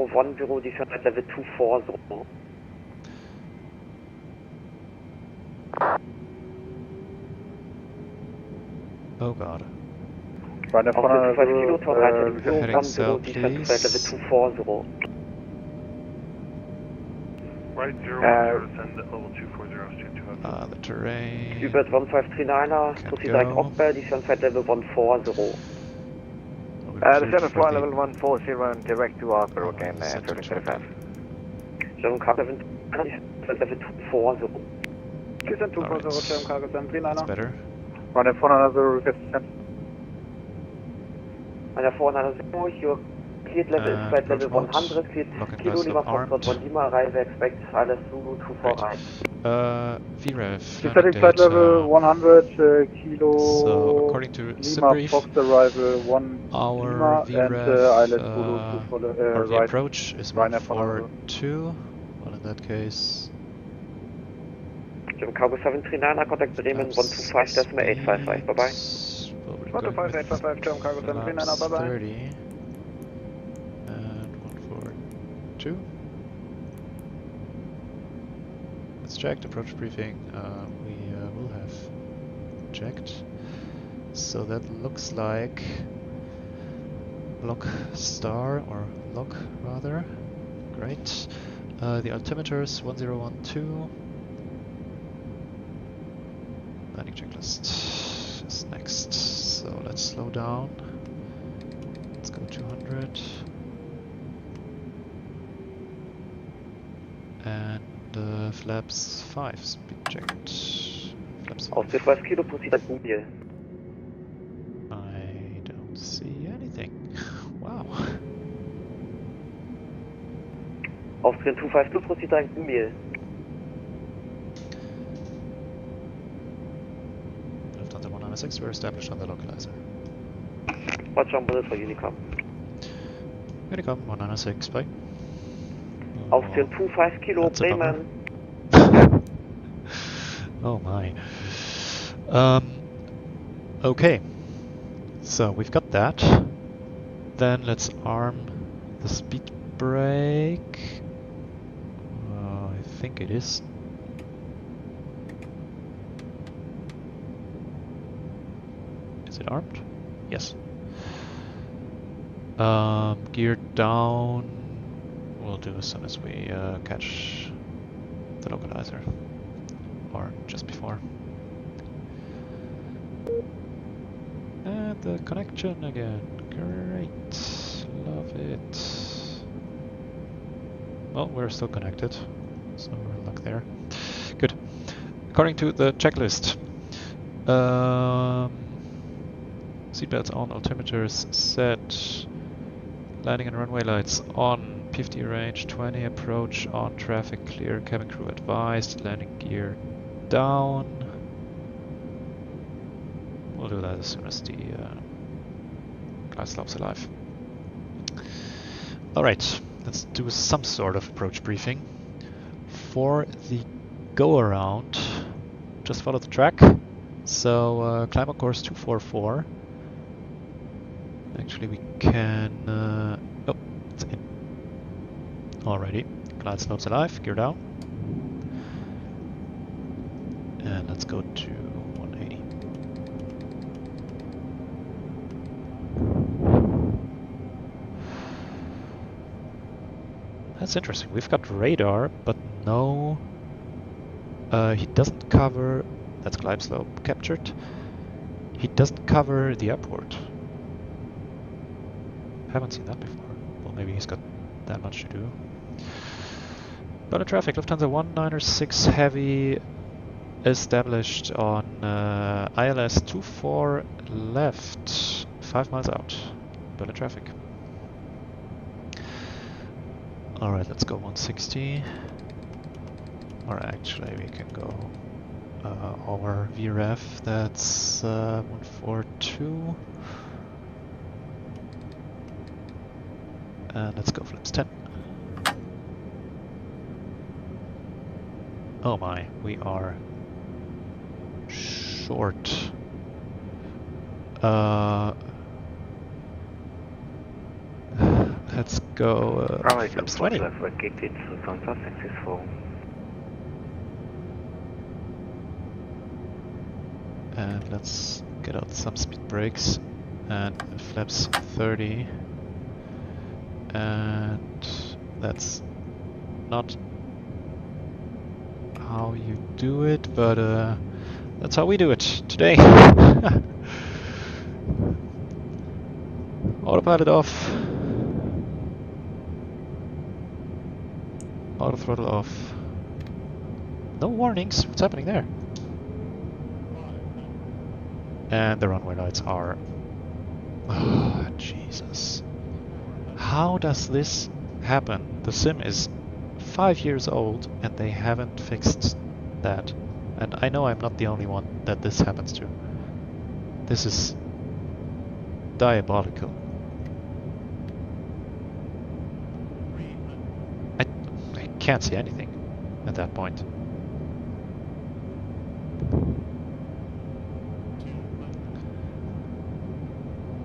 descend at level 240. Oh god. Right in front of 5 Kilo, turn right heading heading 010, south, descend at please. level 240. Right 010, send level 240, stream 200. The terrain. Über 1539er, proceed direct Ockbell, descend at level 140. Descend flight level 140 and direct to Arthur again, 1335. German Cargo 7, descend at level 240. Descend 240, German Cargo 739er. That's better. Right in front of the request descent. On your 490, your cleared level is flight level 100, cleared Kilo Lima Foxtrot 1 Lima, arrive expect ILS Zulu 24 right. VREF. Descending flight level 100, Kilo So, according to Lima SimBrief, Fox arrival 1 our Lima VREF, and ILS Zulu 2 for or the right. approach is right in front of 142. Well, in that case, German Cargo 739er, contact Bremen 125.855, bye bye. 125.855, German Cargo 739er, bye bye. 30 and 142. Let's check approach briefing. We will have checked. So that looks like lock star or lock rather. Great. The altimeters 1012. Landing checklist is next. So let's slow down. Let's go 200. And flaps 5 speed checked. Flaps 5. Auf 5 Kilo, proceed at Google. I don't see anything. Wow. Austrian 252, proceed at Google. Lufthansa 106, we're established on the localizer. Watch on bullet for Unicom. Unicom 106, bye. Austrian 25 Kilo, That's a bummer. Bremen. Oh my. Okay. So we've got that. Then let's arm the speed brake. I think it is. Is it armed? Yes. Gear down. We'll do as soon as we catch the localizer. Or just before. And the connection again. Great. Love it. Well, we're still connected. So we're luck there. Good. According to the checklist. Seatbelts on, altimeters set. Landing and runway lights on. 50 range, 20 approach, on traffic clear, cabin crew advised, landing gear down. We'll do that as soon as the glide slope's alive. Alright, let's do some sort of approach briefing. For the go-around, just follow the track. So climb on course 244. Actually we can... oh, it's in. Alrighty, glide slope's alive, gear down. And let's go to 180. That's interesting, we've got radar, but no... he doesn't cover... that's glide slope captured. He doesn't cover the airport. Haven't seen that before. Well, maybe he's got that much to do. Berlin traffic, Lufthansa 196 Heavy established on ILS 24 left, 5 miles out. Berlin traffic. Alright, let's go 160. Or actually we can go over VREF, that's 142. And let's go flips 10. Oh my, we are short. Let's go flips 20. And let's get out some speed brakes and flaps 30. And that's not how you do it, but that's how we do it today. Autopilot off. Auto throttle off. No warnings. What's happening there? And the runway lights are... Oh, Jesus. How does this happen? The sim is 5 years old and they haven't fixed that. And I know I'm not the only one that this happens to. This is diabolical. I can't see anything at that point.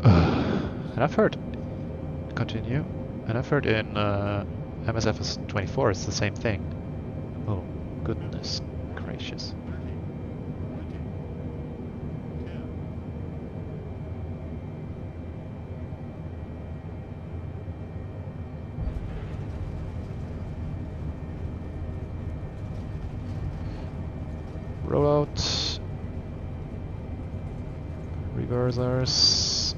And I've heard, continue, and I've heard in MSFS 24 it's the same thing. Oh, goodness gracious. Rollout, reversers.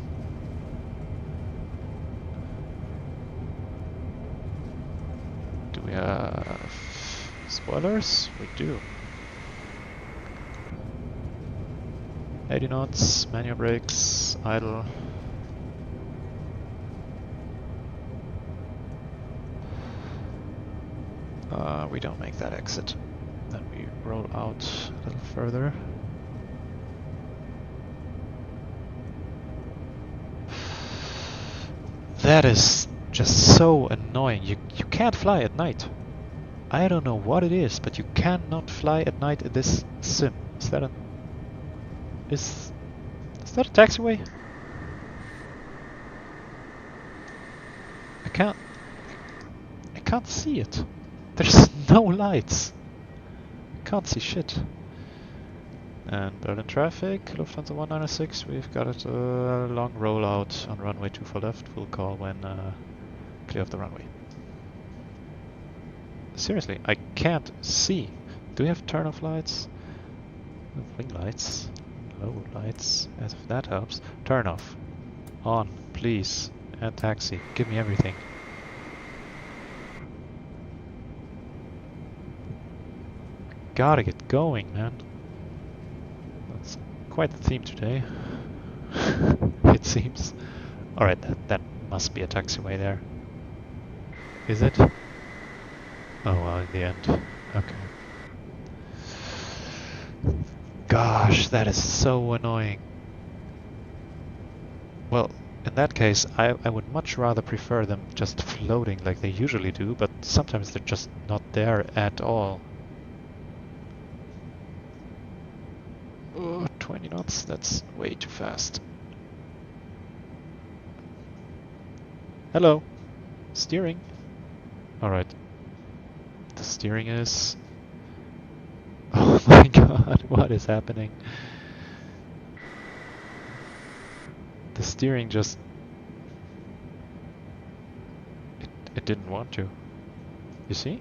Do we have spoilers? We do. 80 knots, manual brakes, idle. We don't make that exit. Then we roll out a little further. That is just so annoying. You can't fly at night. I don't know what it is, but you cannot fly at night in this sim. Is that a taxiway? I can't see it. There's no lights. Can't see shit. And Berlin traffic, Lufthansa 196, we've got a long rollout on runway 24 left. We'll call when clear of the runway. Seriously, I can't see. Do we have turn-off lights? Wing lights, low lights, as if that helps. Turn off. On, please. And taxi. Give me everything. Gotta get going, man. That's quite the theme today. It seems. Alright, that must be a taxiway there. Is it? Oh well, in the end. Okay. Gosh, that is so annoying. Well, in that case, I would much rather prefer them just floating like they usually do, but sometimes they're just not there at all. Oh, 20 knots, that's way too fast. Hello. Steering. Alright. The steering is... Oh my god, what is happening? The steering just... It didn't want to. You see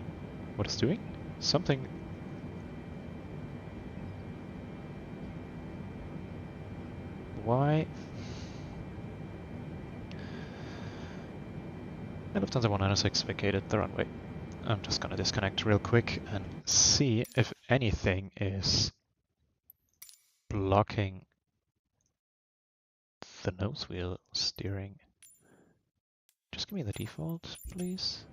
what it's doing? Something... Why? And Lufthansa 196 vacated the runway. I'm just gonna disconnect real quick and see if anything is blocking the nose wheel steering. Just give me the default, please.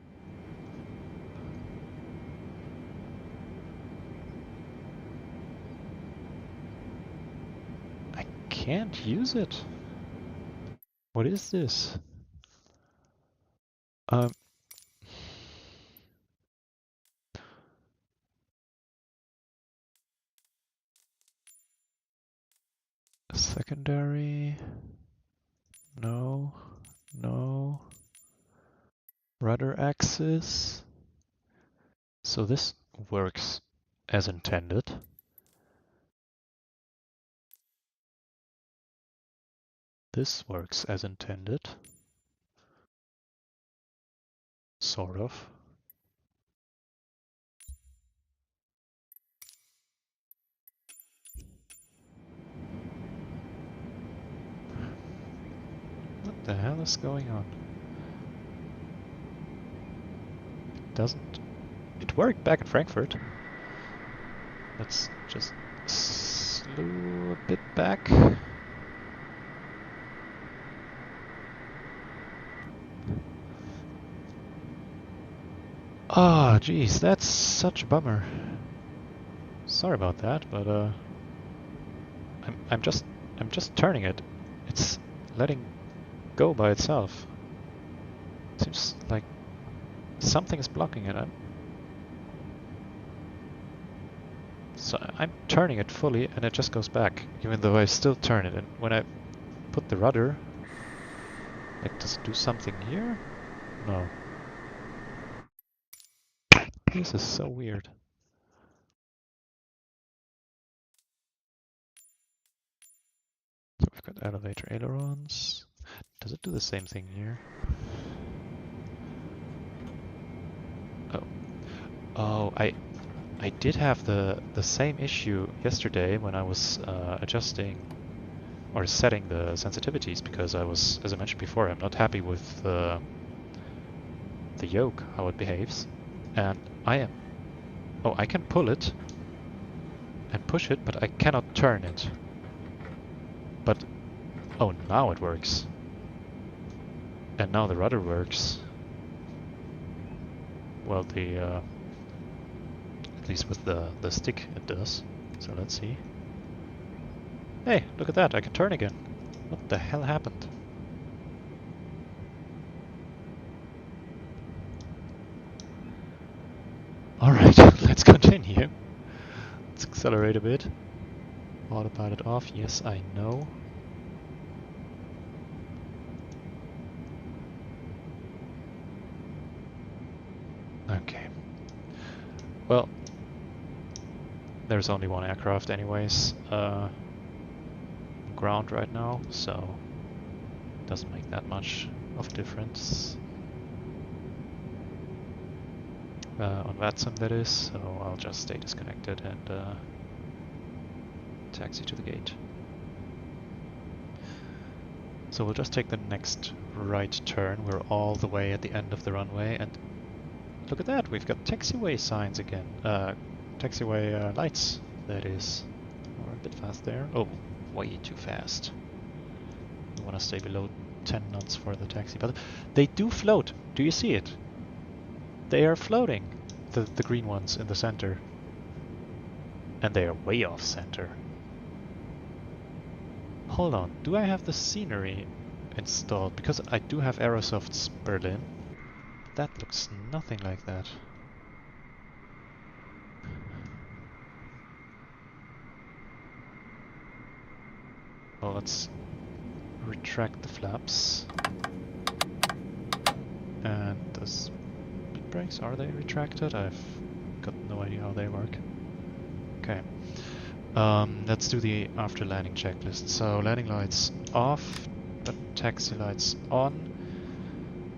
I can't use it. What is this? Secondary. No. No. Rudder axis. So this works as intended. This works as intended. Sort of. What the hell is going on? It doesn't. It worked back in Frankfurt. Let's just slew a bit back. Ah, geez, that's such a bummer. Sorry about that, but I'm just turning it. It's letting go by itself. Seems like something is blocking it. So I'm turning it fully and it just goes back, even though I still turn it. And when I put the rudder, like, does it do something here? No. This is so weird. So we've got elevator ailerons. Does it do the same thing here? Oh. Oh, I did have the same issue yesterday when I was adjusting or setting the sensitivities, because I was, as I mentioned before, I'm not happy with the yoke, how it behaves. And I can pull it and push it, but I cannot turn it. But, oh, now it works. And now the rudder works. Well, at least with the stick it does. So let's see. Hey, look at that, I can turn again. What the hell happened? Alright, let's continue. Let's accelerate a bit. Autopilot off, yes, I know. Okay. Well, there's only one aircraft anyways. Ground right now, so it doesn't make that much of a difference. On VATSIM that is, so I'll just stay disconnected and taxi to the gate. So we'll just take the next right turn. We're all the way at the end of the runway, and look at that, we've got taxiway signs again. Taxiway lights, that is. We're a bit fast there. Oh, way too fast. We want to stay below 10 knots for the taxi, but they do float. Do you see it? They are floating, the green ones in the center. And they are way off center. Hold on, do I have the scenery installed? Because I do have Aerosoft's Berlin. That looks nothing like that. Well, let's retract the flaps. And the speed brakes, are they retracted? I've got no idea how they work. Okay. Let's do the after landing checklist. So landing lights off, but taxi lights on.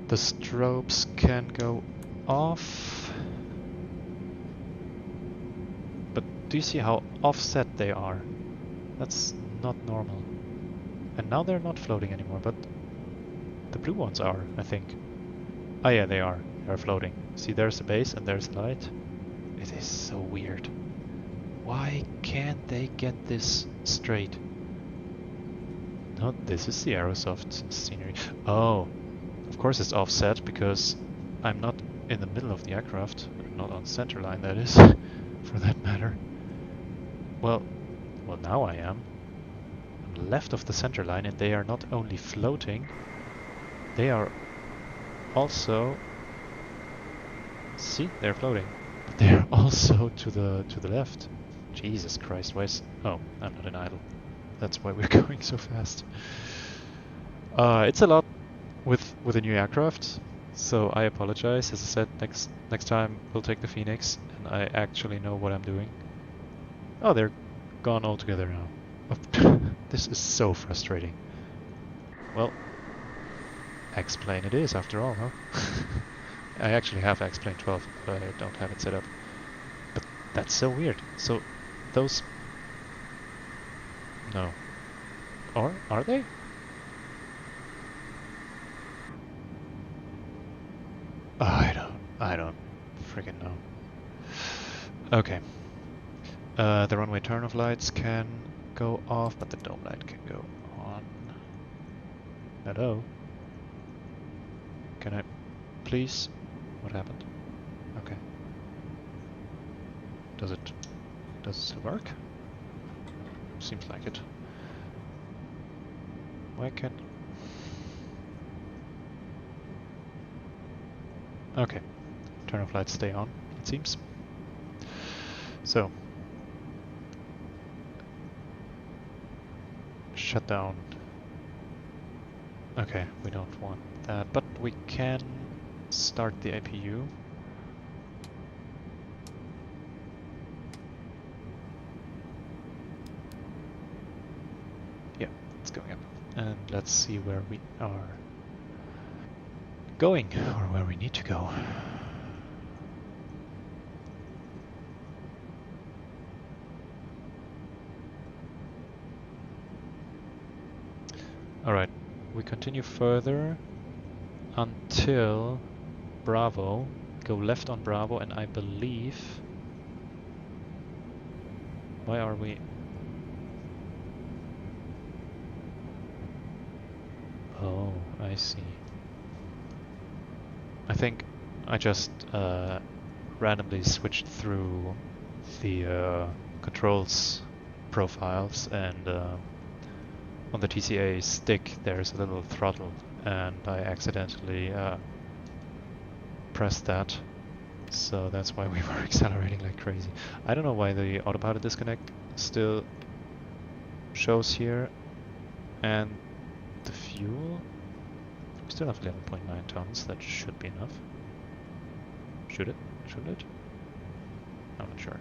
The strobes can go off. But do you see how offset they are? That's not normal. And now they're not floating anymore, but the blue ones are, I think. Oh yeah, they are. They're floating. See, there's the base and there's the light. It is so weird. Why can't they get this straight? No, this is the Aerosoft scenery. Oh, of course it's offset because I'm not in the middle of the aircraft. Not on center line, that is, for that matter. Well, now I am. I'm left of the center line, and they are not only floating, they are also... See, they're floating, but they are also to the left. Jesus Christ, why is... Oh, I'm not in idle. That's why we're going so fast. It's a lot with a new aircraft, so I apologize. As I said, next time we'll take the Phoenix, and I actually know what I'm doing. Oh, they're gone altogether now. Oh, this is so frustrating. Well, X-Plane it is after all, huh? I actually have X-Plane 12, but I don't have it set up. But that's so weird. So those... No. Or are they? Oh, I don't friggin' know. Okay. The runway turn-off lights can go off, but the dome light can go on. Hello? Can I please? What happened? Okay. Does it still work? Seems like it. Why can't... Okay. Turn-off lights stay on, it seems. So. Shut down. Okay, we don't want that, but we can start the APU. Yeah, it's going up. And let's see where we are going, or where we need to go. Alright, we continue further until Bravo, go left on Bravo, and I believe... Why are we... Oh, I see. I think I just randomly switched through the controls profiles, and on the TCA stick there's a little throttle, and I accidentally pressed that, so that's why we were accelerating like crazy. I don't know why the autopilot disconnect still shows here, and the fuel, we still have 11.9 tons, that should be enough. Should it? Should it? I'm not sure.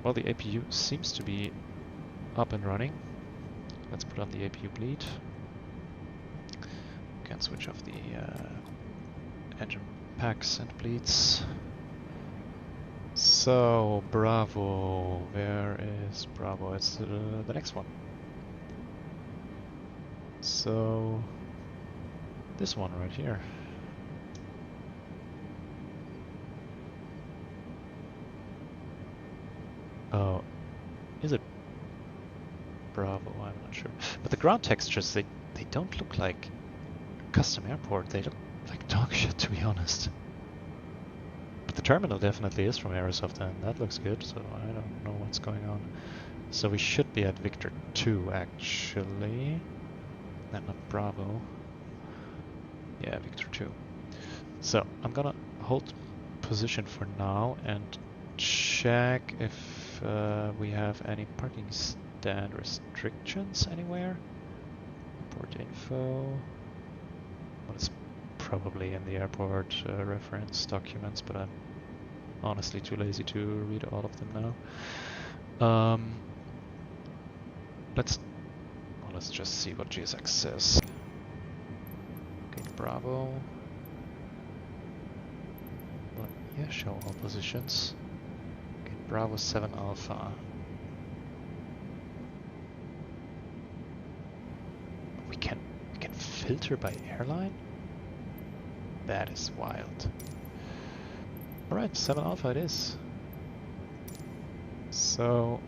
Well, the APU seems to be up and running. Let's put on the APU bleed. Can switch off the engine packs and bleeds. So, Bravo, where is Bravo? It's the next one. So, this one right here. Oh, is it Bravo? I'm not sure. But the ground textures, they don't look like custom airport. They look like dog shit, to be honest. But the terminal definitely is from Aerosoft, and that looks good, so I don't know what's going on. So we should be at Victor 2, actually. And not Bravo. Yeah, Victor 2. So, I'm gonna hold position for now and check if we have any parking stand restrictions anywhere. Port info. Well, it's probably in the airport reference documents, but I'm honestly too lazy to read all of them now. Let's just see what GSX says. Okay, Bravo. Well, yeah, show all positions. Okay, Bravo 7 Alpha. We can filter by airline? That is wild. Alright, 7 Alpha it is. So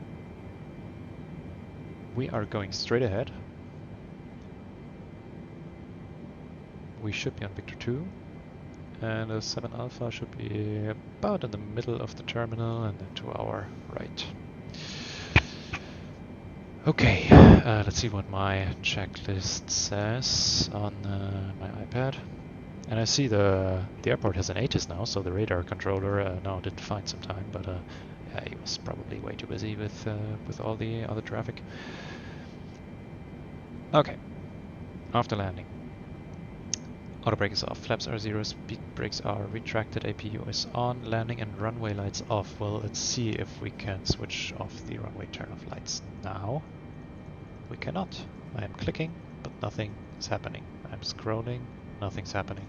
we are going straight ahead. We should be on Victor 2. And a 7 Alpha should be about in the middle of the terminal and then to our right. Okay, let's see what my checklist says on my iPad. And I see the airport has an ATIS now, so the radar controller now didn't find some time, but yeah, he was probably way too busy with all the other traffic. Okay, after landing. Auto brake is off, flaps are 0, speed brakes are retracted, APU is on, landing and runway lights off. Well, let's see if we can switch off the runway turn-off lights now. We cannot. I am clicking, but nothing is happening. I'm scrolling, nothing's happening.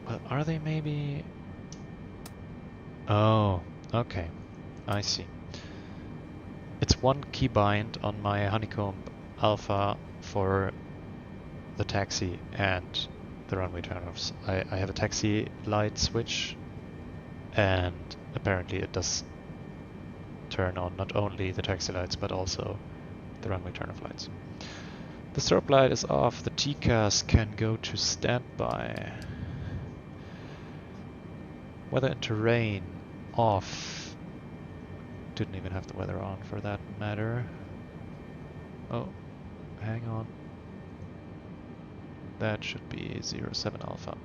Well, are they maybe... Oh, okay. I see. It's one keybind on my Honeycomb Alpha for the taxi and the runway turn-offs. I have a taxi light switch, and apparently it does turn on not only the taxi lights but also the runway turn-off lights. The strobe light is off, the TCAS can go to standby. Weather and terrain off. Didn't even have the weather on for that matter. Oh, hang on. That should be 07 Alpha.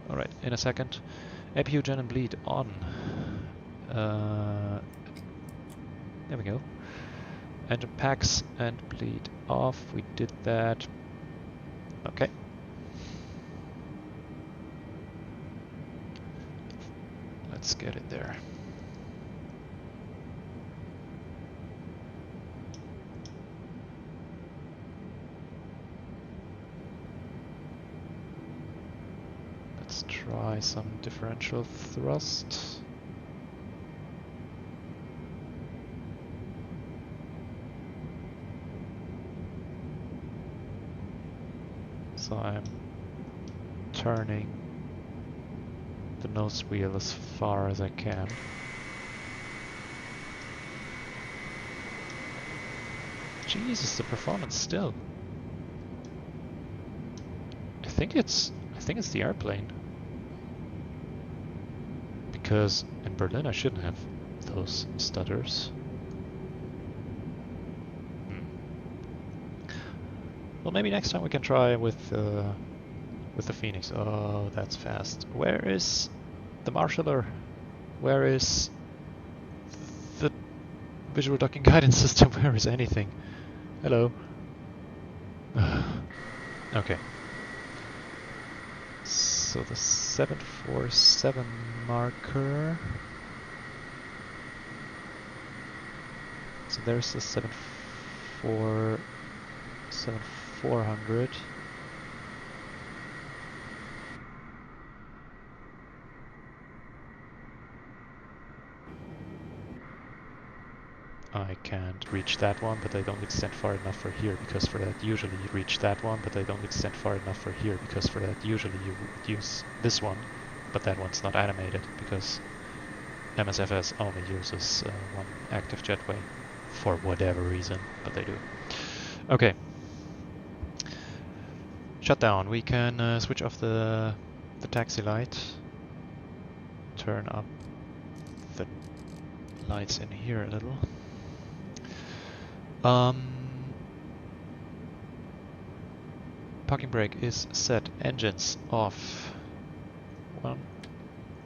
Alright, in a second. APU gen and bleed on. There we go. Engine packs and bleed off. We did that. Okay. Let's get in there. Let's try some differential thrust. So I'm turning the nose wheel as far as I can. Jesus, the performance still. I think it's the airplane. Because in Berlin I shouldn't have those stutters. Well, maybe next time we can try with the Phoenix. Oh, that's fast. Where is the marshaller? Where is the visual docking guidance system? Where is anything? Hello. Okay. So the 747 marker. So there's the 7400. I can't reach that one, but I don't extend far enough for here, because for that usually you reach that one, but I don't extend far enough for here, because for that usually you would use this one, but that one's not animated, because MSFS only uses one active jetway, for whatever reason, but they do. Okay. Shutdown. We can switch off the taxi light, turn up the lights in here a little. Parking brake is set. Engines off. 1,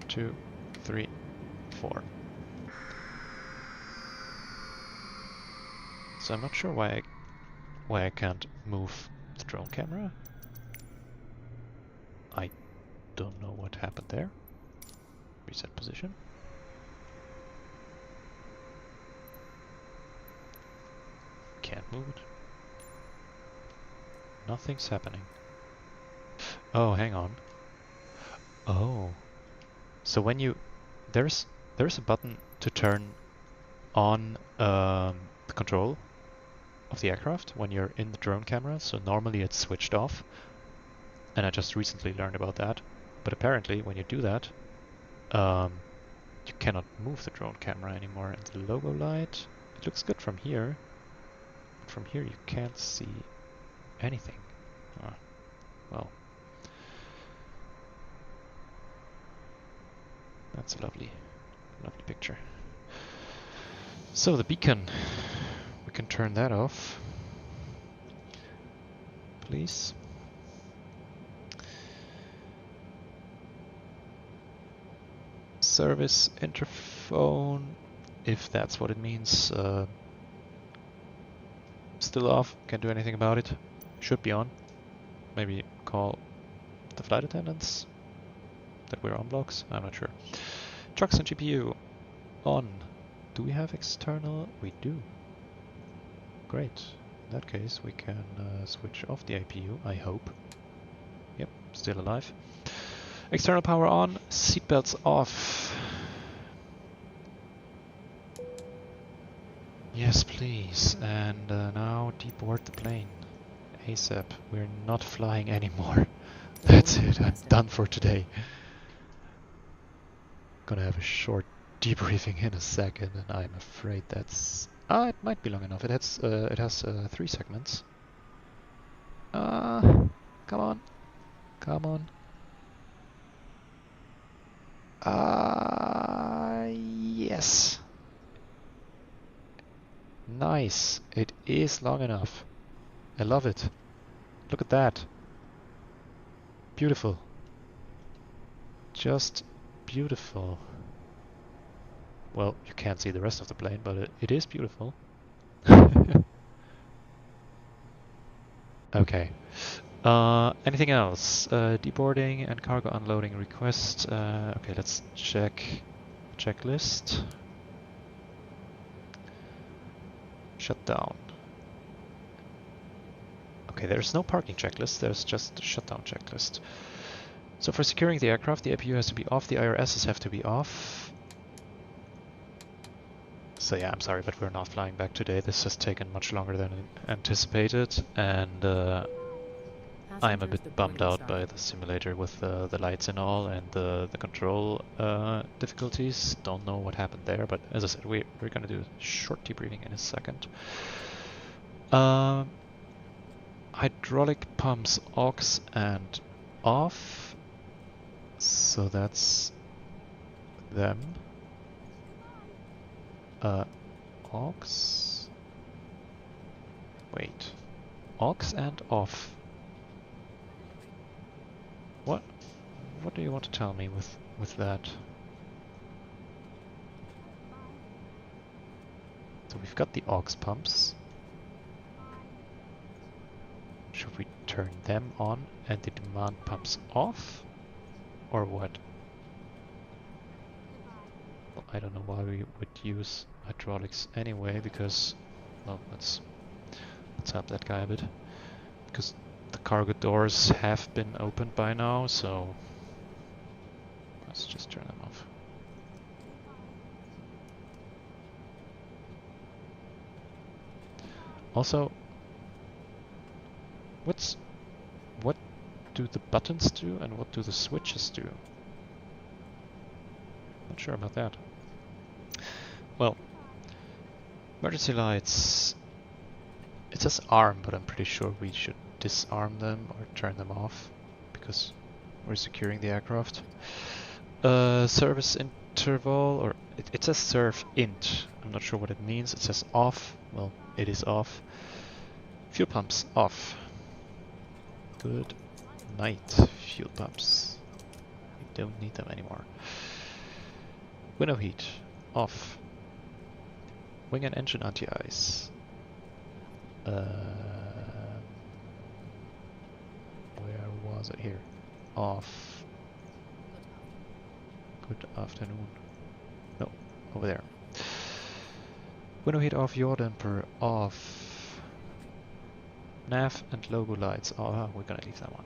2, 3, 4. So I'm not sure why I can't move the drone camera. I don't know what happened there. Reset position. Can't move it. Nothing's happening. Oh, hang on. Oh. So when you... There's a button to turn on the control of the aircraft when you're in the drone camera. So normally it's switched off. And I just recently learned about that. But apparently, when you do that, you cannot move the drone camera anymore. And the logo light, it looks good from here. But from here, you can't see anything. Well, that's a lovely picture. So the beacon, we can turn that off, please. Service interphone, if that's what it means, still off, can't do anything about it. Should be on. Maybe call the flight attendants that we're on blocks, I'm not sure. Trucks and GPU on. Do we have external? We do. Great. In that case, we can switch off the APU, I hope. Yep, still alive. External power on, seatbelts off. Yes, please. And now deboard the plane. ASAP. We're not flying anymore. That's it. I'm done for today. Gonna have a short debriefing in a second, and I'm afraid that's... it might be long enough. It has 3 segments. Come on. Come on. Yes. Nice. It is long enough. I love it. Look at that. Beautiful. Just beautiful. Well, you can't see the rest of the plane, but it is beautiful. Okay. Anything else? Deboarding and cargo unloading request. Okay, let's check checklist. Shutdown. Okay, there's no parking checklist, there's just a shutdown checklist. So for securing the aircraft, the APU has to be off, the IRSs have to be off. So yeah, I'm sorry, but we're not flying back today. This has taken much longer than anticipated, and I'm a bit bummed out by the simulator with the lights and all, and the control difficulties. Don't know what happened there, but as I said, we're going to do a short debriefing in a second. Hydraulic pumps aux and off, so that's them. Aux, wait, aux and off. What do you want to tell me with that? So we've got the aux pumps. Should we turn them on and the demand pumps off? Or what? Well, I don't know why we would use hydraulics anyway, because, well, let's help that guy a bit. Because the cargo doors have been opened by now, so let's just turn them off. Also, what do the buttons do and what do the switches do? Not sure about that. Well, emergency lights. It says arm, but I'm pretty sure we should disarm them or turn them off because we're securing the aircraft. Service interval, or it says serve int. I'm not sure what it means. It says off. Well, it is off. Fuel pumps off. Good night, fuel pumps. We don't need them anymore. Window heat off. Wing and engine anti-ice. Where was it? Here. Off. Good afternoon. No, over there. Window heat off, yaw damper off. Nav and logo lights. Oh, we're gonna leave that one.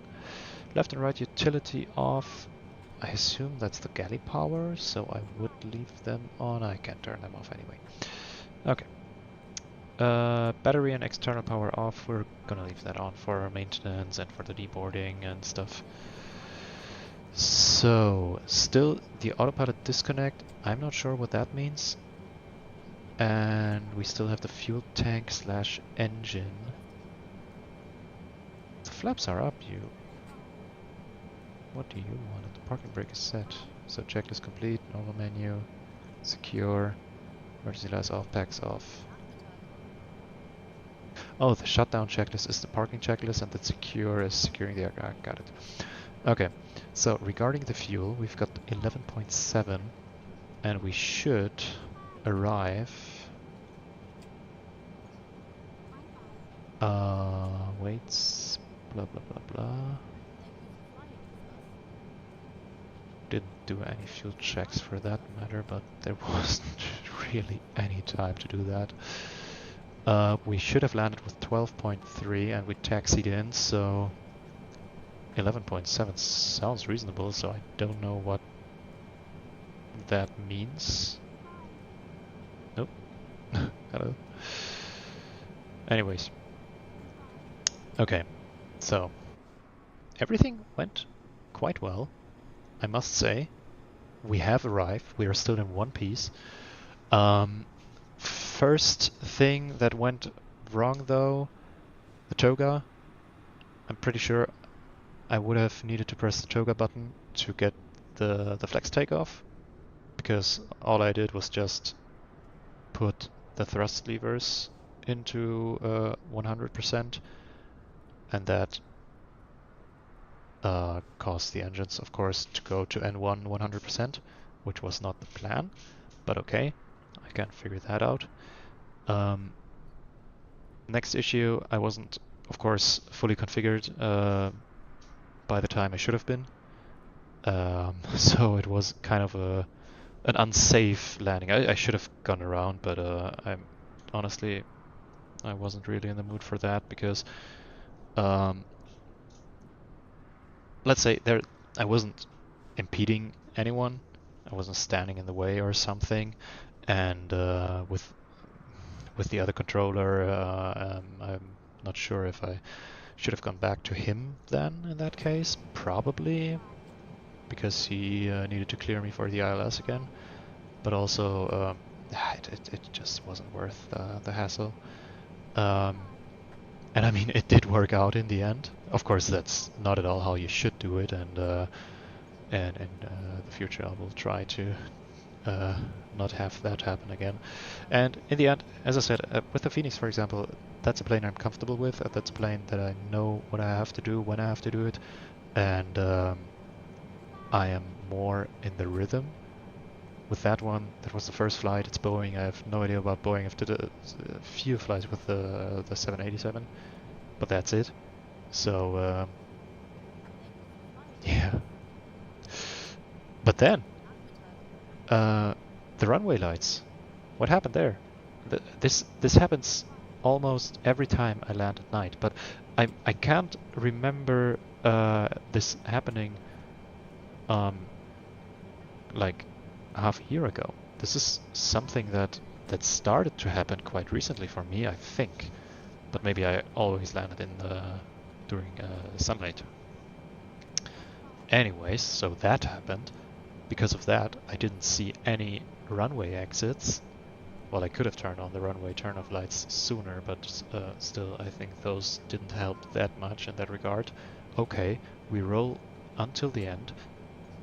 Left and right utility off. I assume that's the galley power, so I would leave them on. I can turn them off anyway. Okay. Battery and external power off. We're gonna leave that on for maintenance and for the deboarding and stuff. So, still the autopilot disconnect. I'm not sure what that means. And we still have the fuel tank slash engine. The flaps are up, you. What do you want? The parking brake is set. So checklist complete, normal menu, secure, emergency lights off, packs off. Oh, the shutdown checklist is the parking checklist and the secure is securing the aircraft. Got it. Okay, so regarding the fuel, we've got 11.7 and we should arrive... weights, blah blah blah blah. Didn't do any fuel checks for that matter, but there wasn't really any time to do that. We should have landed with 12.3 and we taxied in, so 11.7 sounds reasonable, so I don't know what that means. Nope. Hello. Anyways. Okay, so everything went quite well, I must say. We have arrived, we are still in one piece. First thing that went wrong though, the toga. I'm pretty sure I would have needed to press the toga button to get the flex takeoff, because all I did was just put the thrust levers into 100%. And that caused the engines, of course, to go to N1 100%, which was not the plan, but okay, I can figure that out. Next issue, I wasn't, of course, fully configured by the time I should have been, so it was kind of an unsafe landing. I should have gone around, but honestly, I wasn't really in the mood for that, because let's say I wasn't impeding anyone, I wasn't standing in the way or something, and with the other controller, I'm not sure if I should have gone back to him then in that case, probably, because he needed to clear me for the ILS again, but also it just wasn't worth the hassle. And I mean, it did work out in the end. Of course, that's not at all how you should do it, and in the future I will try to not have that happen again. And in the end, as I said, with the Phoenix, for example, that's a plane I'm comfortable with. That's a plane that I know what I have to do, when I have to do it, and I am more in the rhythm. With that one, that was the first flight, it's Boeing. I have no idea about Boeing. I've did a few flights with the 787, but that's it. So, yeah. But then, the runway lights. What happened there? This happens almost every time I land at night, but I can't remember this happening like half a year ago. This is something that started to happen quite recently for me, I think. But maybe I always landed in during sunlight. Anyways, so that happened. Because of that, I didn't see any runway exits. Well, I could have turned on the runway turn-off lights sooner, but still, I think those didn't help that much in that regard. Okay, we roll until the end,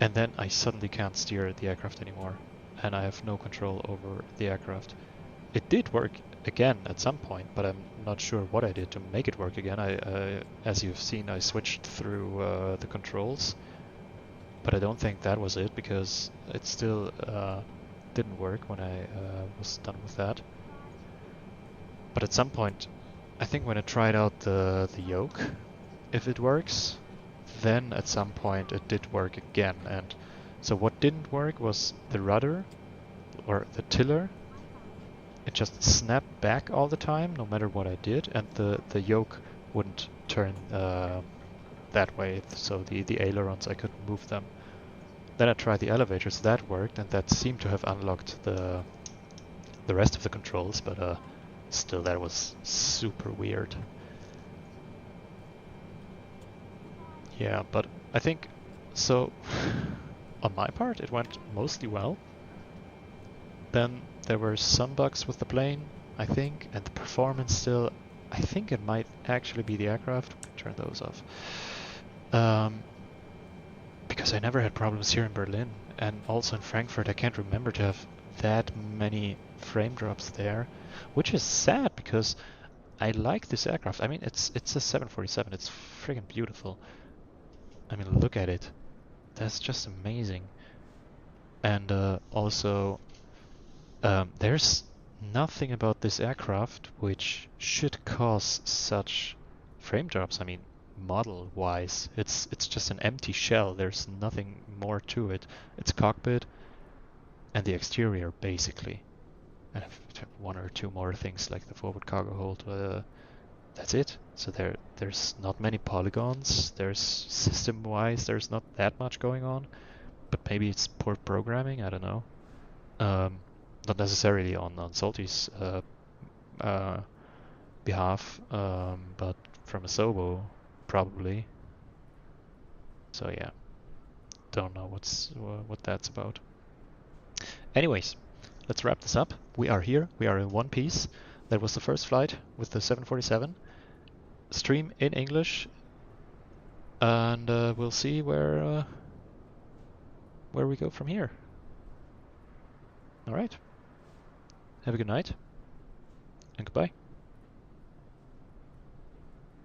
and then I suddenly can't steer the aircraft anymore, and I have no control over the aircraft. It did work again at some point, but I'm not sure what I did to make it work again. As you've seen, I switched through the controls, but I don't think that was it, because it still didn't work when I was done with that. But at some point, I think when I tried out the yoke, if it works, then at some point it did work again. And so what didn't work was the rudder or the tiller. It just snapped back all the time, no matter what I did, and the yoke wouldn't turn that way, so the ailerons, I couldn't move them. Then I tried the elevators, that worked, and that seemed to have unlocked the rest of the controls, but still, that was super weird. Yeah, but I think, so, on my part, it went mostly well. Then there were some bugs with the plane, I think, and the performance still, I think it might actually be the aircraft. Turn those off. Because I never had problems here in Berlin, and also in Frankfurt. I can't remember to have that many frame drops there, which is sad because I like this aircraft. I mean, it's a 747. It's friggin' beautiful. I mean, look at it. That's just amazing. And also, there's nothing about this aircraft which should cause such frame drops. I mean, model-wise, it's just an empty shell. There's nothing more to it. It's cockpit and the exterior, basically. And one or two more things like the forward cargo hold. That's it. So there's not many polygons. There's system-wise, there's not that much going on. But maybe it's poor programming. I don't know. Not necessarily on Salty's behalf, but from Asobo, probably. So yeah, don't know what that's about. Anyways, let's wrap this up. We are here. We are in one piece. That was the first flight with the 747. Stream in English, and we'll see where we go from here. All right. Have a good night, and goodbye.